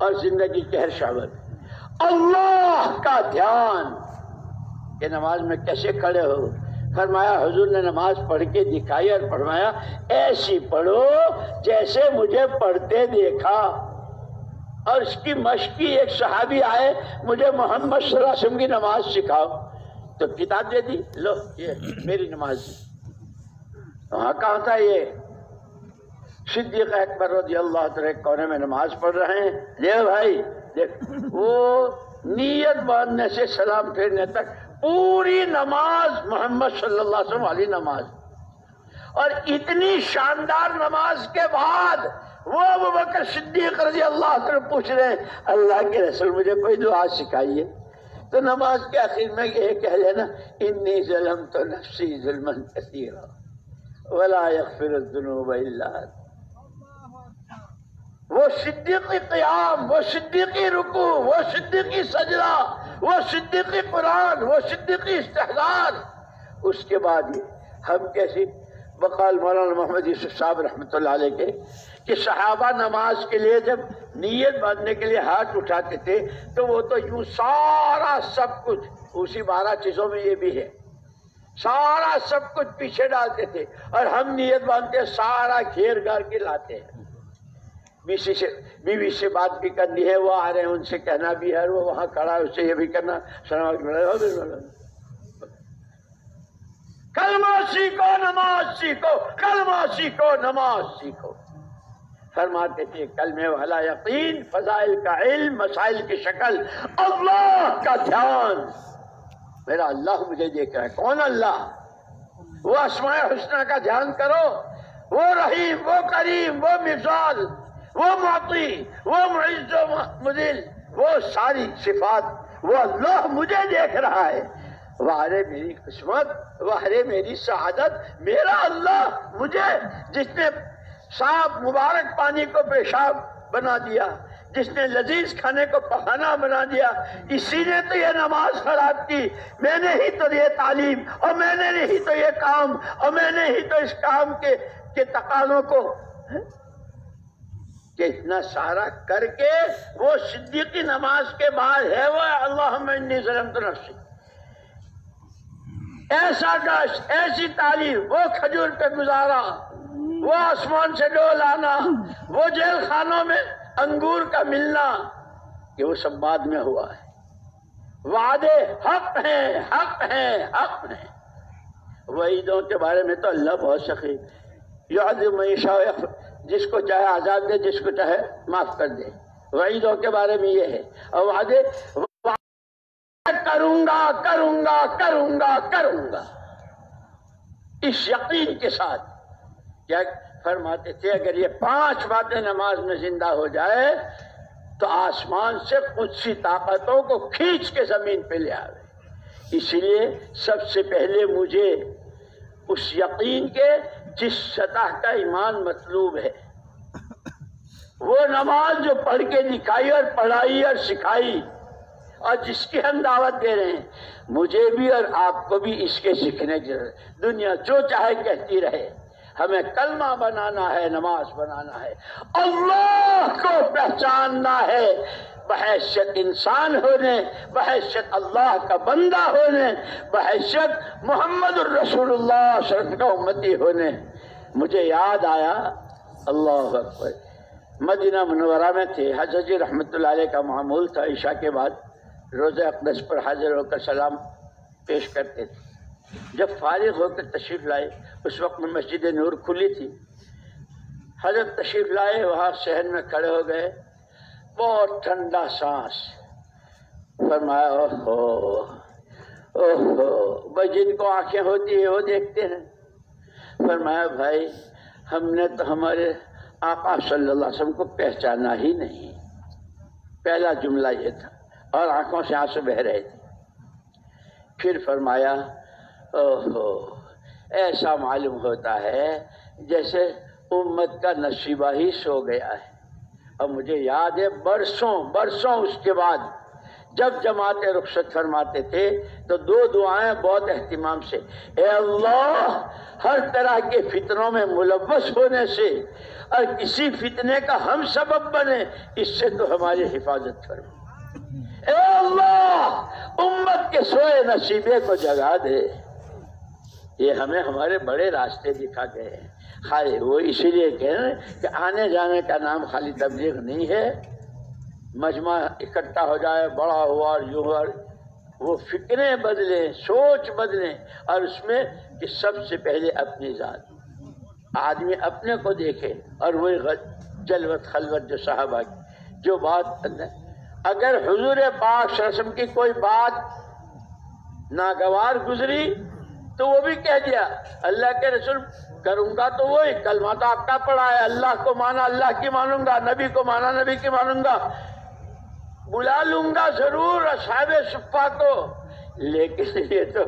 اور زندگی کے ہر شعبے میں اللہ کا دھیان کہ نماز میں کیسے کھڑے ہو۔ فرمایا حضور نے نماز پڑھ کے دکھائی اور فرمایا ایسی پڑھو جیسے مجھے پڑھتے دیکھا، اور اس کی مشقی ایک صحابی آئے، مجھے محمد صلی اللہ علیہ وسلم کی نماز سکھاؤ، تو کتاب دے دی، لو یہ میری نماز۔ وہاں کہاں تھا یہ صدیق اکبر رضی اللہ تعالیٰ کونے میں نماز پڑھ رہے ہیں، لے بھائی دیکھ، وہ نیت باندھنے سے سلام پھیرنے تک پوری نماز محمد صلی اللہ علیہ وسلم والی نماز، اور اتنی شاندار نماز کے بعد وہ ابوبکر صدیق رضی اللہ عنہ پوچھ رہے ہیں اللہ کے رسول مجھے کوئی دعا سکھائیے، تو نماز کے آخر میں یہ کہہ لینا انی ظلمت نفسی ظلما کثیرا ولا یغفر الذنوب الا انت۔ وہ صدیقی قیام، وہ صدیقی رکوع، وہ صدیقی سجدہ، وہ صدیقی قرآن، وہ صدیقی استحضار، اس کے بعد ہم کیسی بقال مولانا محمد یوسف صاحب رحمۃ اللہ علیہ کے کہ صحابہ نماز کے لیے جب نیت باندھنے کے لیے ہاتھ اٹھاتے تھے تو وہ تو یوں سارا سب کچھ، اسی 12 چیزوں میں یہ بھی ہے، سارا سب کچھ پیچھے ڈالتے تھے، اور ہم نیت باندھتے سارا گھیر گھر کے لاتے ہیں۔ بیوی سے بات بھی کرنی ہے، وہ آ رہے ہیں ان سے کہنا بھی ہے، وہ وہاں کھڑا ہے اس سے یہ بھی کرنا، کلمہ سیکھو نماز سیکھو، کلمہ سیکھو نماز سیکھو۔ فرماتے تھے کلمے والا یقین، فضائل کا علم، مسائل کی شکل، اللہ کا دھیان، میرا اللہ مجھے دیکھ رہا ہے۔ کون اللہ؟ وہ اسماء حسنہ کا دھیان کرو، وہ رحیم، وہ کریم، وہ مثال، وہ معطی، وہ معز و مذل، وہ ساری صفات، وہ اللہ مجھے دیکھ رہا ہے۔ وارے میری قسمت، وارے میری سعادت، میرا اللہ مجھے، جس نے صاف مبارک پانی کو پیشاب بنا دیا، جس نے لذیذ کھانے کو پخانا بنا دیا، اسی نے تو یہ نماز خراب کی، میں نے ہی تو یہ تعلیم، اور میں نے ہی تو یہ کام، اور میں نے ہی تو اس کام کے تقاضوں کو کہ اتنا سارا کر کے وہ صدیقی نماز کے بعد ہے وہ اللہم انی ظلمت نفسی، ایسا گشت، ایسی تعلیم، وہ کھجور پہ گزارا، وہ آسمان سے ڈول آنا، وہ جیل خانوں میں انگور کا ملنا، کہ وہ سب بعد میں ہوا ہے۔ وعدے حق ہیں، حق ہیں، حق ہیں۔ وعیدوں کے بارے میں تو اللہ بہت سخی، یعذب من یشاء، جس کو چاہے عذاب دے، جس کو چاہے معاف کر دے۔ وعیدوں کے بارے میں یہ ہے، اور وعدے کروں گا کروں گا کروں گا کروں گا، اس یقین کے ساتھ۔ کیا فرماتے تھے اگر یہ 5 باتیں نماز میں زندہ ہو جائے تو آسمان سے قدسی طاقتوں کو کھینچ کے زمین پہ لے آوے۔ اس لیے سب سے پہلے مجھے اس یقین کے جس سطح کا ایمان مطلوب ہے، وہ نماز جو پڑھ کے دکھائی اور پڑھائی اور سکھائی اور جس کی ہم دعوت دے رہے ہیں، مجھے بھی اور آپ کو بھی اس کے سیکھنے کی ضرورت ہے۔ دنیا جو چاہے کہتی رہے، ہمیں کلمہ بنانا ہے، نماز بنانا ہے، اللہ کو پہچاننا ہے، بحیثیت انسان ہونے، بحیثیت اللہ کا بندہ ہونے، بحیثیت محمد الرسول اللہ صلی اللہ علیہ وسلم کا امتی ہونے۔ مجھے یاد آیا، اللہ اکبر، مدینہ منورہ میں تھے، حضرت جی رحمۃ اللہ علیہ کا معمول تھا عشاء کے بعد روزہ اقدس پر حاضر ہو کر سلام پیش کرتے تھے۔ جب فارغ ہو کر تشریف لائے، اس وقت میں مسجد نور کھلی تھی، حضرت تشریف لائے، وہاں شہر میں کھڑے ہو گئے، بہت ٹھنڈا سانس، فرمایا اوہو اوہو، بھائی جن کو آنکھیں ہوتی ہیں وہ دیکھتے ہیں۔ فرمایا بھائی ہم نے تو ہمارے آقا صلی اللہ علیہ وسلم کو پہچانا ہی نہیں، پہلا جملہ یہ تھا، اور آنکھوں سے آنسو بہ رہے تھے۔ پھر فرمایا اوہو، ایسا معلوم ہوتا ہے جیسے امت کا نصیبہ ہی سو گیا ہے۔ اور مجھے یاد ہے برسوں اس کے بعد جب جماعت رخصت فرماتے تھے تو دو دعائیں بہت اہتمام سے، اے اللہ ہر طرح کے فتنوں میں ملوث ہونے سے اور کسی فتنے کا ہم سبب بنے اس سے تو ہماری حفاظت فرما، اے اللہ امت کے سوئے نصیبے کو جگا دے۔ یہ ہمیں ہمارے بڑے راستے دکھا گئے ہیں۔ خالی وہ اسی لیے کہہ رہے ہیں کہ آنے جانے کا نام خالی تبلیغ نہیں ہے، مجمع اکٹھا ہو جائے، بڑا ہوا اور یوں ہوا، وہ فکریں بدلیں، سوچ بدلیں، اور اس میں کہ سب سے پہلے اپنی ذات، آدمی اپنے کو دیکھے، اور وہی جلوت خلوت جو صحابہ کی جو بات، اگر حضور پاک صلی اللہ علیہ وسلم کی کوئی بات ناگوار گزری تو وہ بھی کہہ دیا اللہ کے رسول کروں گا تو وہی کلمہ تو آپ کا پڑھا ہے، اللہ کو مانا اللہ کی مانوں گا، نبی کو مانا نبی کی مانوں گا، بلا لوں گا ضرور اصحاب صفہ کو، لیکن یہ تو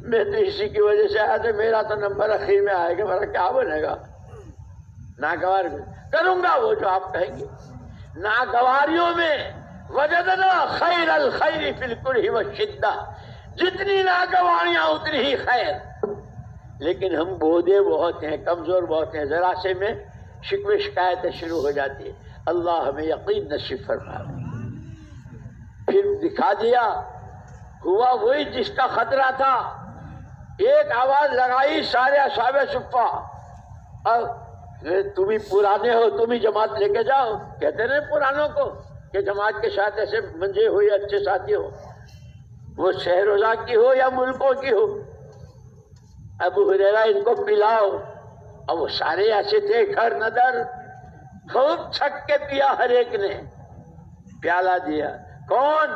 میں تو اسی کی وجہ سے آیا تھا، میرا تو نمبر اخیر میں آئے گا، میرا کیا بنے گا؟ ناگوار کروں گا وہ جو آپ کہیں گے۔ ناگواریوں میں وجدنا خیر الخیر فی الکرہ والشدہ، جتنی ناگواریاں اتنی ہی خیر، لیکن ہم بودے بہت ہیں، کمزور بہت ہیں، ذرا سے میں شکوے شکایتیں شروع ہو جاتی ہیں۔ اللہ ہمیں یقین نصیب فرمائے۔ پھر دکھا دیا، ہوا وہی جس کا خطرہ تھا، ایک آواز لگائی سارے اصحاب صفہ، اور تم ہی پرانے ہو، تم ہی جماعت لے کے جاؤ، کہتے رہے پرانوں کو کہ جماعت کے ساتھ ایسے منجے ہو یا اچھے ساتھی ہو، وہ شہروزہ کی ہو یا ملکوں کی ہو، ابو ہریرہ ان کو پلاؤ، اور وہ سارے ایسے تھے گھر ندر، خوب چھک کے پیا، ہر ایک نے پیالہ دیا، کون؟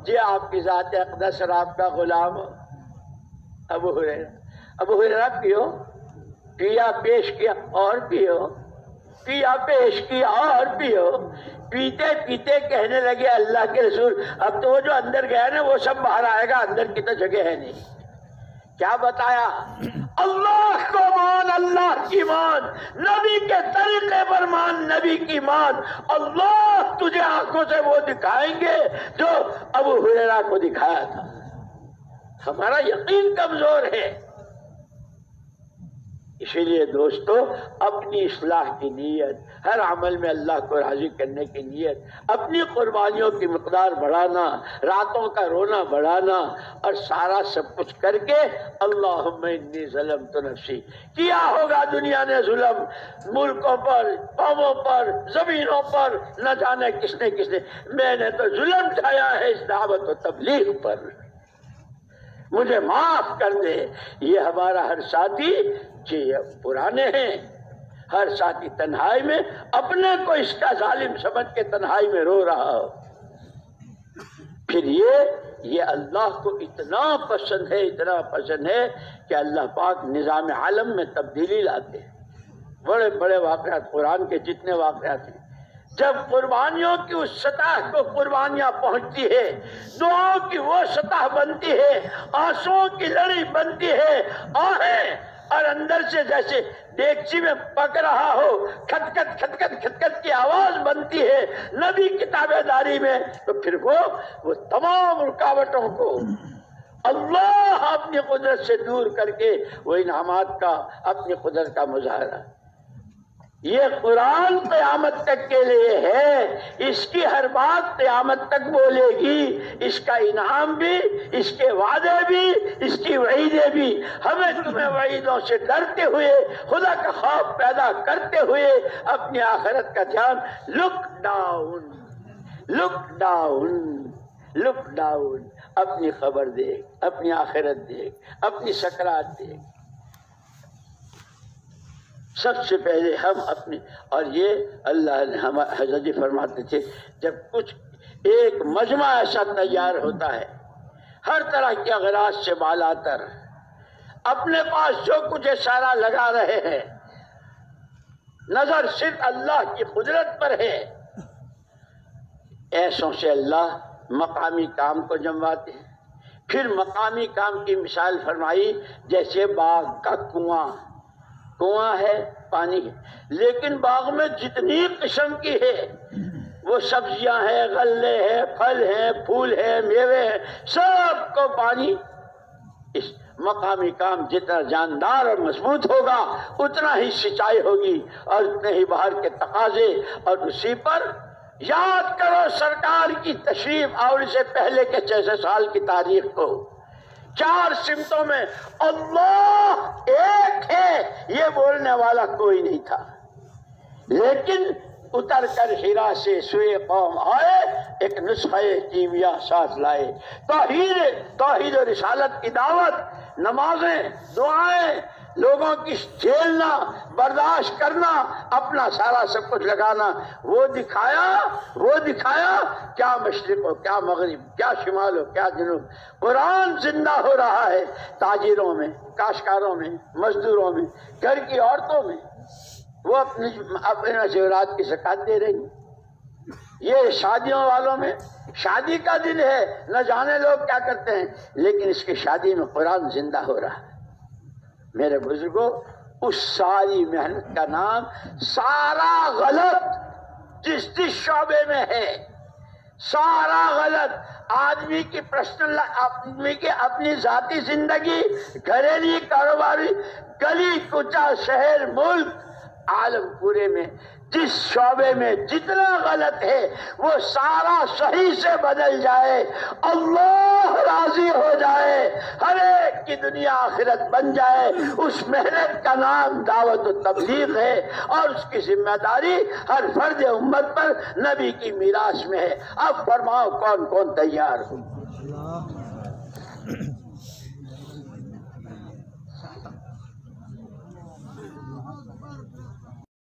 جی آپ کی ذات اقدس اور آپ کا غلام ابو ہریرہ پیو، پیا پیش کیا اور پیو، پیا پیش کیا اور پیو، پیتے پیتے کہنے لگے اللہ کے رسول اب تو وہ جو اندر گیا نا وہ سب باہر آئے گا، اندر کی تو جگہ ہے نہیں۔ کیا بتایا؟ اللہ کو مان، اللہ کی مان، نبی کے طریقے پر مان، نبی کی مان، اللہ تجھے آنکھوں سے وہ دکھائیں گے جو ابو ہریرہ کو دکھایا تھا۔ ہمارا یقین کمزور ہے، اسی لیے دوستو اپنی اصلاح کی نیت، ہر عمل میں اللہ کو راضی کرنے کی نیت، اپنی قربانیوں کی مقدار بڑھانا، راتوں کا رونا بڑھانا، اور سارا سب کچھ کر کے اللہم انی ظلمت نفسی، کیا ہوگا دنیا نے ظلم، ملکوں پر، قوموں پر، زمینوں پر، نہ جانے کس نے میں نے تو ظلم ڈھایا ہے اس دعوت و تبلیغ پر، مجھے معاف کر دے۔ یہ ہمارا ہر ساتھی جی پرانے ہیں، ہر ساتھی تنہائی میں اپنے کو اس کا ظالم سمجھ کے تنہائی میں رو رہا ہو، پھر یہ اللہ کو اتنا پسند ہے کہ اللہ پاک نظام عالم میں تبدیلی لاتے ہیں۔ بڑے بڑے واقعات، قرآن کے جتنے واقعات ہیں، جب قربانیوں کی اس سطح کو قربانیاں پہنچتی ہے، دعاؤں کی وہ سطح بنتی ہے، آنسوؤں کی لڑی بنتی ہے، آہیں اور اندر سے جیسے دیگچی میں پک رہا ہو کھٹ کھٹ کی آواز بنتی ہے نبی کی تابعداری میں، تو پھر وہ تمام رکاوٹوں کو اللہ اپنی قدرت سے دور کر کے وہ انعامات کا، اپنی قدرت کا مظاہرہ۔ یہ قرآن قیامت تک کے لیے ہے، اس کی ہر بات قیامت تک بولے گی، اس کا انعام بھی، اس کے وعدے بھی، اس کی وعیدیں بھی۔ ہمیں تمہیں وعیدوں سے ڈرتے ہوئے، خدا کا خوف پیدا کرتے ہوئے اپنی آخرت کا دھیان، لک ڈاؤن، اپنی خبر دیکھ، اپنی آخرت دیکھ، اپنی سکرات دیکھ۔ سب سے پہلے ہم اپنی، اور یہ اللہ نے حضرت جی فرماتے تھے جب کچھ ایک مجمع ایسا تیار ہوتا ہے ہر طرح کے اغراض سے بالا تر، اپنے پاس جو کچھ سارا لگا رہے ہیں، نظر صرف اللہ کی قدرت پر ہے، ایسوں سے اللہ مقامی کام کو جمواتے ہیں۔ پھر مقامی کام کی مثال فرمائی جیسے باغ کا کنواں ہے، پانی ہے، لیکن باغ میں جتنی قسم کی ہے، وہ سبزیاں ہیں، غلے ہیں، پھل ہیں، پھول ہیں، میوے ہیں، سب کو پانی۔ اس مقامی کام جتنا جاندار اور مضبوط ہوگا اتنا ہی سچائی ہوگی اور اتنے ہی باہر کے تقاضے، اور اسی پر یاد کرو سرکار کی تشریف آنے سے پہلے کے 600 سال کی تاریخ کو، 4 سمتوں میں اللہ ایک ہے یہ بولنے والا کوئی نہیں تھا، لیکن اتر کر ہیرا سے سوئے قوم آئے، ایک نسخہ کیمیا ساتھ لائے، توحید و رسالت کی دعوت، نمازیں، دعائیں، لوگوں کی جھیلنا، برداشت کرنا، اپنا سارا سب کچھ لگانا، وہ دکھایا کیا مشرق ہو، کیا مغرب، کیا شمال ہو، کیا جنوب، قرآن زندہ ہو رہا ہے تاجروں میں، کاشتکاروں میں، مزدوروں میں، گھر کی عورتوں میں، وہ اپنے زیورات کی زکات دے رہی ہیں۔ یہ شادیوں والوں میں، شادی کا دن ہے، نہ جانے لوگ کیا کرتے ہیں، لیکن اس کی شادی میں قرآن زندہ ہو رہا ہے۔ میرے بزرگوں، اس ساری محنت کا نام سارا غلط جس شعبے میں ہے، سارا غلط، آدمی کی پرسنل، آدمی کی اپنی ذاتی زندگی، گھریلو کاروباری، گلی کوچہ، شہر، ملک، عالم پورے میں جس شعبے میں جتنا غلط ہے وہ سارا صحیح سے بدل جائے، اللہ راضی ہو جائے، ہر ایک کی دنیا آخرت بن جائے، اس محنت کا نام دعوت و تبلیغ ہے، اور اس کی ذمہ داری ہر فرد امت پر نبی کی میراث میں ہے۔ اب فرماؤ کون کون تیار ہو؟